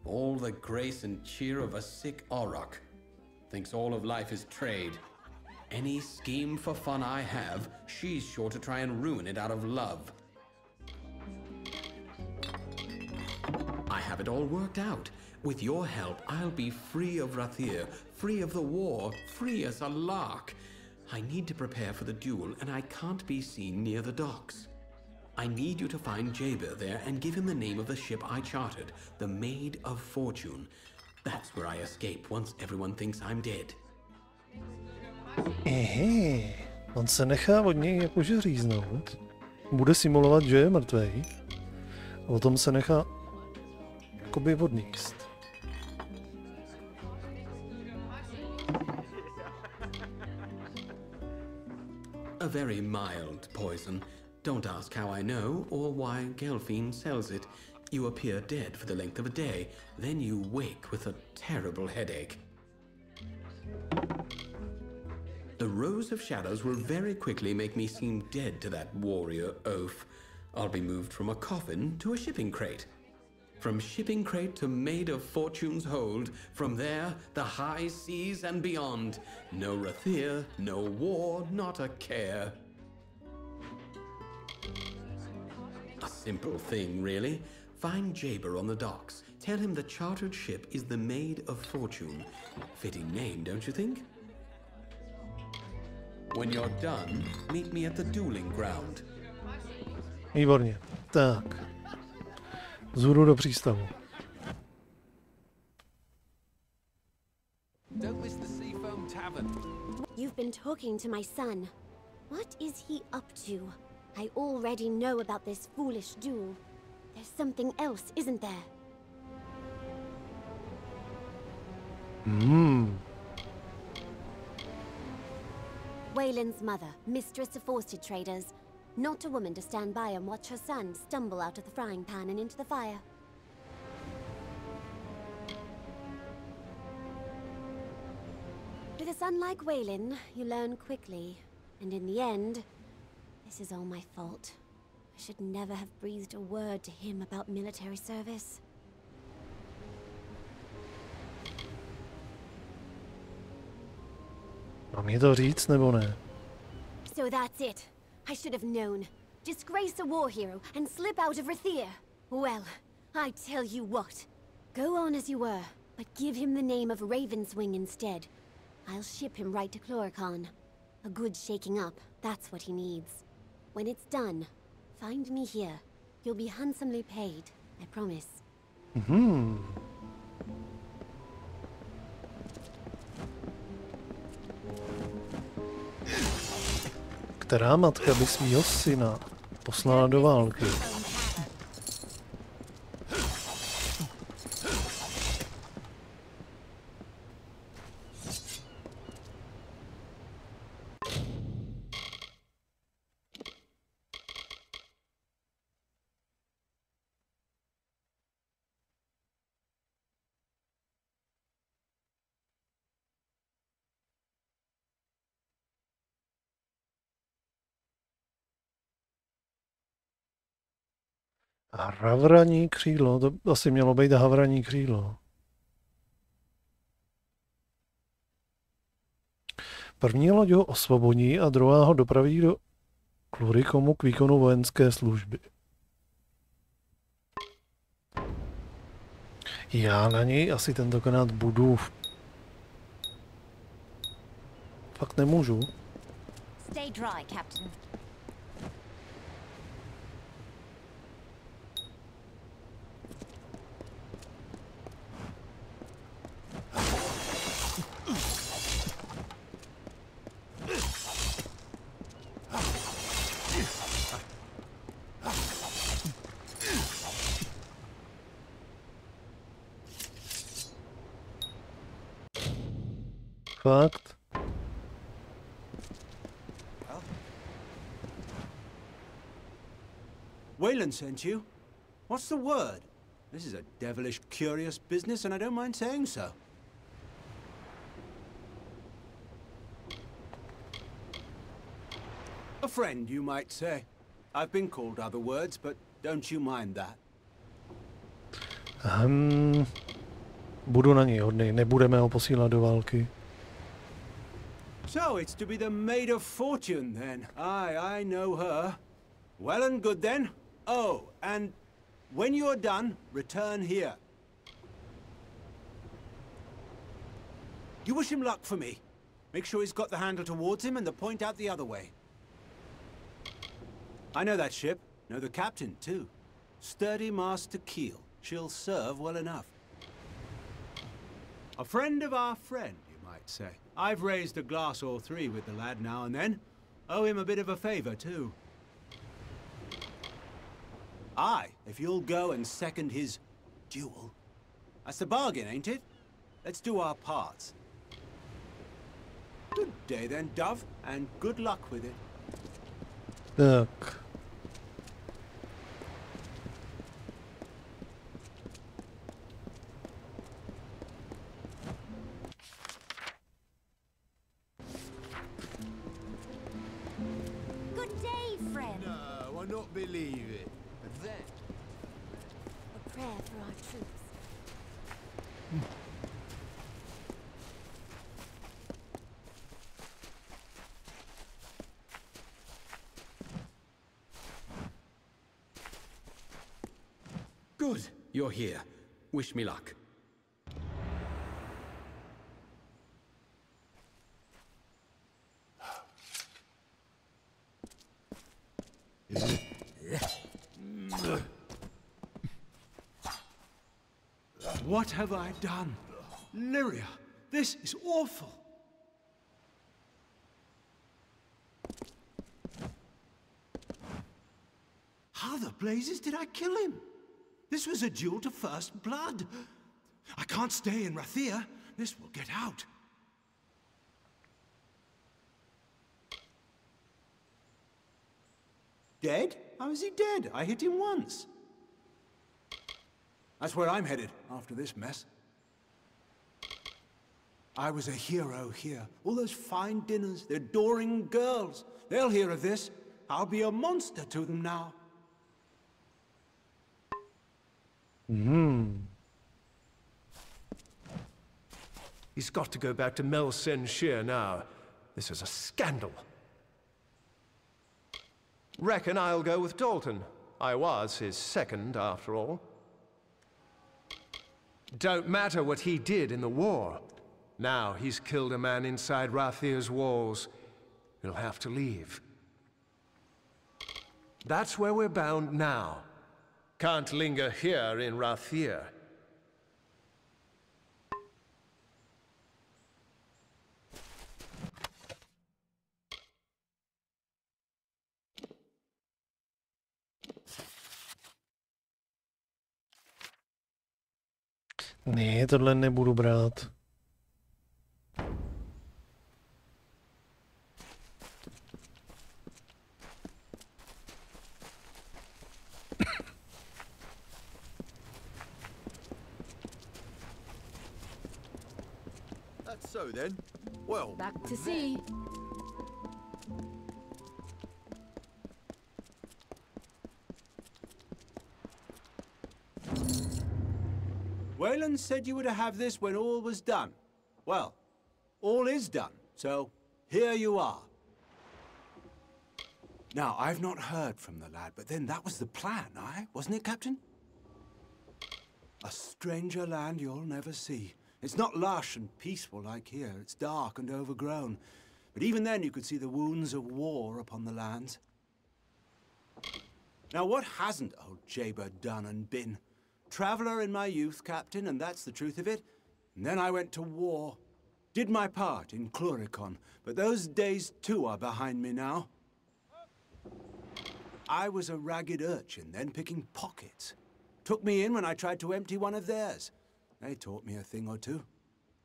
All the grace and cheer of a sick auroch. Thinks all of life is trade. Any scheme for fun I have, she's sure to try and ruin it out of love. I have it all worked out. With your help, I'll be free of Rathir, free of the war, free as a lark. I need to prepare for the duel, and I can't be seen near the docks. I need you to find Jaber there and give him the name of the ship I chartered, the Maid of Fortune. That's where I escape once everyone thinks I'm dead. On se nechá od něj jakože říznout. Bude simulovat, že je mrtvej. A potom se nechá jakoby odníst. A very mild poison. Don't ask how I know or why Gelfine sells it. You appear dead for the length of a day, then you wake with a terrible headache. The rows of shadows will very quickly make me seem dead to that warrior oaf. I'll be moved from a coffin to a shipping crate. From shipping crate to Maid of Fortune's hold, from there, the high seas and beyond. No Rathir, no war, not a care. A simple thing, really. Find Jaber on the docks. Tell him the chartered ship is the Maid of Fortune. Fitting name, don't you think? When you're done, meet me at the dueling ground. Výborně. Tak. Vzhůru do přístavu. Don't miss the Seafoam Tavern. You've been talking to my son. What is he up to? I already know about this foolish duel. There's something else, isn't there? Wayland's mother, mistress of worsted traders. Not a woman to stand by and watch her son stumble out of the frying pan and into the fire. With a son like Wayland, you learn quickly. And in the end, this is all my fault. I should never have breathed a word to him about military service. Mám jí to říct, nebo ne? So that's it. I should have known. Disgrace a war hero and slip out of Rathir. Well, I tell you what. Go on as you were, but give him the name of Ravenswing instead. I'll ship him right to Chloricon. A good shaking up, that's what he needs. When it's done, find me here. You'll be handsomely paid, I promise. Která matka by svýho syna poslala do války? Havraní křídlo, to asi mělo být havraní křídlo. První loď ho osvobodí a druhá ho dopraví do Chloriconu k výkonu vojenské služby. Já na něj asi tentokrát budu... Fakt nemůžu. Stay dry, Captain. Fakt. Wayland sent you? What's the word? This is a devilish curious business, and I don't mind saying so. A friend, you might say. I've been called other words, but don't you mind that. Budu na něj hodnej, nebudeme ho posílat do války. So it's to be the Maid of Fortune then. Aye, I know her. Well and good then. Oh, and when you're done, return here. You wish him luck for me. Make sure he's got the handle towards him and the point out the other way. I know that ship. Know the captain, too. Sturdy Master Keel. She'll serve well enough. A friend of our friend, you might say. I've raised a glass or three with the lad now and then. Owe him a bit of a favor, too. Aye, if you'll go and second his duel. That's the bargain, ain't it? Let's do our parts. Good day then, Dove, and good luck with it. Tak. Good day, friend. No, I not believe it. And then... A prayer for our troops. Good, you're here. Wish me luck. What have I done? Lyria, this is awful. How the blazes did I kill him? This was a duel to first blood. I can't stay in Rathir. This will get out. Dead? How is he dead? I hit him once. That's where I'm headed after this mess. I was a hero here. All those fine dinners, the adoring girls. They'll hear of this. I'll be a monster to them now. He's got to go back to Mel Sen Shear now. This is a scandal. Reckon I'll go with Dalton. I was his second, after all. Don't matter what he did in the war. Now he's killed a man inside Rathir's walls. He'll have to leave. That's where we're bound now. Can't linger here in Rathir. Ne, tohle nebudu brát. That's so then. Well, Back to sea. Wayland said you were to have this when all was done. Well, all is done, so here you are. Now, I've not heard from the lad, but then that was the plan, aye? Wasn't it, Captain? A stranger land you'll never see. It's not lush and peaceful like here. It's dark and overgrown. But even then you could see the wounds of war upon the lands. Now, what hasn't old Jaber done and been? Traveller in my youth, Captain, and that's the truth of it. And then I went to war. Did my part in Cluricon, but those days too are behind me now. I was a ragged urchin then, picking pockets. Took me in when I tried to empty one of theirs. They taught me a thing or two.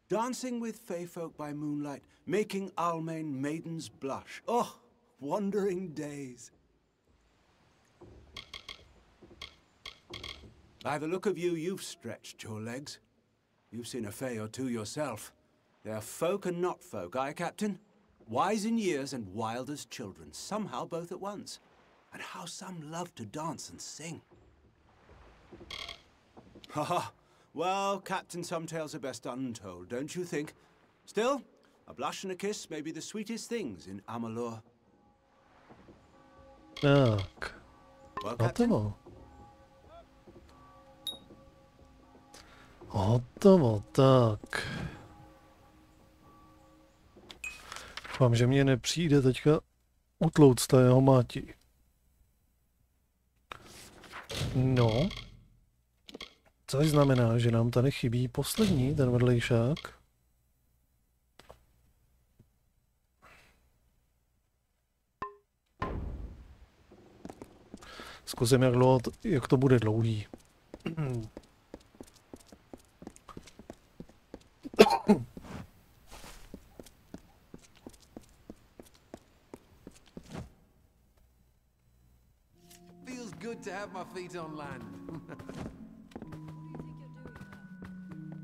Dancing with fey folk by moonlight, making Almain maidens blush. Oh, wandering days. By the look of you, you've stretched your legs. You've seen a fey or two yourself. They're folk and not folk, aye, Captain? Wise in years and wild as children, somehow both at once. and how some love to dance and sing. Haha, well, Captain, some tales are best untold, don't you think? Still, a blush and a kiss may be the sweetest things in Amalur. Tak. Well, Hotovo. Hotovo, tak. Doufám, že mě nepřijde teďka utlouct ta jeho máti. No. Což znamená, že nám tady chybí poslední, ten vedlejšák. Zkusím, jak to bude dlouhý. Feels good to have my feet on land.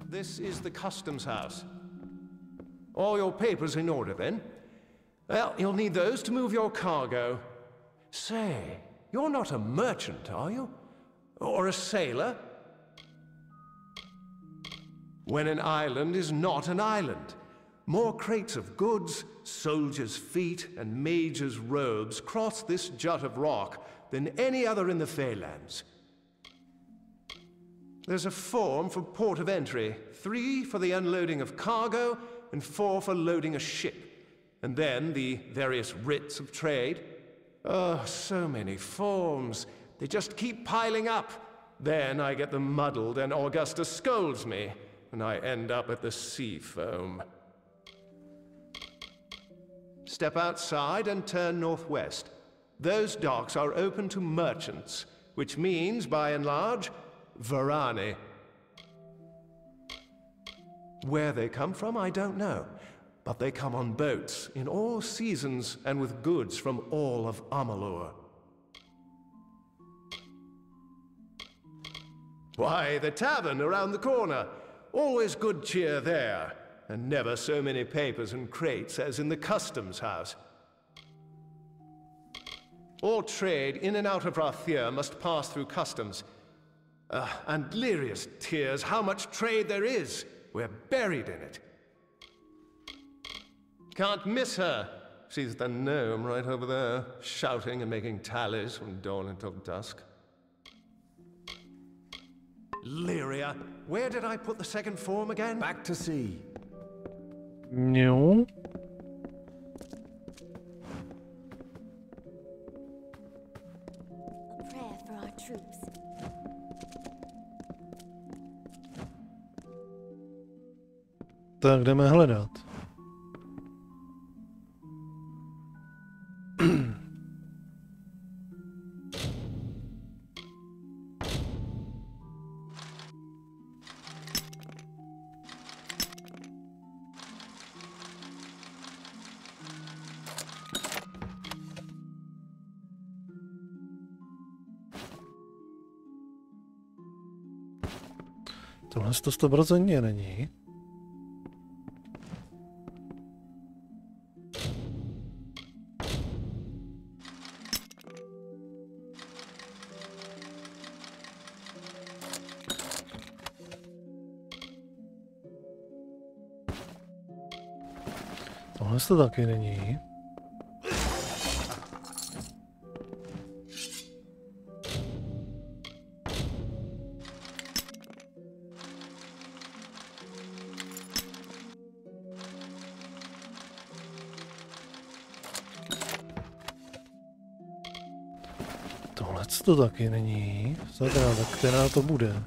This is the customs house. All your papers in order, then? Well, you'll need those to move your cargo. Say, you're not a merchant, are you? Or a sailor? When an island is not an island, more crates of goods, soldiers' feet, and mages' robes cross this jut of rock than any other in the Feylands. There's a form for port of entry, 3 for the unloading of cargo, and 4 for loading a ship. And then the various writs of trade. Oh, so many forms. They just keep piling up. Then I get them muddled and Augusta scolds me, and I end up at the sea foam. Step outside and turn northwest. Those docks are open to merchants, which means, by and large, Varani. Where they come from, I don't know, but they come on boats in all seasons and with goods from all of Amalur. Why, the tavern around the corner. Always good cheer there, and never so many papers and crates as in the customs house. All trade in and out of Rathir must pass through customs. And Lyria's tears, how much trade there is. We're buried in it. Can't miss her. She's the gnome right over there, shouting and making tallies from dawn until dusk. Lyria, where did I put the second form again? Back to sea. No. A prayer for our troops. Tak jdeme hledat. Tohle to 100% není. Tohle to taky není. Tohle to taky není. Zadra, tak která to bude?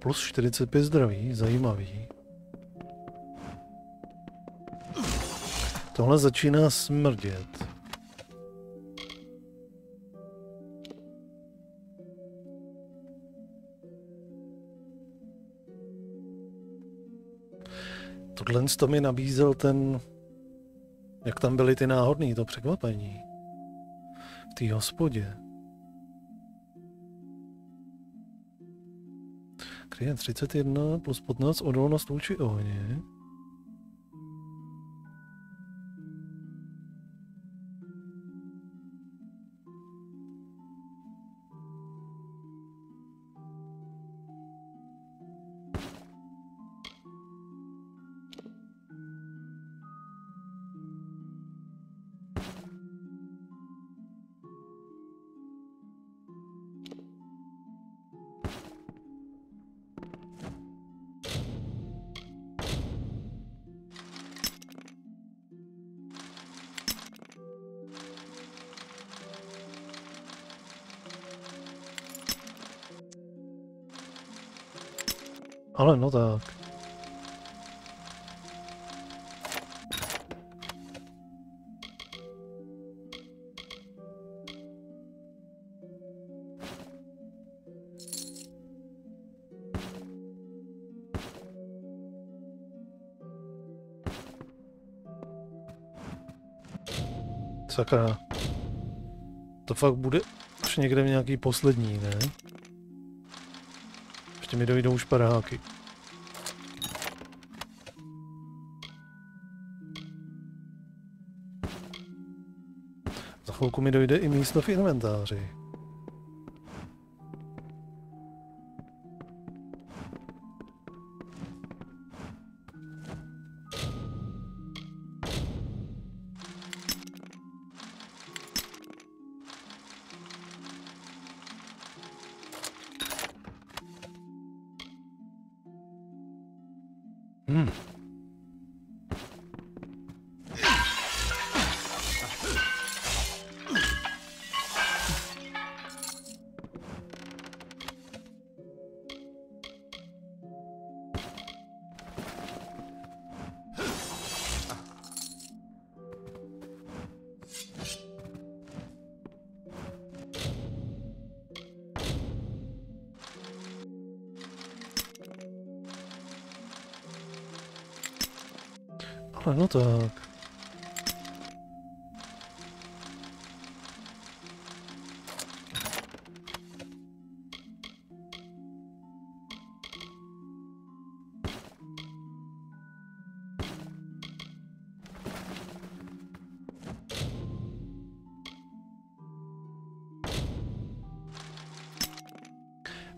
Plus 45 zdraví, zajímavý. Tohle začíná smrdět. Tohle to mi nabízel ten, jak tam byly ty náhodný, to překvapení. V té hospodě. Kryje 31 plus 15 odolnost vůči ohni. Ale no tak. Sakra. To fakt bude až někde v nějaký poslední, ne? Ještě mi dojdou šparáky. Za chvilku mi dojde i místo v inventáři. Ale no tak.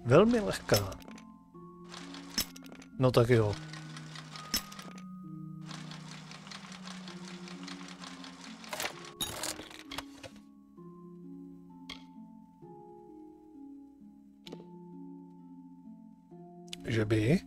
Velmi lehká. No tak jo. Že by?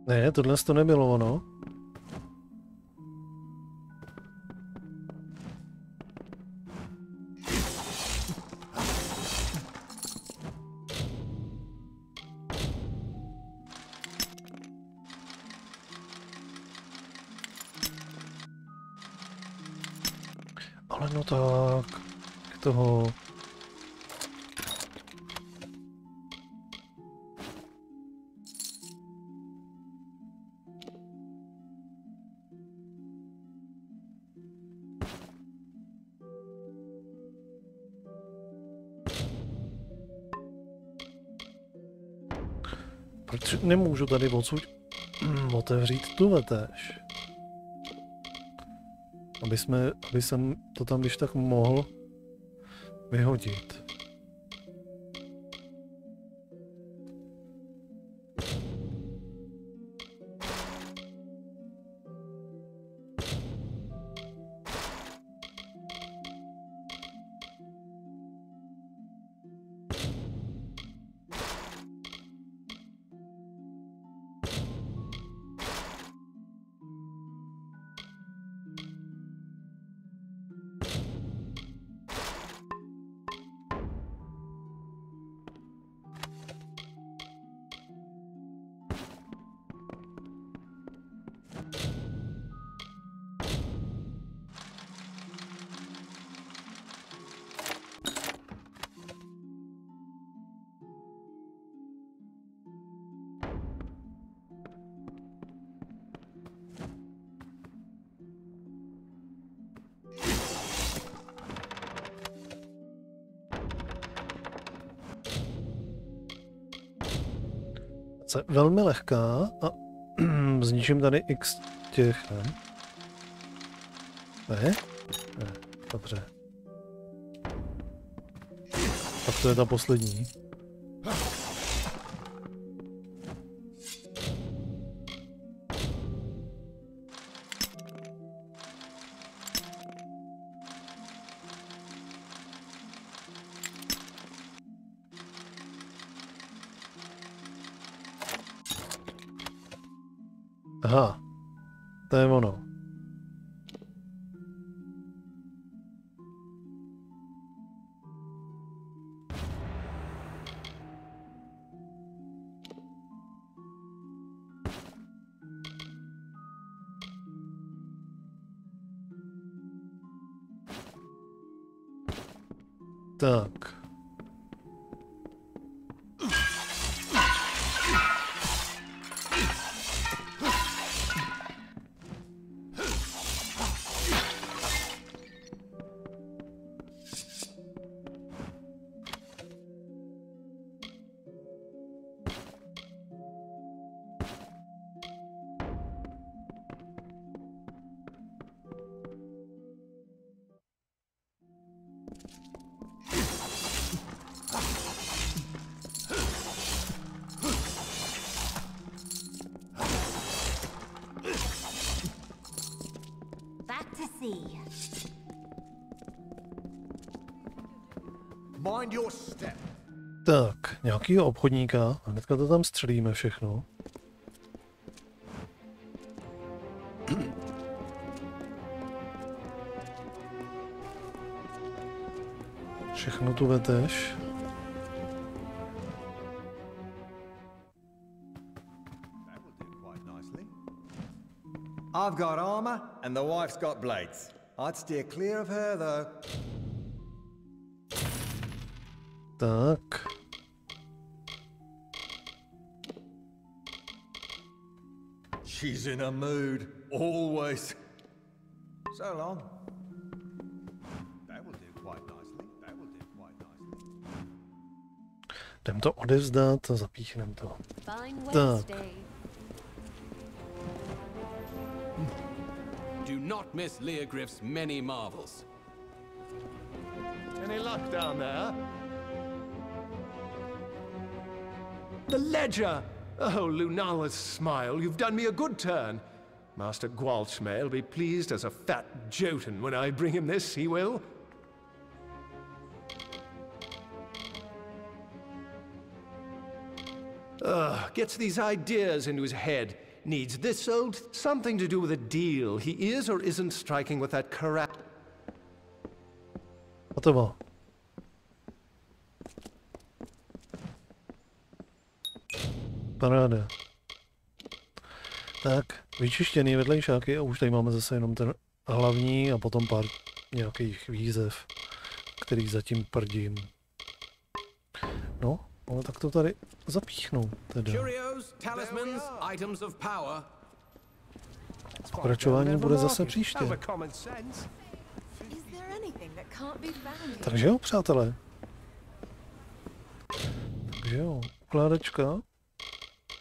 Ne, tohle to nebylo ono. Ale no tak, k toho... Proč nemůžu tady odsud otevřít tu vetež? aby jsem to tam když tak mohl vyhodit. Velmi lehká a zničím tady x těch, ne? Ne? Ne, dobře. Tak to je ta poslední. Aha, to je ono. Tak. Tak, nějakýho obchodníka, a hnedka to tam střelíme všechno. Všechno tu veteš. I've got armor and the wife's got blades. I'd steer clear of her though. Tak. She's in a mood, always. So long. That will do quite nicely. That will do quite nicely. Jdem to odevzdat a zapíchnem to. Tak. Do not miss Leogryph's many marvels. Any luck down there? The ledger! Oh, Lunala's smile, you've done me a good turn. Master Gwalchmay'll be pleased as a fat Jotun when I bring him this, he will. Gets these ideas into his head. Needs this sold, something to do with a deal. He is or isn't striking with that correct. Hotovo. Paráda. Tak, vyčištěný vedlejšáky a už tady máme zase jenom ten hlavní a potom pár nějakých výzev, který zatím prdím. No, ale tak to tady zapíchnu teda. Pokračování bude zase příště. Takže jo, přátelé. Takže jo, ukládačka.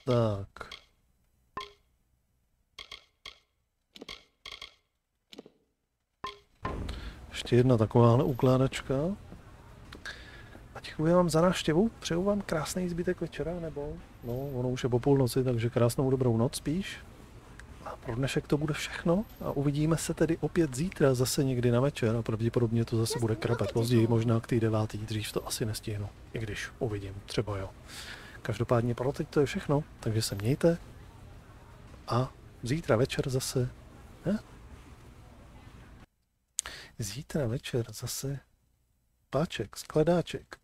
Tak. ještě jedna takováhle ukládačka. A děkuji vám za návštěvu, přeju vám krásný zbytek večera, nebo no, ono už je po půlnoci, takže krásnou dobrou noc spíš. A pro dnešek to bude všechno a uvidíme se tedy opět zítra zase někdy na večer a pravděpodobně to zase bude krapat později, možná k té 9. dřív to asi nestihnu, i když uvidím, třeba jo. Každopádně pro teď to je všechno, takže se mějte a zítra večer zase, zítra večer zase páček, skladáček.